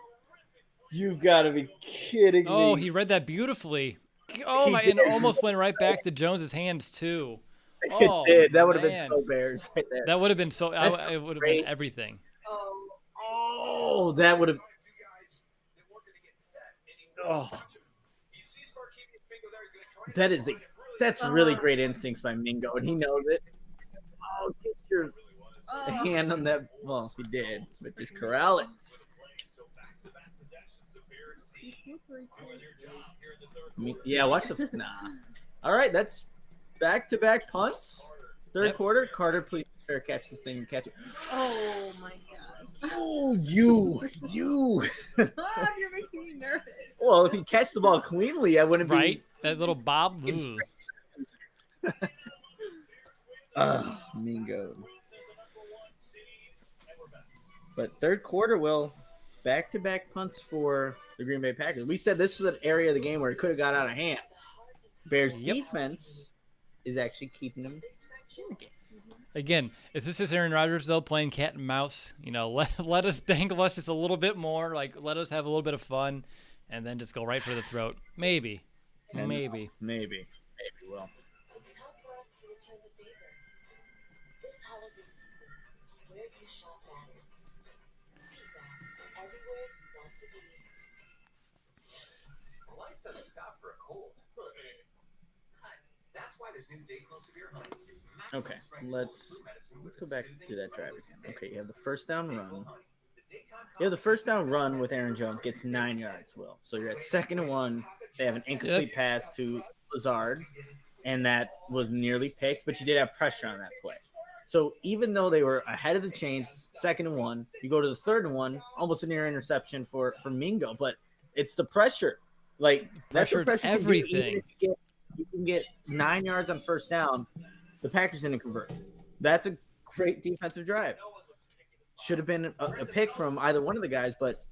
You gotta be kidding me. Oh, he read that beautifully. Oh He my! And did. almost went right back to Jones's hands too. It Oh, did. That would have been man. so Bears right there. That would have been so. That's It would have great. been everything. Oh, that would have. Oh, that's really great instincts by Mingo, and he knows it. Oh, get your hand on that. Well, he did, but just corral it. Yeah, watch the. Nah. All right, that's back-to-back punts. Third Yep. quarter. Carter, please fair catch this thing and catch it. Oh my gosh. Oh, you. Stop, you're making me nervous. Well, if you catch the ball cleanly, I wouldn't be. Right? That little bob. It's Ooh. Mingo. But third quarter, Will, back-to-back punts for the Green Bay Packers. We said this was an area of the game where it could have got out of hand. Bears Yep. defense is actually keeping them in the game. Again, is this just Aaron Rodgers though playing cat and mouse? You know, let us dangle us just a little bit more. Like let us have a little bit of fun, and then just go right for the throat. Maybe. And Maybe. Maybe, Will. It's time for us to return the favor. This holiday season, where you shop matters. Visa, everywhere you want to be. Life doesn't stop for a cold. That's why there's new Dayquil Severe Honey. It's maximum Okay, strength let's flu medicine with go a back soothing, to that drive low-dosage again. taste. Okay, you have the first down run. Dayquil Honey. The daytime You have the first down coffee run with Aaron Jones gets 9 yards, Will. So you're at 2nd and 1. They have an incomplete pass to Lazard, and that was nearly picked, but you did have pressure on that play. So even though they were ahead of the chains, 2nd and 1, you go to the 3rd and 1, almost a near interception for Mingo, but it's the pressure. Like that's Pressure what is pressure can do. Even everything. if you can get 9 yards on first down, the Packers didn't convert. That's a great defensive drive. Should have been a pick from either one of the guys, but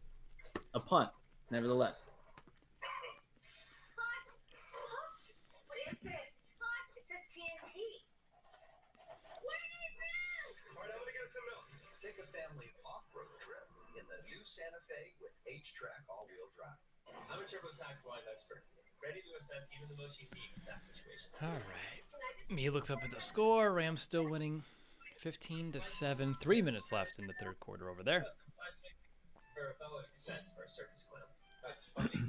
a punt, nevertheless. What is this? It says TNT. What is this? Take a family off-road trip in the new Santa Fe with H-Track all-wheel drive. I'm a TurboTax Live expert, ready to assess even the most unique tax situations. All right. Me looks up at the score. Rams still winning 15-7. 3 minutes left in the third quarter over there. Custom size makes for a fellow expense for a circus clown. That's funny.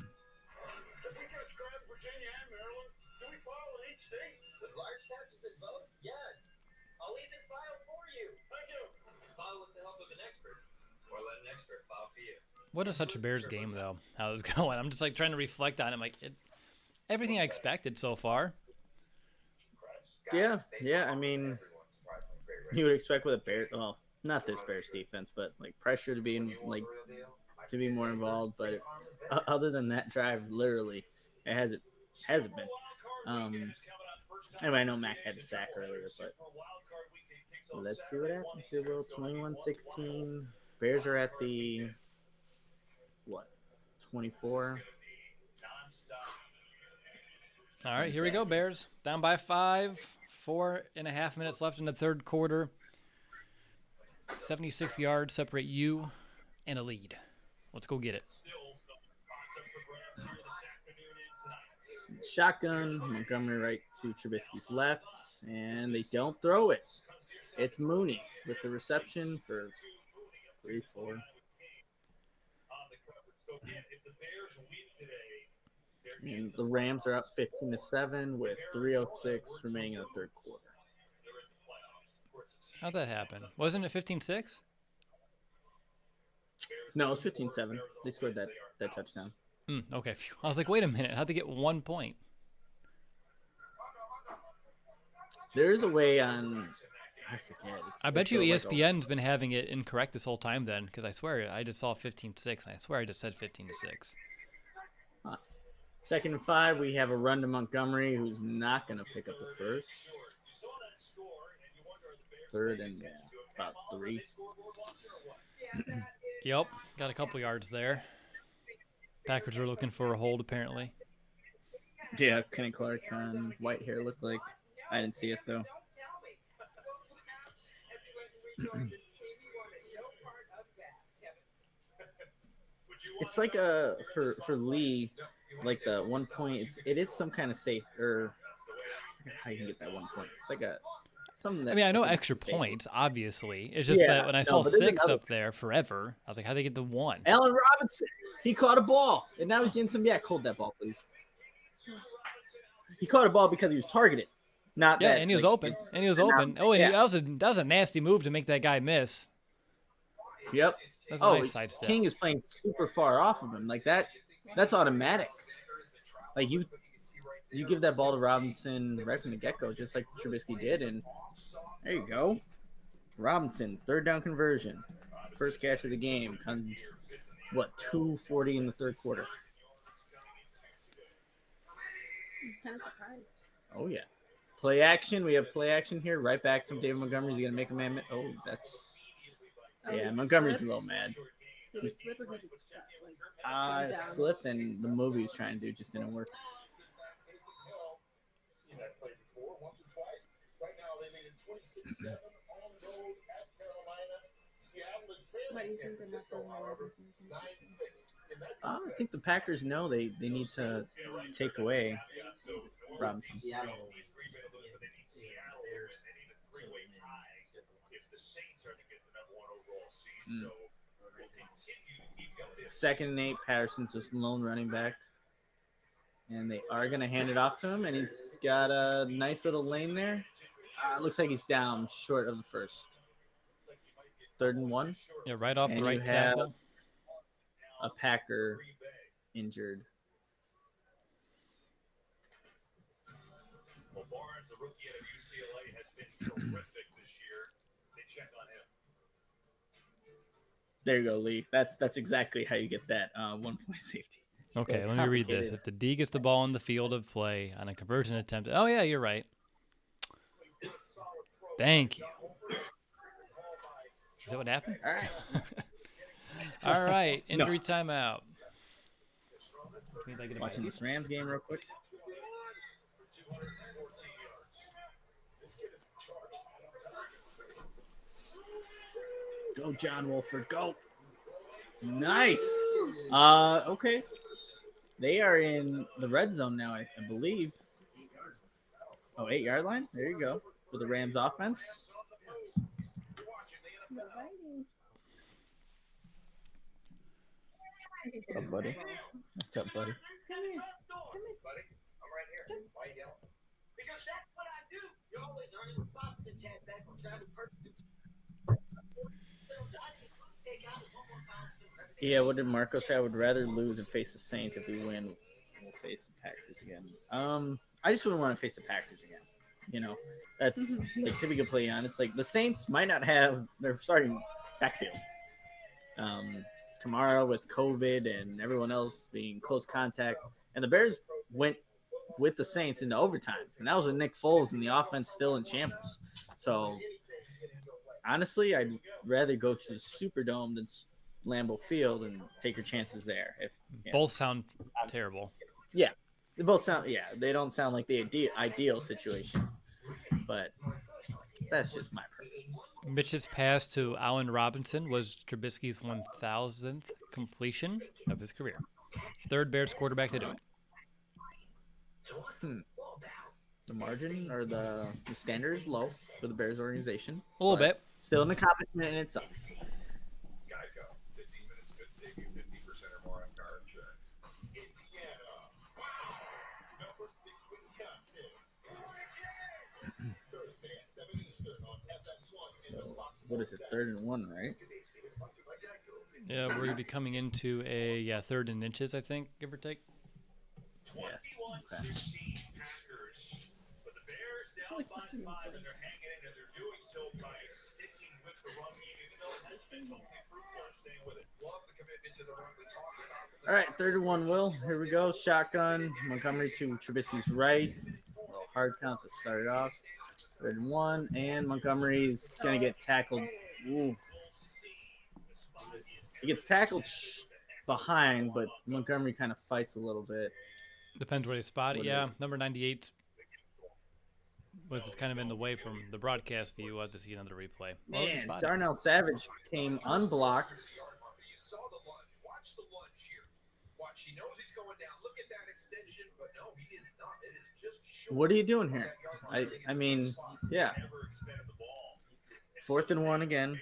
If we catch crab in Virginia and Maryland, do we file in each state? With large taxes involved? Yes. I'll even file for you. Thank you. File with the help of an expert, or let an expert file for you. What a such a Bears game though. How it's going. I'm just like trying to reflect on it. I'm like everything I expected so far. Yeah. I mean, you would expect with a Bear, well, not this Bears defense, but like pressure to be in, like to be more involved. But other than that drive, literally, it hasn't been. Anyway, I know Mac had a sack earlier, but let's see what happens here. Will 21-16. Bears are at the 24. All right, here we go, Bears. Down by 5. 4.5 minutes left in the third quarter. 76 yards separate you and a lead. Let's go get it. Shotgun, Montgomery right to Trubisky's left, and they don't throw it. It's Mooney with the reception for 3-4. And the Rams are up 15-7 with 3:06 remaining in the third quarter. How'd that happen? Wasn't it 15-6? No, it was 15-7. They scored that touchdown. Okay. Phew. I was like, wait a minute. How'd they get 1 point? There is a way on I forget. I bet it's you like a- ESPN's been having it incorrect this whole time then, because I swear I just saw 15-6, and I swear I just said 15-6. 2nd and 5. We have a run to Montgomery, who's not going to pick up the first. 3rd and about 3. Yep, got a couple yards there. Packers are looking for a hold apparently. Yeah, Kenny Clark on white hair looked like. I didn't see it though. It's like a for Lee, like the 1 point. It is some kind of safe or I forget how you can get that 1 point. It's like a something that. I mean, I know think extra it's safe. points, obviously. It's just Yeah, that when I no, saw but there's 6 another- up there forever, I was like, how'd they get the 1? Allen Robinson, he caught a ball, and now he's getting some. Yeah, hold that ball, please. He caught a ball because he was targeted, not Yeah, that. and he was like, open. it's- And he was now- open. Oh, and yeah. that was a nasty move to make that guy miss. Yep. That's a Oh, nice sidestep. King is playing super far off of him. Like that. That's automatic. Like you give that ball to Robinson right from the get-go, just like Trubisky did, and there you go. Robinson, 3rd down conversion. First catch of the game comes, 2:40 in the 3rd quarter. I'm kind of surprised. Oh, yeah. Play action. We have play action here. Right back to David Montgomery. Is he going to make a man? Oh, that's... Oh, Yeah, he Montgomery's a slipped? little mad. Did he slip or he just got, like, down? Slipped, and the move he was trying to do just didn't work. Seen that play before, once or twice. Right now, they made it 26-7 on the road at Carolina. Seattle is Why do trailing you San think they're not Francisco, throwing however, Robinson in this game? 9-6 in that I think the Packers know they need to take away Robinson. Mm. 2nd and 8. Patterson's just lone running back. And they are going to hand it off to him, and he's got a nice little lane there. Looks like he's down short of the first. 3rd and 1. Yeah, right off And the you right have- tackle. A Packer injured. Well, Barnes, the rookie out of UCLA, has been terrific this year. They check on him. There you go, Lee. That's exactly how you get that 1 point safety. Okay, So let me read this. complicated. If the D gets the ball in the field of play on a conversion attempt. Oh, yeah, you're right. Thank you. Is that what happened? All right. All right, injury timeout. Need I get a Watching mic? this Rams game real quick. Go, John Wolford, go. Nice. Okay. They are in the red zone now, I believe. Oh, 8-yard line. There you go. For the Rams offense. What's up, buddy? What's up, buddy? Buddy, I'm right here. Why you yelling? Because that's what I do. You're always earning a boxing cash back from travel purchases. Yeah, what did Marco say? I would rather lose and face the Saints. If we win, we'll face the Packers again. I just wouldn't want to face the Packers again. You know, that's like, to be completely honest, like the Saints might not have their starting backfield. Kamara with COVID and everyone else being close contact, and the Bears went with the Saints into overtime, and that was with Nick Foles and the offense still in shambles. So honestly, I'd rather go to the Superdome than Lambeau Field and take your chances there. If Both sound terrible. they both sound, they don't sound like the ideal situation, but that's just my preference. Mitch's pass to Allen Robinson was Trubisky's 1,000th completion of his career. 3rd Bears quarterback to do it. The margin or the standard is low for the Bears organization. A little bit. Still an accomplishment in itself. Geico. 15 minutes could save you 50% or more on car insurance. Indiana. Number 6, Wisconsin. Thursday at 7 Eastern on FS1 in the Fox What is it? 3rd and 1, right? Yeah, we're going to be coming into a 3rd and inches, I think, give or take. Yes. Okay. 21-16 Packers. But the Bears down by 5, and they're hanging in, and they're doing so All right, 31 Will. Here we go. Shotgun. Montgomery to Trubisky's right. A little hard count to start it off. 31, and Montgomery's going to get tackled. Ooh. He gets tackled behind, but Montgomery kind of fights a little bit. Depends where they spot it. Yeah, number 98 was just kind of in the way from the broadcast view. We'll have to see another replay. Man, Darnell Savage came unblocked. You saw the lunge. Watch the lunge here. Watch. He knows he's going down. Look at that extension, but no, he is not. It is just short. What are you doing here? I mean, yeah. 4th and 1 again.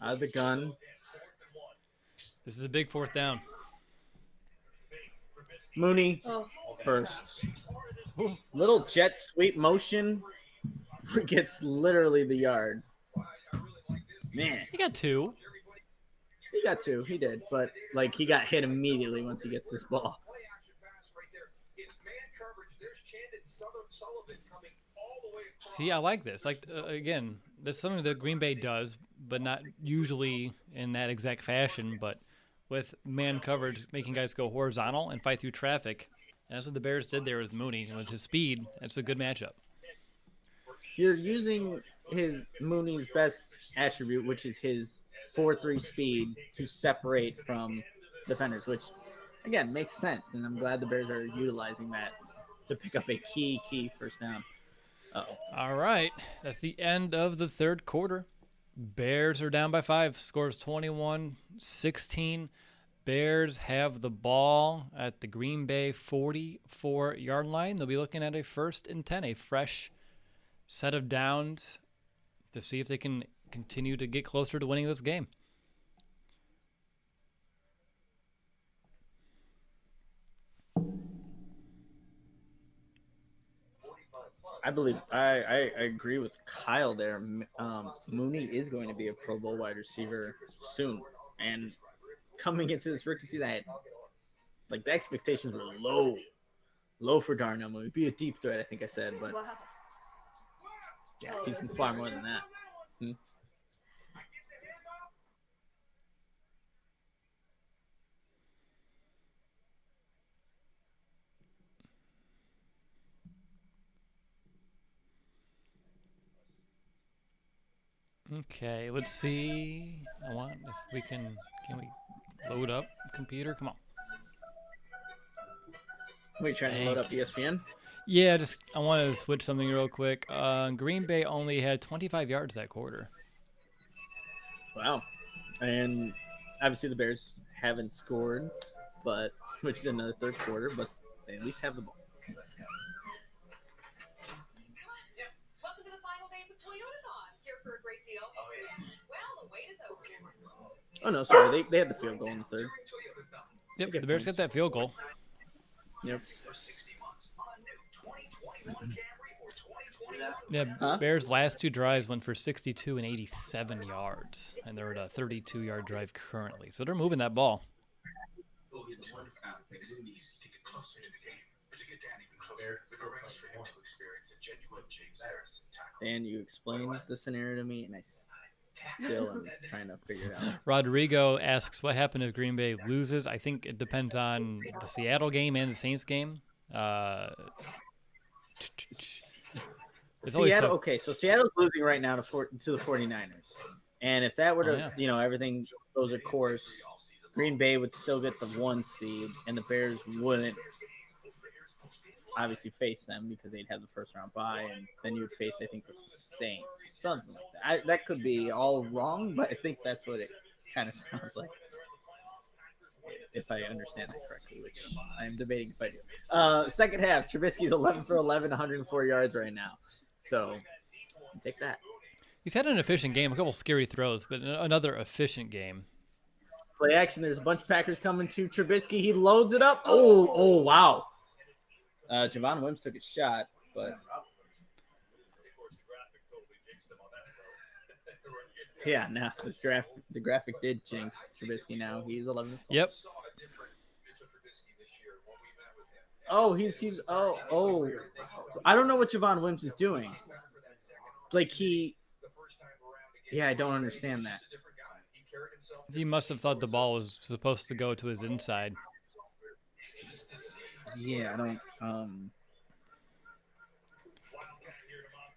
Out of the gun. This is a big 4th down. Mooney first. Little jet sweep motion. Gets literally the yard. Man. He got 2. He got 2. He did. But, like, he got hit immediately once he gets this ball. See, I like this. Like, again, this is something that Green Bay does, but not usually in that exact fashion. But with man coverage, making guys go horizontal and fight through traffic. And that's what the Bears did there with Mooney. And with his speed, it's a good matchup. You're using Mooney's best attribute, which is his 4.3 speed, to separate from defenders, which, again, makes sense. And I'm glad the Bears are utilizing that to pick up a key first down. All right. That's the end of the third quarter. Bears are down by 5. Scores 21-16. Bears have the ball at the Green Bay 44-yard line. They'll be looking at a 1st and 10, a fresh set of downs to see if they can continue to get closer to winning this game. I believe I agree with Kyle there. Mooney is going to be a Pro Bowl wide receiver soon, and coming into this rookie season, like the expectations were low for Darnell Mooney. Be a deep threat, I think I said, but yeah, he's been far more than that. Okay, let's see. I want if we can we load up computer? Come on. Wait, trying to load up ESPN? Yeah, I want to switch something real quick. Green Bay only had 25 yards that quarter. Wow. And obviously the Bears haven't scored, but which is another third quarter, but they at least have the ball. Welcome to the final days of Toyotathon. Here for a great deal. Oh, yeah. Well, the wait is over. Oh, no, sorry. They had the field goal in the third. Yep, the Bears got that field goal. Yep. Yeah, Bears' last 2 drives went for 62 and 87 yards, and they're at a 32-yard drive currently. So they're moving that ball. And you explain the scenario to me, and I still am trying to figure it out. Rodrigo asks, what happened if Green Bay loses? I think it depends on the Seattle game and the Saints game. Seattle. Okay, so Seattle's losing right now to the 49ers, and if that were to, everything goes a course, Green Bay would still get the 1 seed, and the Bears wouldn't obviously face them because they'd have the first round bye, and then you would face, I think, the Saints, something like that. That could be all wrong, but I think that's what it kind of sounds like, if I understand that correctly, which I am debating if I do. Second half, Trubisky's 11 for 11, 104 yards right now. So, take that. He's had an efficient game, a couple scary throws, but another efficient game. Play action. There's a bunch of Packers coming to Trubisky. He loads it up. Oh, wow. Javon Wims took a shot, but yeah, now the graphic did jinx Trubisky. Now he's 11. Yep. Oh, he's I don't know what Javon Wims is doing. like he. Yeah, I don't understand that. He must have thought the ball was supposed to go to his inside. Yeah, I don't.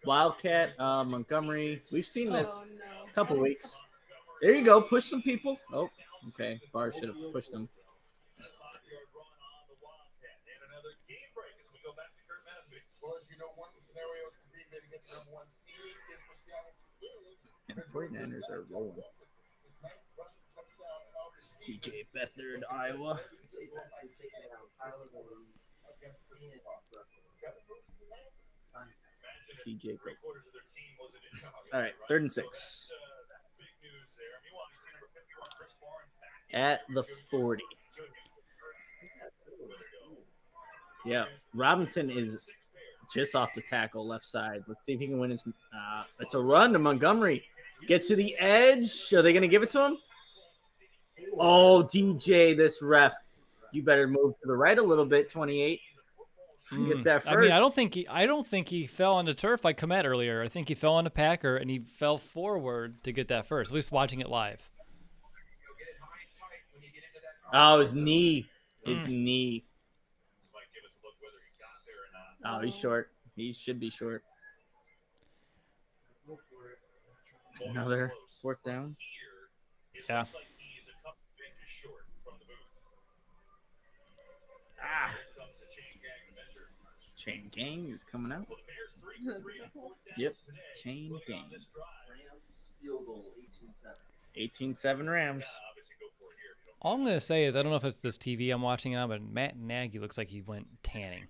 Wildcat, Montgomery. We've seen this Oh no. a couple weeks. There you go. Push some people. Oh, okay. Barr should have pushed them. Well, as you know, one of the scenarios to be made against number 1 seed is for Seattle to lose. And the 49ers are rolling. CJ Beathard, Iowa. CJ. All right, 3rd and 6. At the 40. Yeah, Robinson is just off the tackle, left side. Let's see if he can win his. It's a run to Montgomery. Gets to the edge. Are they going to give it to him? Oh, DJ, this ref. You better move to the right a little bit, 28. Get that first. I mean, I don't think he fell on the turf like Komet earlier. I think he fell on the Packer and he fell forward to get that first. At least watching it live. Oh, his knee. His knee. Oh, he's short. He should be short. Another 4th down. Yeah. Ah. Chain gang is coming out. Yep. Chain gang. 18-7 Rams. All I'm going to say is I don't know if it's this TV I'm watching now, but Matt Nagy looks like he went tanning.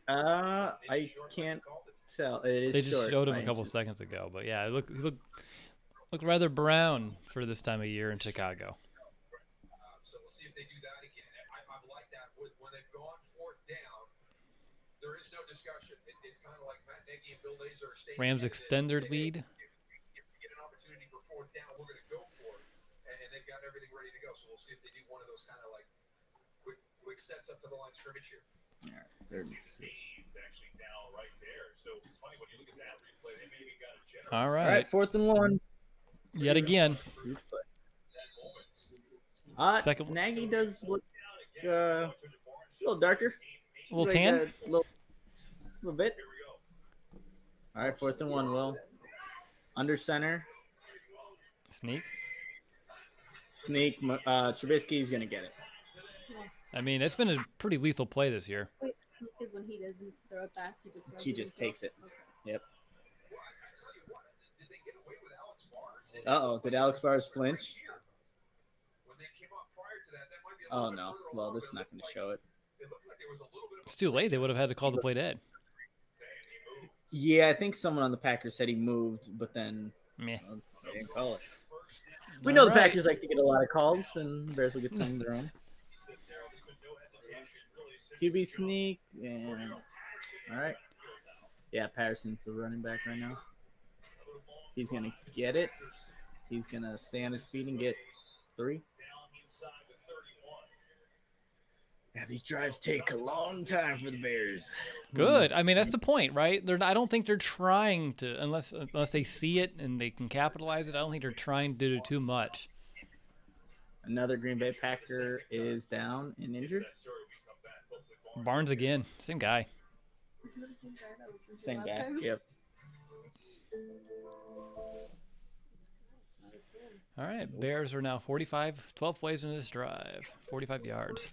I can't tell. It is They just short showed him by a couple inches. seconds ago, but yeah, he looked rather brown for this time of year in Chicago. So we'll see if they do that again. I like that. When they've gone 4th down, there is no discussion. It's kind of like Matt Nagy and Bill Lazor are stating. Rams extend their lead. If we get an opportunity for 4th down, we're going to go for it. And they've got everything ready to go. So we'll see if they do one of those kind of like quick sets up to the line of scrimmage here. All right, 3rd and 6. All All right. right, 4th and 1. Yet again. Huge play. Second- Nagy does look a little darker. A little Like tan? a little bit. All right, 4th and 1, Will. Under center. Sneak. Sneak. Trubisky's going to get it. I mean, it's been a pretty lethal play this year. Wait, is when he doesn't throw it back, he just runs He it just himself? takes it. Okay. Yep. Well, I tell you what, did they get away with Alex Bars? Uh-oh. Did Alex Bars flinch? When they came up prior to that might be a Oh, little bit no. further Well, along, this is but not going to show it. it looked like there was a little bit of It's too late. They would have had to call the play dead. Yeah, I think someone on the Packers said he moved, but then Meh. they didn't call it. We know All the right. Packers like to get a lot of calls, and Bears will get some of their own. QB sneak, and all right. Yeah, Patterson's the running back right now. He's gonna get it. He's gonna stay on his feet and get 3. Yeah, these drives take a long time for the Bears. Good. I mean, that's the point, right? I don't think they're trying to, unless they see it and they can capitalize it. I don't think they're trying to do too much. Another Green Bay Packer is down and injured. Barnes again, same guy. Isn't it the same guy that was injured Same last guy. time? Yep. It's not as good. All right, Bears are now 12 plays in this drive, 45 yards.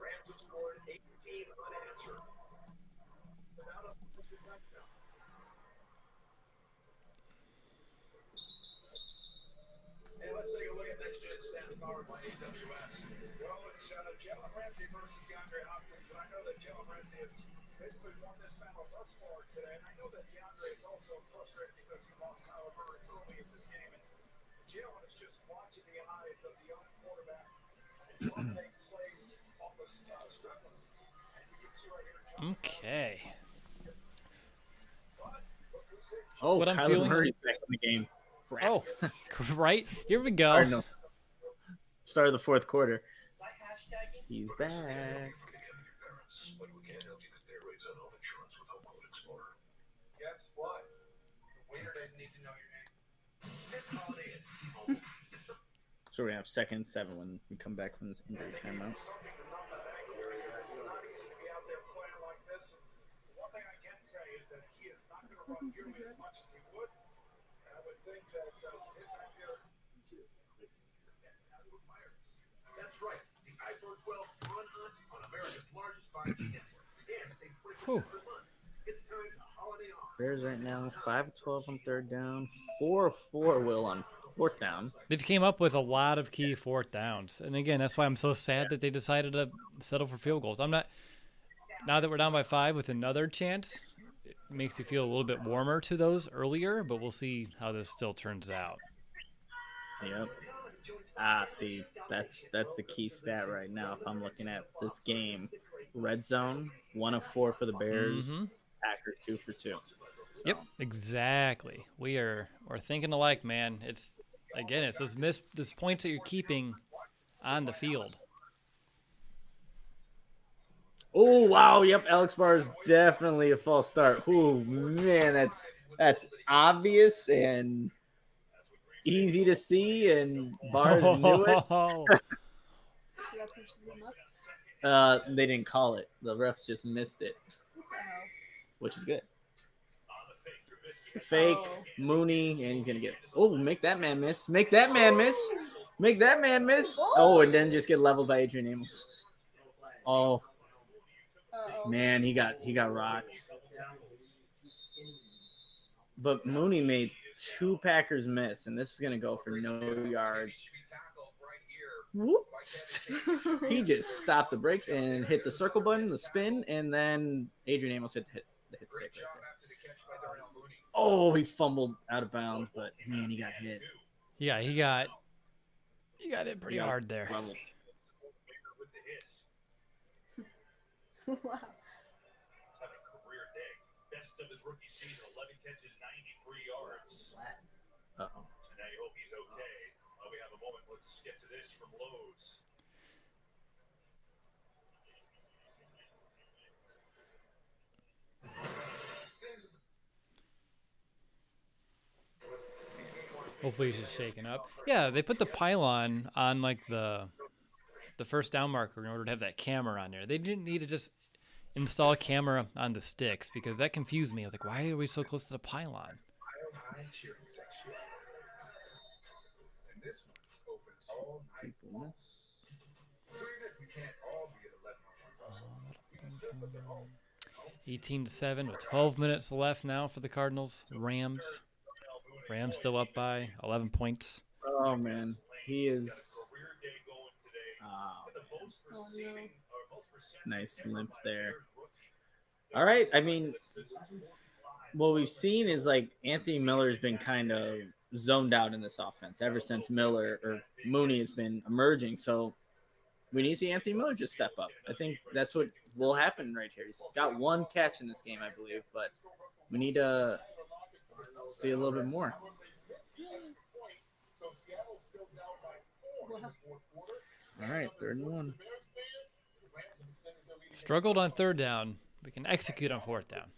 Rams have scored 18 unanswered. Hey, let's take a look at next gen stats powered by AWS. Well, it's Jalen Ramsey versus DeAndre Hopkins, and I know that Jalen Ramsey has basically won this battle thus far today. And I know that DeAndre is also frustrated because he lost Kyler Murray early in this game. And Jalen is just watching the eyes of the young quarterback and trying to make plays off the struggles. As you can see right here, John Okay. but look who's Oh, What I'm Kyler feeling- Murray's back in the game. Crap. Oh, right. Here we go. Cardinals. Start of the fourth quarter. He's back. Guess what? The waiter doesn't need to know your name. This holiday is So we're gonna have 2nd and 7 when we come back from this injury timeout. Something to not let that go because it's not easy to be out there playing like this. One thing I can say is that he is not going to run nearly as much as he would. And I would think that him back there. That's right. The iPhone 12 on us on America's largest 5G network. And save 20% per month. It's time to holiday on. Bears right now 5-12 on 3rd down, 4-4 Will on 4th down. They've came up with a lot of key 4th downs. And again, that's why I'm so sad that they decided to settle for field goals. I'm not now that we're down by 5 with another chance, it makes you feel a little bit warmer to those earlier, but we'll see how this still turns out. Yep. See, that's the key stat right now. If I'm looking at this game, red zone 1 of 4 for the Bears, Packers 2 for 2. Yep, exactly. We're thinking alike, man. It's those points that you're keeping on the field. Oh wow, yep, Alex Barr is definitely a false start. Oh man, that's obvious and easy to see, and Barrs knew it. See that person him up? They didn't call it. The refs just missed it, What the hell? which is good. The fake Mooney, and he's gonna get. Oh, make that man miss! Make that man miss! Make that man miss! Oh, and then just get leveled by Adrian Amos. Oh man, he got rocked. But Mooney made 2 Packers miss, and this is gonna go for no yards. Whoops! He just stopped the brakes and hit the circle button, the spin, and then Adrian Amos hit the hit stick right there. Oh, he fumbled out of bounds, but man, he got hit. Yeah, he got hit pretty hard there. Level. Wow. Having a career day. Best of his rookie season, 11 catches, 93 yards. Uh-oh. And now you hope he's okay. While we have a moment, let's get to this from Lowe's. Hopefully he's just shaken up. Yeah, they put the pylon on like the first down marker in order to have that camera on there. They didn't need to just install a camera on the sticks because that confused me. I was like, why are we so close to the pylon? And this one's open all night. People miss. So even if we can't all be at 11 on Russell, we can still put them home. 18-7 with 12 minutes left now for the Cardinals. Rams still up by 11 points. Oh man, he is. Oh no. Nice limp there. All right, I mean, what we've seen is like Anthony Miller's been kind of zoned out in this offense ever since Mooney has been emerging. So we need to see Anthony Miller just step up. I think that's what will happen right here. He's got 1 catch in this game, I believe, but we need to see a little bit more. All right, 3rd and 1. Struggled on 3rd down. We can execute on 4th down.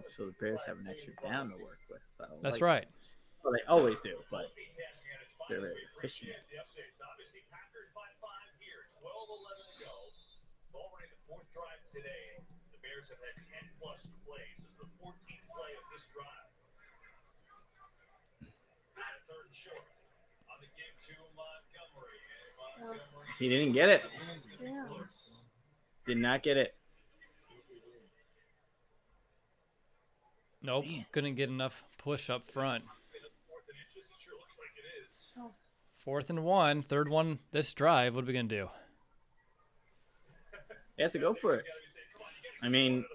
So the Bears have an extra down to work with. That's right. Well, they always do, but they're very efficient. Obviously, Packers by 5 here. 12-11 to go. Already the 4th drive today. The Bears have had 10-plus plays. This is the 14th play of this drive. 3rd and short. On the give to Montgomery. And Montgomery. He didn't get it. Damn. Did not get it. Nope, couldn't get enough push up front. 4th and 1, 3rd one this drive. What are we going to do? You have to go for it. I mean,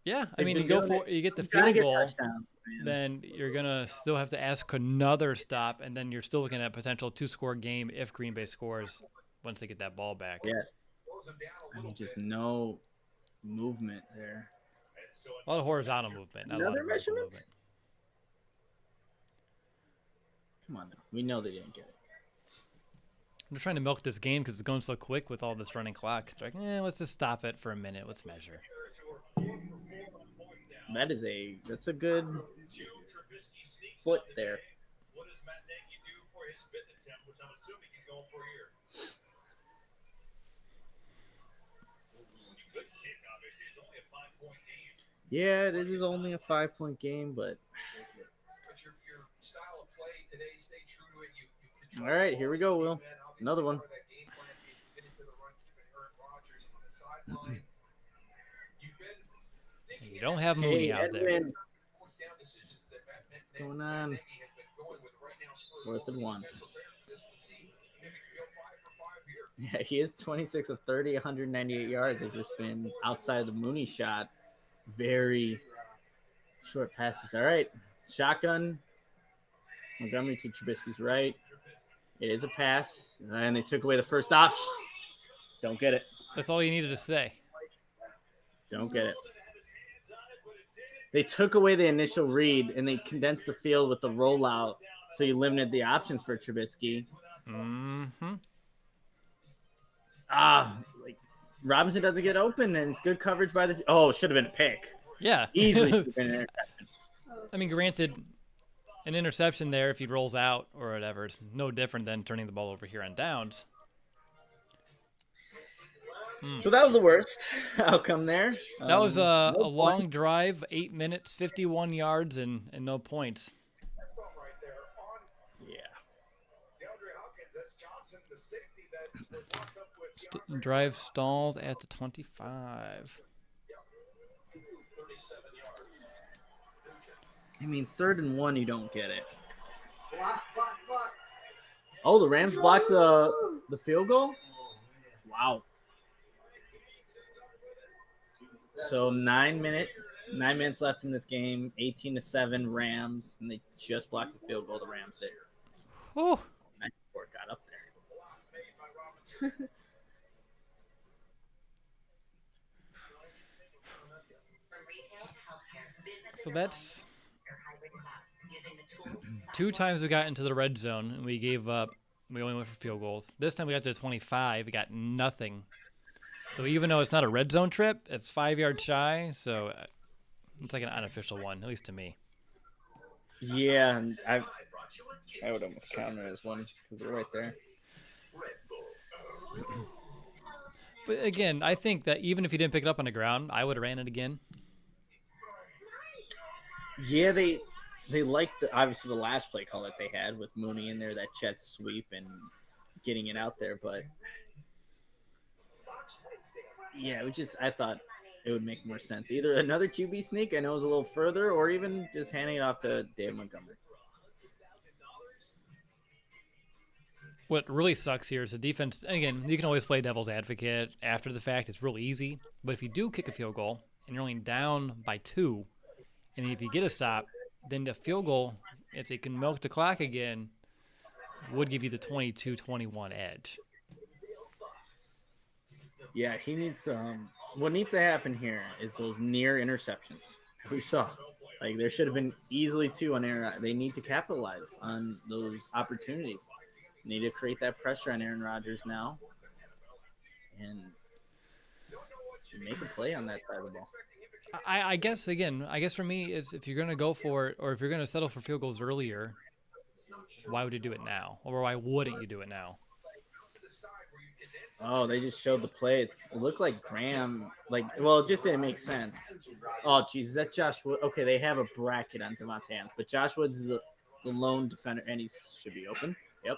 Yeah, I They've mean, been you go doing for it. you get the you gotta field get goal, touchdowns, man. then you're gonna still have to ask another stop, and then you're still looking at a potential 2-score game if Green Bay scores once they get that ball back. Yeah. I mean, just no movement there. A lot of horizontal movement, not a lot Another of vertical measurement? movement. Come on, now. We know they didn't get it. They're trying to milk this game because it's going so quick with all this running clock. They're like, let's just stop it for a minute. Let's measure. That's a good foot there. What does Matt Nagy do for his fifth attempt, which I'm assuming he's going for here? Good kick, obviously. It's only a 5-point game. Yeah, it is only a 5-point game, but But your style of play today, stay true to it. You control all right, here we go, Will. the ball. Obviously, Another one. part of that game plan is to get into the run, keeping Aaron Rodgers on the sideline. You've been thinking You don't have Mooney Hey, out there. Edwin. fourth down decisions that What's going on? Nagy has been going with right now. Spurs 4th and 1. as prepared for this. We'll see. Maybe we go 5 for 5 here. Yeah, he is 26 of 30, 198 yards. They've just been outside the Mooney shot. Very short passes. All right, shotgun. Montgomery to Trubisky's right. It is a pass, and they took away the first option. Don't get it. That's all you needed to say. Don't get it. They took away the initial read, and they condensed the field with the rollout, so you limited the options for Trubisky. Mm-hmm. Like Robinson doesn't get open, and it's good coverage by the. Oh, should have been a pick. Yeah. Easily should have been an interception. I mean, granted, an interception there, if he rolls out or whatever, it's no different than turning the ball over here on downs. So that was the worst outcome there. That was a no long point. drive, 8 minutes, 51 yards, and no points. Right there on Yeah. DeAndre Hopkins. That's Johnson, the safety that was locked up with DeAndre. Drive stalls at the 25. 37 yards. I mean, 3rd and 1, you don't get it. Oh, the Rams blocked the field goal? Wow. So 9 minutes left in this game, 18-7 Rams, and they just blocked the field goal. The Rams did. Oh, Nice before it got up there. From retail to healthcare, businesses so are that's your hybrid cloud using the tools. 2 times we got into the red zone and we gave up. We only went for field goals. This time we got to the 25. We got nothing. So even though it's not a red zone trip, it's 5 yards shy. So it's like an unofficial one, at least to me. Yeah, and I would almost count it as one because they're right there. But again, I think that even if he didn't pick it up on the ground, I would have ran it again. Yeah, they liked obviously the last play call that they had with Mooney in there, that jet sweep and getting it out there. But yeah, I thought it would make more sense. Either another QB sneak, I know it was a little further, or even just handing it off to David Montgomery. What really sucks here is the defense. Again, you can always play devil's advocate after the fact. It's real easy. But if you do kick a field goal and you're only down by 2, and if you get a stop, then the field goal, if they can milk the clock again, would give you the 22-21 edge. Yeah, he needs what needs to happen here is those near interceptions. We saw, like, there should have been easily 2 on Aaron. They need to capitalize on those opportunities. Need to create that pressure on Aaron Rodgers now, and make a play on that side of the ball. I guess for me, it's if you're going to go for it or if you're going to settle for field goals earlier, why would you do it now? Or why wouldn't you do it now? Oh, they just showed the play. It looked like Graham, it just didn't make sense. Oh, geez, is that Josh Woods? Okay, they have a bracket on Devontae Adams, but Josh Woods is the lone defender, and he should be open. Yep.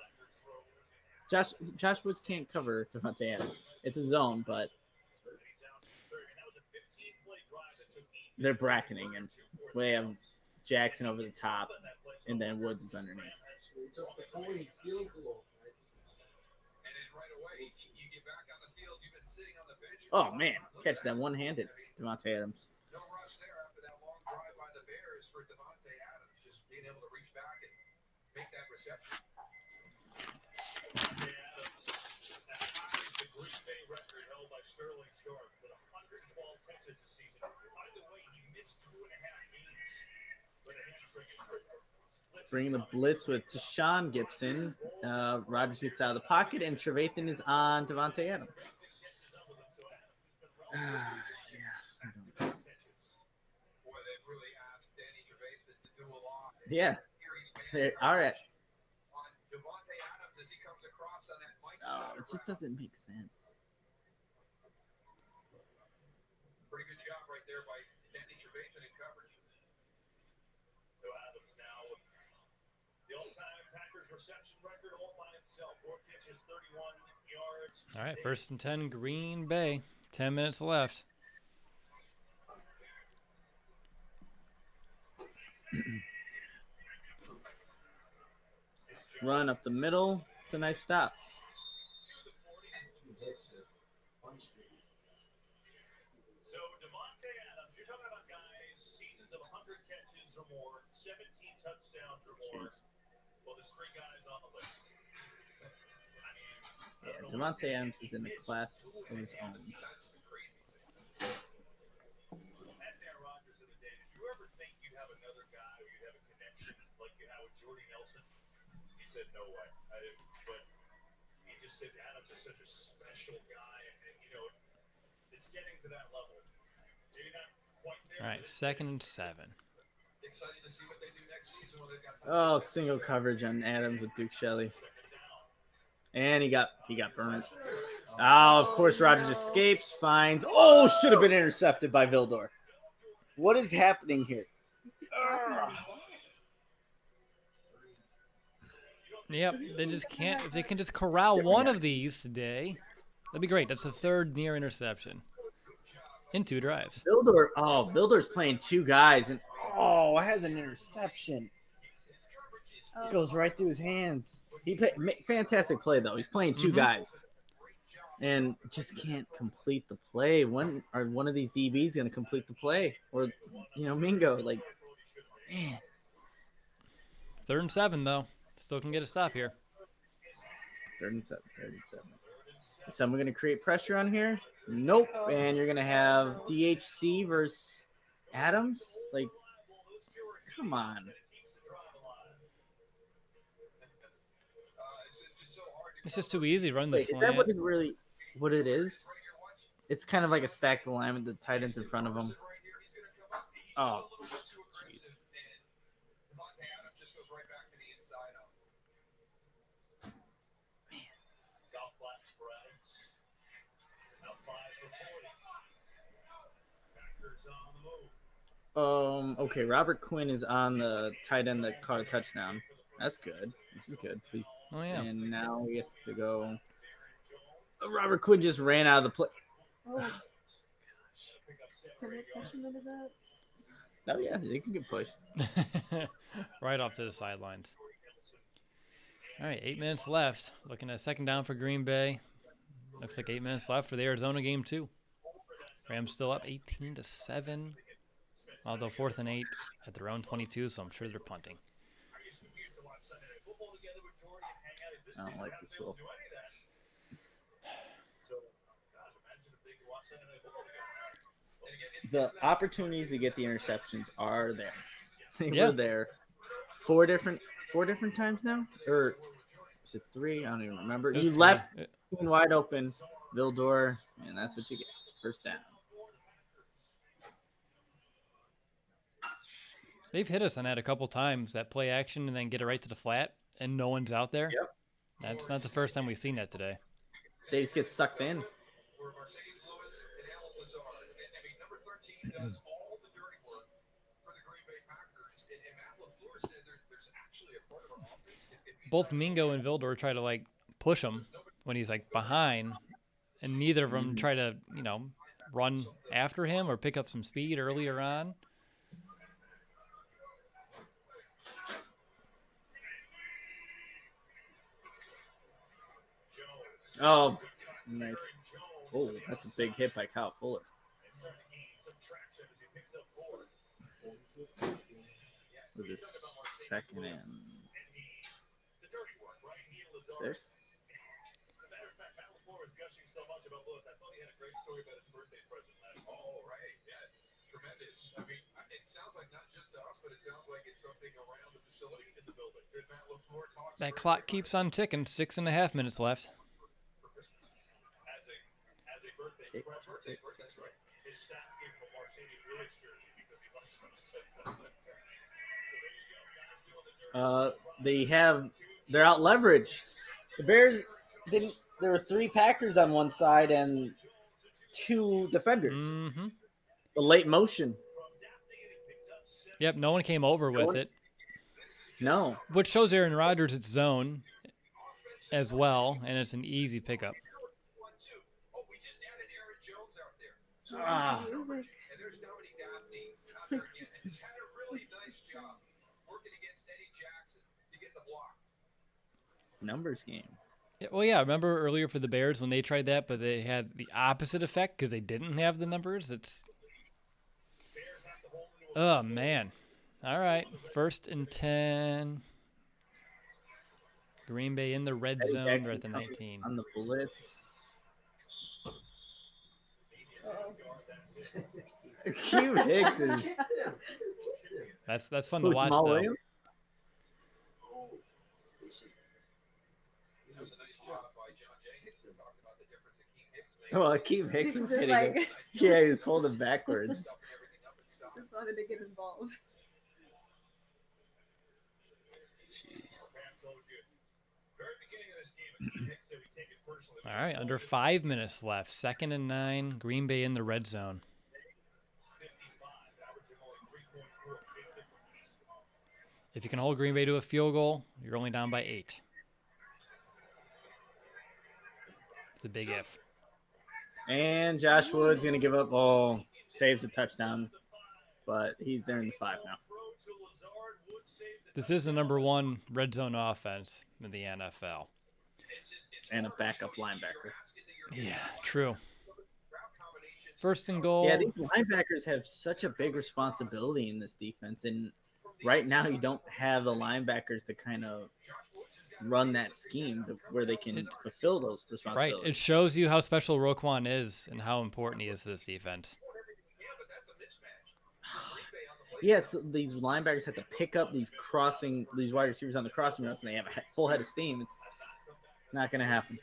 Josh Woods can't cover Devontae Adams. It's a zone, but they're bracketing him. They have Jackson over the top, and then Woods is underneath. Oh, man. Catch that one-handed Devontae Adams. No rush there after that long drive by the Bears for Devontae Adams, just being able to reach back and make that reception. The Green Bay record held by Sterling Sharp with 112 catches this season. By the way, he Bringing the blitz with Tashawn Gibson. Rogers gets out of the pocket, and Trevathan is on Devontae Adams. Boy, they've really asked Danny Trevathan to do a lot. Yeah. They are at. On Devontae Adams as he comes across on that Mike Oh, Sauter it just route. doesn't make sense. Pretty good job right there by Danny Trevathan in coverage. So Adams now with the all-time Packers reception record all by himself. 4 catches, 31 yards. All right, 1st and 10, Green Bay. 10 minutes left. Run up the middle. It's a nice stop. So Devontae Adams, you're talking about guys, seasons of 100 catches or more, 17 touchdowns or more. Jeez. Well, there's 3 guys on the list. Yeah, Devontae Adams is in a class of his own. That's crazy. Asked Aaron Rodgers the other day, did you ever think you'd have another guy or you'd have a connection like you have with Jordy Nelson? He said, no way. I didn't, but he just said Adams is such a special guy, and you know, it's getting to that level. Maybe not quite there. All right, 2nd and 7. Excited to see what they do next season when they've got. Oh, single coverage on Adams with Duke Shelley. And he got burned. Oh, of course, Rodgers escapes, finds. Oh, should have been intercepted by Vildor. What is happening here? Yep, they just can't. If they can just corral one of these today, that'd be great. That's the 3rd near interception in 2 drives. Vildor's playing 2 guys, and has an interception. It goes right through his hands. Fantastic play though. He's playing 2 guys, and just can't complete the play. One of these DBs going to complete the play, or Mingo? Like, man. 3rd and 7 though. Still can get a stop here. 3rd and 7. Is someone going to create pressure on here? Nope. And you're going to have DHC versus Adams. Like, come on. It's just too easy. Run the Wait, is that slant. what it is? It's kind of like a stacked line with the tight ends in front of them. Oh, jeez. Devontae Adams just goes right back to the inside of. Golf flats for Adams. Now 5 for 40. Packers on the move. Okay, Robert Quinn is on the tight end that caught a touchdown. That's good. This is good. Please. Oh yeah. And now he has to go. Robert Quinn just ran out of the play. Oh. Can I push him into that? Oh yeah, they can get pushed. Right off to the sidelines. All right, 8 minutes left. Looking at 2nd down for Green Bay. Looks like 8 minutes left for the Arizona game too. Rams still up 18-7. Although 4th and 8 at their own 22, so I'm sure they're punting. I don't like this rule. The opportunities to get the interceptions are there. They Yeah. were there 4 different times now, or was it 3? I don't even remember. It was You 3. left wide open, Vildor, and that's what you get. It's 1st down. They've hit us on that a couple times, that play action and then get it right to the flat, and no one's out there. Yep. That's not the first time we've seen that today. They just get sucked in. Where Mercedes Lewis and Alan Lazard. I mean, number 13 does all the dirty work for the Green Bay Packers. And Matt LaFleur said there's actually a part of our offense. Both Mingo and Vildor try to push him when he's behind, and neither of them try to run after him or pick up some speed earlier on. Oh, nice. Oh, that's a big hit by Kyle Fuller. Was this 2nd and 6? So much about Lewis. I thought he had a great story about his birthday present last. Oh, right, yes. tremendous. I mean, it sounds like not just to us, but it sounds like it's something around the facility in the building. Good Matt LaFleur talks. That clock keeps on ticking. 6.5 minutes left. As a birthday present, That's right. his staff gave him a Mercedes Lewis jersey because he loves him. So there you go. They're out leveraged. The Bears didn't. There were 3 Packers on one side and 2 defenders. Mm-hmm. The late motion. Yep, no one came over with it. No. Which shows Aaron Rodgers it's zone as well, and it's an easy pickup. Oh, we just added Aaron Jones out there. So Music. and there's Dominique Dabney out there again. And he's had a really nice job working against Eddie Jackson to get the block. Numbers game. Yeah, well, yeah, remember earlier for the Bears when they tried that, but they had the opposite effect because they didn't have the numbers? It's... Oh, man. All right, 1st and 10. Green Bay in the red Eddie zone. Jackson We're at the comes 19. on the blitz. Cube Hicks is That's fun to watch, Jamal though. Williams? That was a nice job by John Jenkins to talk about the difference that Keem Hicks made. Well, Cube Hicks He's was just hitting like, him. Yeah, he was pulling him backwards. just wanted to get involved. Jeez. Very beginning of this game, Hicks said we take it personally. All right, under 5 minutes left. 2nd and 9. Green Bay in the red zone. 55, averaging only 3.4 big difference. If you can hold Green Bay to a field goal, you're only down by 8. It's a big if. And Josh Wood's going to give up. Oh, saves a touchdown. But he's there in the 5 now. This is the number 1 red zone offense in the NFL. And a backup linebacker. Yeah, true. 1st and goal. Yeah, these linebackers have such a big responsibility in this defense. And right now, you don't have the linebackers to kind of run that scheme where they can fulfill those Right. responsibilities. It shows you how special Roquan is and how important he is to this defense. Yeah, it's these linebackers have to pick up these wide receivers on the crossing routes, and they have a full head of steam. It's not going to happen.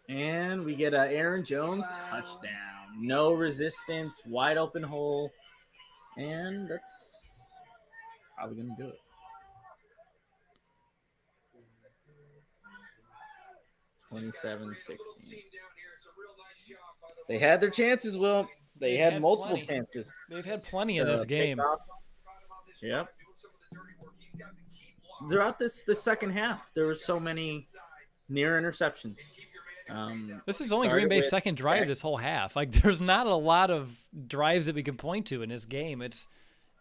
And we get a Aaron Jones touchdown. No resistance, wide open hole, and that's probably going to do it. 27-16. They had their chances, Will. They had multiple plenty. chances. They've had plenty in this game. Yep. Throughout the second half, there were so many near interceptions. This is only Started Green Bay's with- second drive this whole half. Like, there's not a lot of drives that we can point to in this game. It's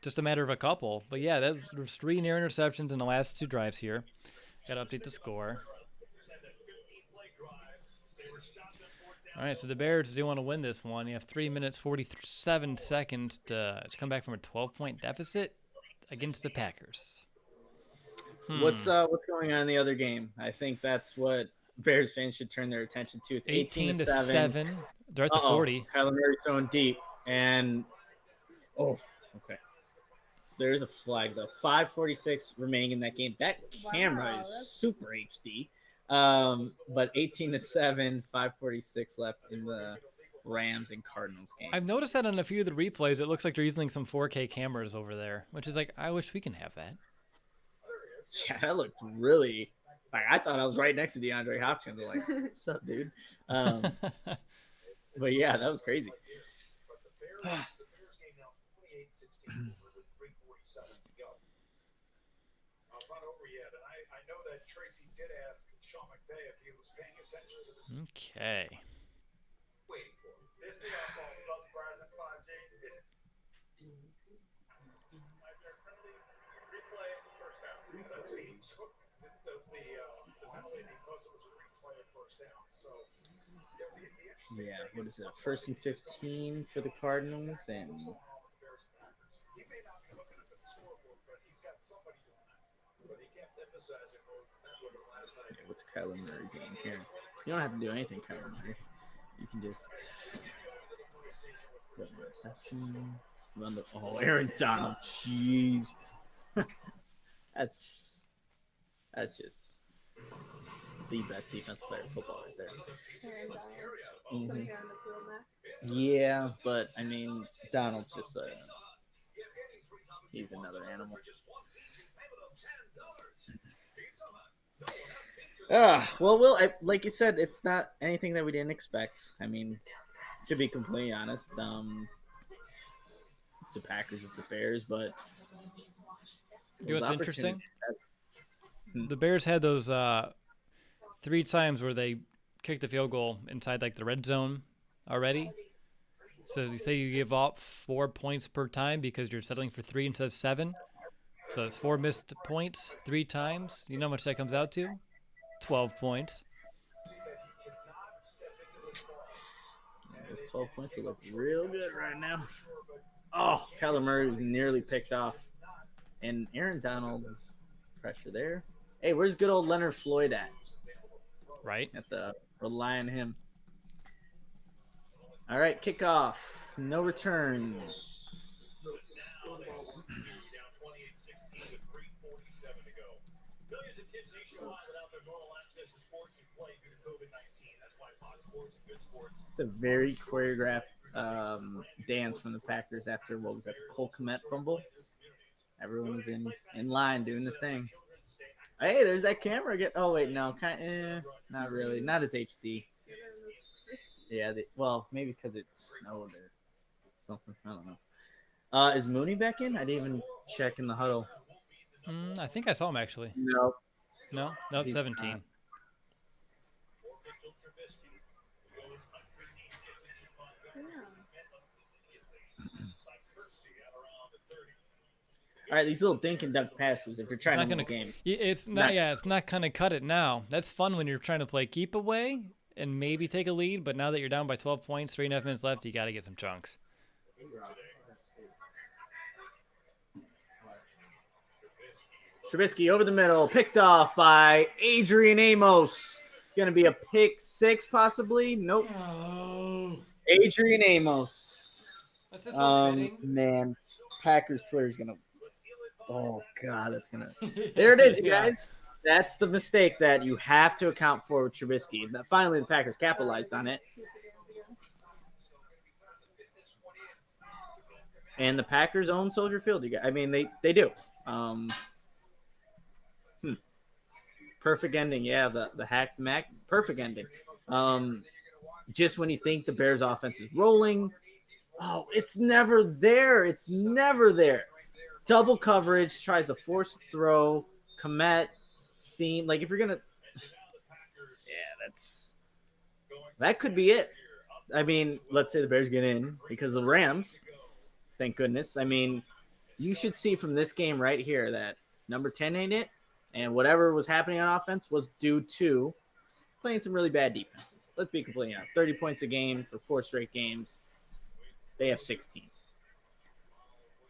just a matter of a couple. But yeah, there's 3 near interceptions in the last 2 drives here. Got to update the score. All right, so the Bears do want to win this one. You have 3 minutes, 47 seconds to come back from a 12-point deficit against the Packers. What's going on in the other game? I think that's what Bears fans should turn their attention to. It's 18-7. They're at the 40. Kyler Murray throwing deep, and okay. There's a flag though. 5:46 remaining in that game. That camera Wow, is that's- super HD. But 18-7, 5:46 left in the Rams and Cardinals game. I've noticed that on a few of the replays, it looks like they're using some 4K cameras over there, which is like, I wish we can have that. Yeah, that looked really like I thought I was right next to DeAndre Hopkins. Like, what's up, dude? But yeah, that was crazy. It's not over yet, and I know that Tracy did ask Sean McVay if he was paying attention to the Okay. Waiting for him. this new iPhone Plus Verizon 5G. Replay first down. That's he took the penalty because it was a replay of first down. So yeah, the extra Yeah, what is it? 1st and 15 for the Cardinals, and he may not be looking up at the scoreboard, but he's got somebody doing that. But he kept emphasizing with him last night. what's Kyler Murray doing here? You don't have to do anything, Kyler Murray. You can just Reception. Oh, Aaron Donald. Jeez. That's just the best defensive player in football right there. Aaron Donald. Mhm. Putting her on the field next. Yeah, but I mean, Donald's just he's another animal. Like you said, it's not anything that we didn't expect. I mean, to be completely honest, it's the Packers, it's the Bears, but You know what's interesting? opportunities- The Bears had those 3 times where they kicked the field goal inside like the red zone already. So you say you give up 4 points per time because you're settling for 3 instead of 7. So it's 4 missed points 3 times. You know how much that comes out to? 12 points. Those 12 points look real good right now. Oh, Kyler Murray was nearly picked off. And Aaron Donald, pressure there. Hey, where's good old Leonard Floyd at? Right? Have to rely on him. All right, kickoff. No return. Down 28-16 with 3:47 to go. Millions of kids nationwide without their normal access to sports and play due to COVID-19. That's why Fox Sports and Good Sports. It's a very choreographed dance from the Packers after, what was that, Cole Kmet fumble? Everyone was in line doing the thing. Hey, there's that camera. Oh, wait, no. Not really. Not as HD. Yeah, well, maybe because it snowed or something. I don't know. Is Mooney back in? I didn't even check in the huddle. I think I saw him actually. No. No? Nope, He's 17. not. All right, these little dink and dunk passes. If you're trying to win the game, It's not. Yeah, it's not gonna cut it now. That's fun when you're trying to play keep away and maybe take a lead. But now that you're down by 12 points, 3.5 minutes left, you got to get some chunks. Trubisky over the middle, picked off by Adrian Amos. Gonna be a pick 6, possibly. Nope. Adrian Amos. That's just so fitting. Man, Packers Twitter's gonna. Oh God, that's gonna. There it is, you Yeah. guys. That's the mistake that you have to account for with Trubisky. That finally the Packers capitalized on it, and the Packers own Soldier Field. You guys, I mean, they do. Perfect ending, yeah. The hack Mac, perfect ending. Just when you think the Bears' offense is rolling, oh, it's never there. It's never there. Double coverage, tries a forced throw. Kmet, seam. Like if you're gonna, yeah, that could be it. I mean, let's say the Bears get in because of the Rams. Thank goodness. I mean, you should see from this game right here that number 10 ain't it. And whatever was happening on offense was due to playing some really bad defenses. Let's be completely honest. 30 points a game for 4 straight games. They have 16.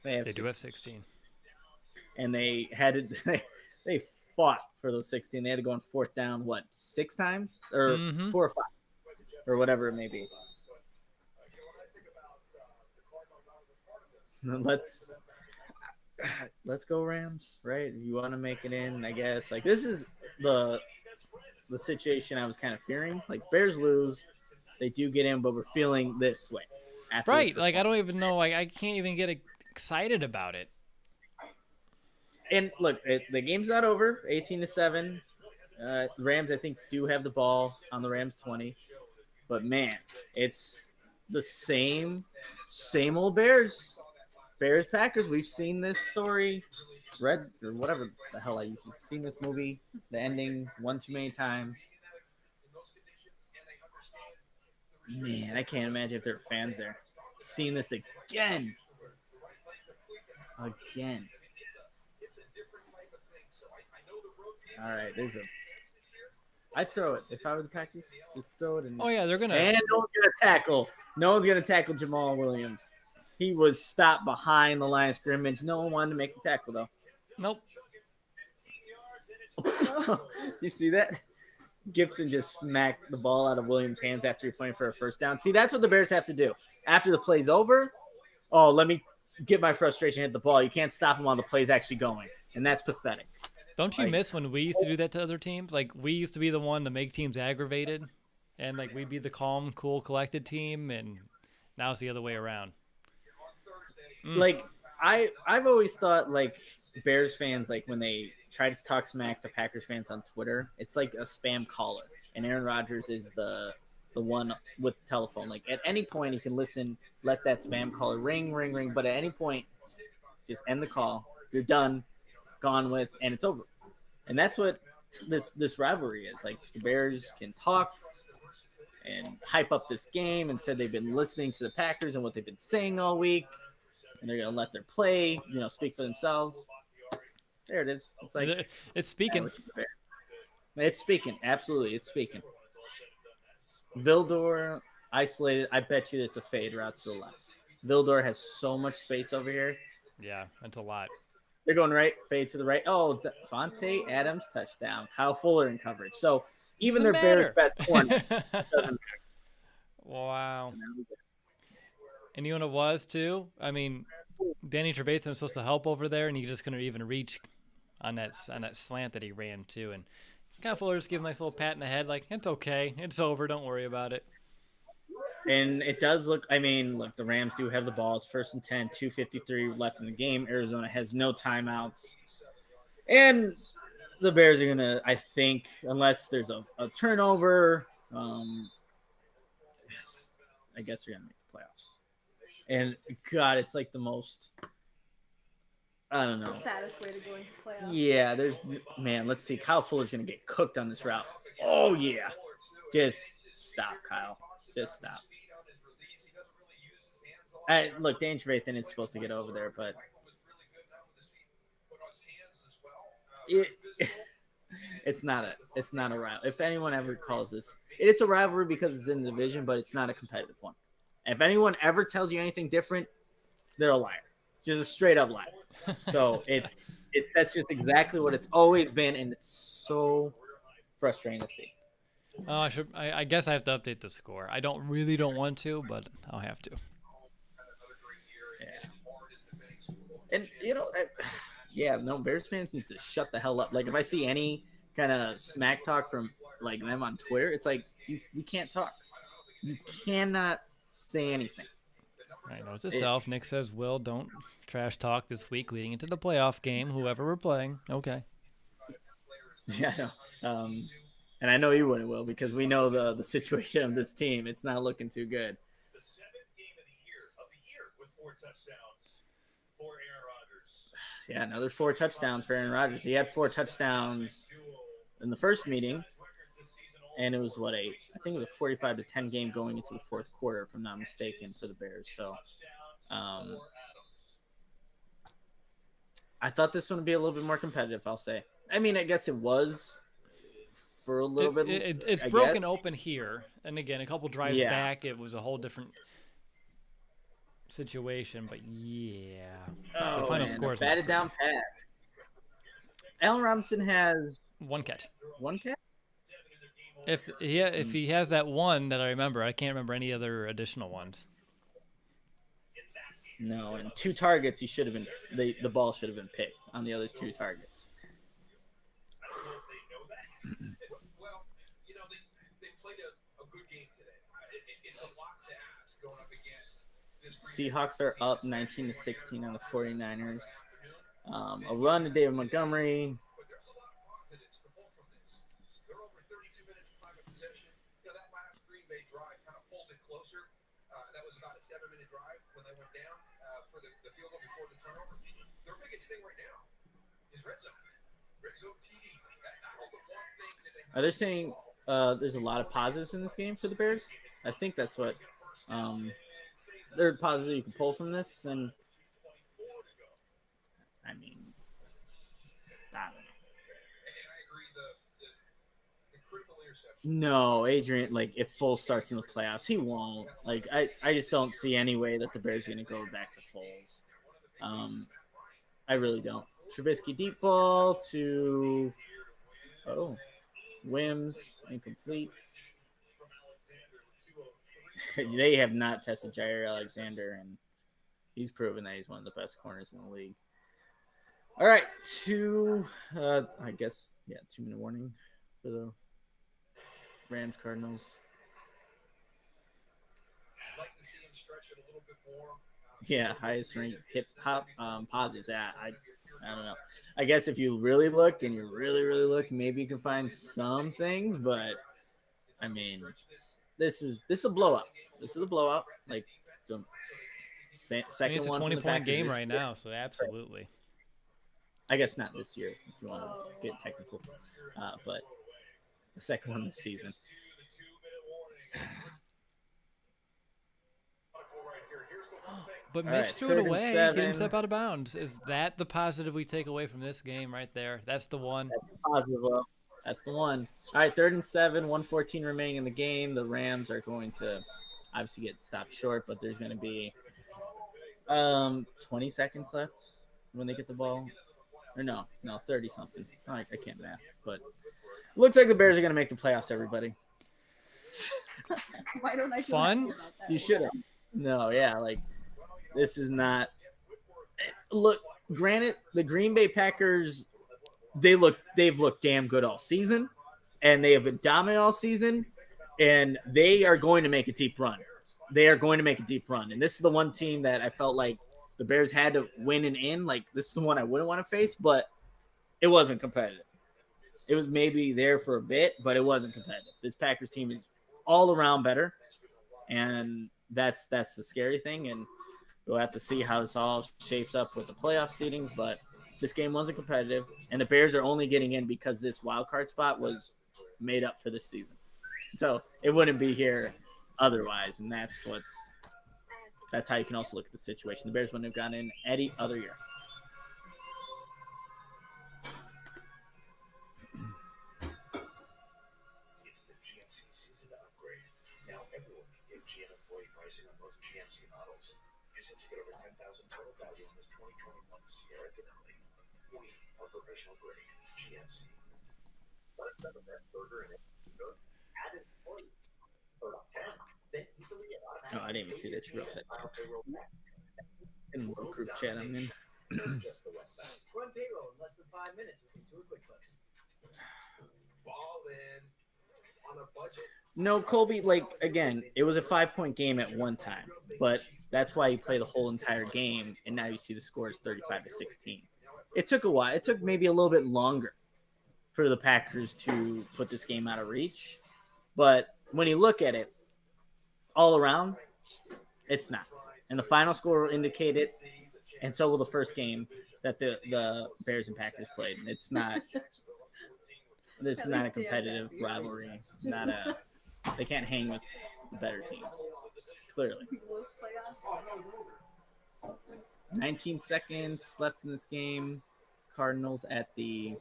They do have 16. And they had to, they fought for those 16. They had to go on 4th down, 6 times? Or 4 or 5. Or whatever it may be. Let's go Rams, right? If you want to make it in, I guess. Like this is the situation I was kind of fearing. Like Bears lose, they do get in, but we're feeling this way. Right? Like I don't even know. Like I can't even get excited about it. And look, the game's not over. 18-7. The Rams, I think, do have the ball on the Rams 20. But man, it's the same old Bears. Bears Packers, we've seen this story, read or whatever the hell I used to seen this movie, the ending one too many times. Man, I can't imagine if there are fans there seeing this again. All right, I'd throw it if I were the Packers. Just throw it in. Oh yeah, they're gonna. And no one's gonna tackle. No one's gonna tackle Jamal Williams. He was stopped behind the line of scrimmage. No one wanted to make the tackle, though. Nope. You see that? Gibson just smacked the ball out of Williams' hands after he pointed for a first down. See, that's what the Bears have to do. After the play's over, oh, let me get my frustration, hit the ball. You can't stop him while the play's actually going. And that's pathetic. Don't you miss when we used to do that to other teams? Like, we used to be the one to make teams aggravated, and, like, we'd be the calm, cool, collected team, and now it's the other way around. Like, I've always thought, like, Bears fans, like, when they try to talk smack to Packers fans on Twitter, it's like a spam caller. And Aaron Rodgers is the one with the telephone. Like, at any point, he can listen, let that spam caller ring, ring, ring. But at any point, just end the call. You're done, gone with, and it's over. And that's what this rivalry is. Like, the Bears can talk and hype up this game and said they've been listening to the Packers and what they've been saying all week. And they're going to let their play, speak for themselves. There it is. It's like it's speaking. It's speaking. Absolutely, it's speaking. Vildor isolated. I bet you it's a fade route to the left. Vildor has so much space over here. Yeah, that's a lot. They're going right, fade to the right. Oh, Devontae Adams touchdown. Kyle Fuller in coverage. So even their Bears' best corner doesn't matter. Wow. And you know what it was too? I mean, Danny Trevathan was supposed to help over there, and he just couldn't even reach on that slant that he ran to. And Kyle Fuller just gave him a nice little pat in the head, like, it's okay, it's over, don't worry about it. And it does look, I mean, look, the Rams do have the ball. It's 1st and 10, 2:53 left in the game. Arizona has no timeouts. And the Bears are going to, I think, unless there's a turnover, yes, I guess they're going to make the playoffs. And, God, it's like the most, I don't know. The saddest way to go into playoffs. Yeah, let's see. Kyle Fuller's going to get cooked on this route. Oh, yeah. Just stop, Kyle. Just stop. Look, Danny Trevathan is supposed to get over there, but it's not a rivalry. If anyone ever calls this, it's a rivalry because it's in the division, but it's not a competitive one. If anyone ever tells you anything different, they're a liar. Just a straight up liar. So that's just exactly what it's always been, and it's so frustrating to see. Oh, I guess I have to update the score. I don't want to, but I'll have to. Yeah. And Bears fans need to shut the hell up. Like, if I see any kind of smack talk from like them on Twitter, it's like you can't talk. You cannot say anything. I know it's yourself. Nick says, "Will, don't trash talk this week leading into the playoff game. Whoever we're playing, okay." Yeah. And I know you wouldn't, Will, because we know the situation of this team. It's not looking too good. The 7th game of the year with 4 touchdowns for Aaron Rodgers. Yeah, another 4 touchdowns for Aaron Rodgers. He had 4 touchdowns in the first meeting, and it was I think it was a 45-10 game going into the fourth quarter, if I'm not mistaken, for the Bears. So, I thought this one would be a little bit more competitive, I'll say. I mean, I guess it was. For a little bit, it's broken open here, and again, a couple drives back, it was a whole different situation. But the final score is batted down pass. Allen Robinson has 1 catch. 1 catch. If he has that one that I remember, I can't remember any other additional ones. No, and 2 targets. He should have been the ball should have been picked on the other 2 targets. Well, they played a good game today. It's a lot to ask going up against this. Seahawks are up 19-16 on the 49ers. A run to David Montgomery. But there's a lot of positives to pull from this. They're over 32 minutes of time of possession. That last Green Bay drive kind of pulled it closer. That was about a 7-minute drive when they went down for the field goal before the turnover. Their biggest thing right now is red zone. Red zone TD. That's the one thing that they. Are they saying there's a lot of positives in this game for the Bears? I think that's what they're positive you can pull from this, and I mean, I don't know. And I agree. The critical interception. No, Adrian, like, if Foles starts in the playoffs, he won't. Like, I just don't see any way that the Bears are going to go back to Foles. I really don't. Trubisky deep ball to Wims, incomplete. They have not tested Jair Alexander, and he's proven that he's one of the best corners in the league. All right, I guess, 2-minute warning for the Rams Cardinals. I'd like to see him stretch it a little bit more. Yeah, highest ranked hip hop positives. Yeah, I don't know. I guess if you really look and you really look, maybe you can find some things, but I mean, this is a blowout. This is a blowout. Like the second I mean, it's a one 20-point game this right year. now, so absolutely. I guess not this year if you want to get technical, but the second one this season. But All Mitch right, threw it 3rd and away. He 7. didn't step out of bounds. Is that the positive we take away from this game right there? That's the one. That's positive. Well, that's the one. All right, 3rd and 7, 1:14 remaining in the game. The Rams are going to obviously get stopped short, but there's going to be 20 seconds left when they get the ball. Or no, 30 something. I can't math, but looks like the Bears are going to make the playoffs, everybody. Why don't I feel Fun? happy about that? You should have. No, yeah, like this is not. Look, granted, the Green Bay Packers, they've looked damn good all season, and they have been dominant all season, and they are going to make a deep run. They are going to make a deep run, and this is the one team that I felt like the Bears had to win and in. Like this is the one I wouldn't want to face, but it wasn't competitive. It was maybe there for a bit, but it wasn't competitive. This Packers team is all around better, and that's the scary thing. And we'll have to see how this all shapes up with the playoff seedings. But this game wasn't competitive, and the Bears are only getting in because this wild card spot was made up for this season. So it wouldn't be here otherwise, and that's how you can also look at the situation. The Bears wouldn't have gone in any other year. It's the GMC season upgrade. Now everyone can get GM employee pricing on most GMC models. Use it to get over $10,000 total value on this 2021 Sierra Denali. We are professional grade GMC. Want another best burger and add an employee for 10. Then easily and Oh, I didn't even see that you wrote that in the little group chat I'm in. just the west side. Run payroll in less than 5 minutes with Intuit QuickBooks. Fall in on a budget. No, Colby, like, again, it was a 5-point game at one time, but that's why you play the whole entire game, and now you see the score is 35-16. It took a while. It took maybe a little bit longer for the Packers to put this game out of reach, but when you look at it, all around, it's not. And the final score will indicate it, and so will the first game that the Bears and Packers played. It's not. This is not a competitive rivalry. They can't hang with the better teams. Clearly. 19 seconds left in this game. Cardinals at the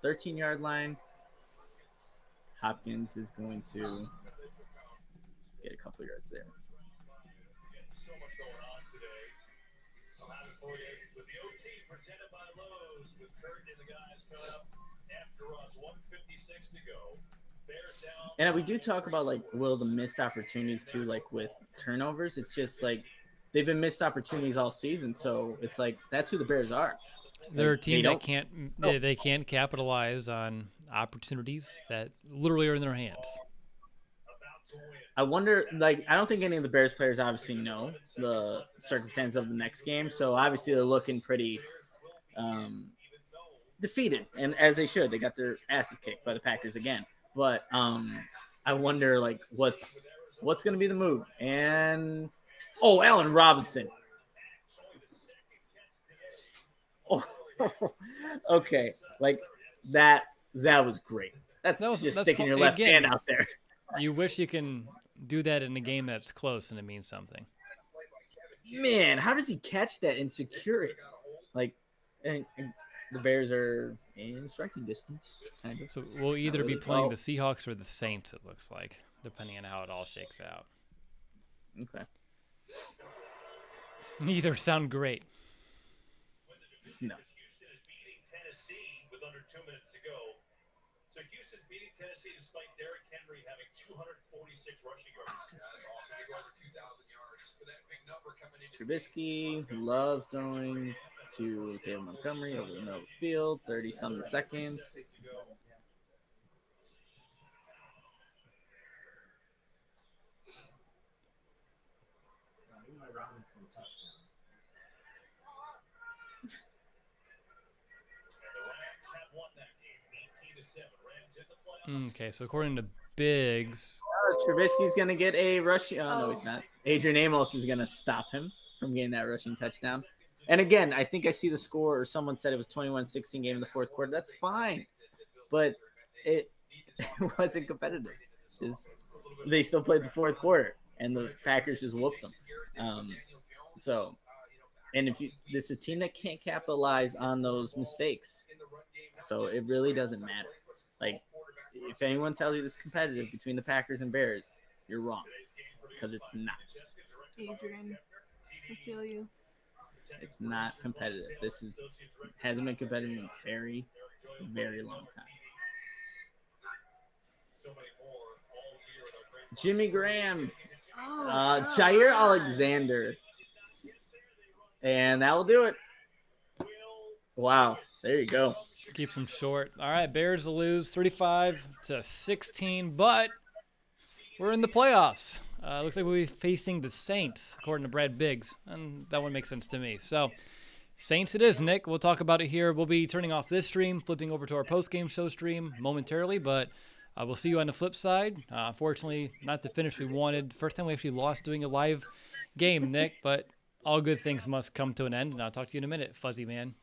13-yard line. Hopkins is going to get a couple yards there. So much going on today. I'll have it for you with the OT presented by Lowe's with Kurt and the guys coming up after us. 1:56 to go. Bears down. And we do talk about the missed opportunities too, like with turnovers. It's just like they've been missed opportunities all season, so it's like that's who the Bears are. They're a team that can't capitalize on opportunities that literally are in their hands. I wonder, I don't think any of the Bears players obviously know the circumstances of the next game, so obviously they're looking pretty defeated, and as they should. They got their asses kicked by the Packers again. But I wonder, what's going to be the move? And Allen Robinson. Oh, okay, that was great. That's sticking your left hand out there. You wish you can do that in a game that's close and it means something. Man, how does he catch that and secure it? And the Bears are in striking distance, kind of. So we'll either be playing the Seahawks or the Saints, it looks like, depending on how it all shakes out. Okay. Neither sound great. No. Houston is beating Tennessee with under 2 minutes to go. So Houston's beating Tennessee despite Derrick Henry having 246 rushing yards. That's awesome. They go over 2,000 yards with that big number coming into Trubisky loves throwing to David Montgomery over the middle of the field. 30-something seconds. Robinson touchdown. And the Rams have won that game 18-7. Rams in the playoffs. Okay, so according to Biggs, Trubisky's going to get a rushing. Oh, no, he's not. Adrian Amos is going to stop him from getting that rushing touchdown. And again, I think I see the score, or someone said it was 21-16 game in the fourth quarter. That's fine. But it wasn't competitive. They still played the fourth quarter, and the Packers just whooped them. And this is a team that can't capitalize on those mistakes. So it really doesn't matter. Like, if anyone tells you this is competitive between the Packers and Bears, you're wrong, because it's not. Adrian, I feel you. It's not competitive. Hasn't been competitive in a very, very long time. Jimmy Graham, Jair Alexander, and that will do it. Wow, there you go. keeps them short. All right, Bears will lose 35-16, but we're in the playoffs. Looks like we'll be facing the Saints, according to Brad Biggs, and that one makes sense to me. So, Saints it is, Nick. We'll talk about it here. We'll be turning off this stream, flipping over to our post-game show stream momentarily, but we'll see you on the flip side. Unfortunately, not the finish we wanted. First time we actually lost doing a live game, Nick, but all good things must come to an end, and I'll talk to you in a minute, Fuzzy Man.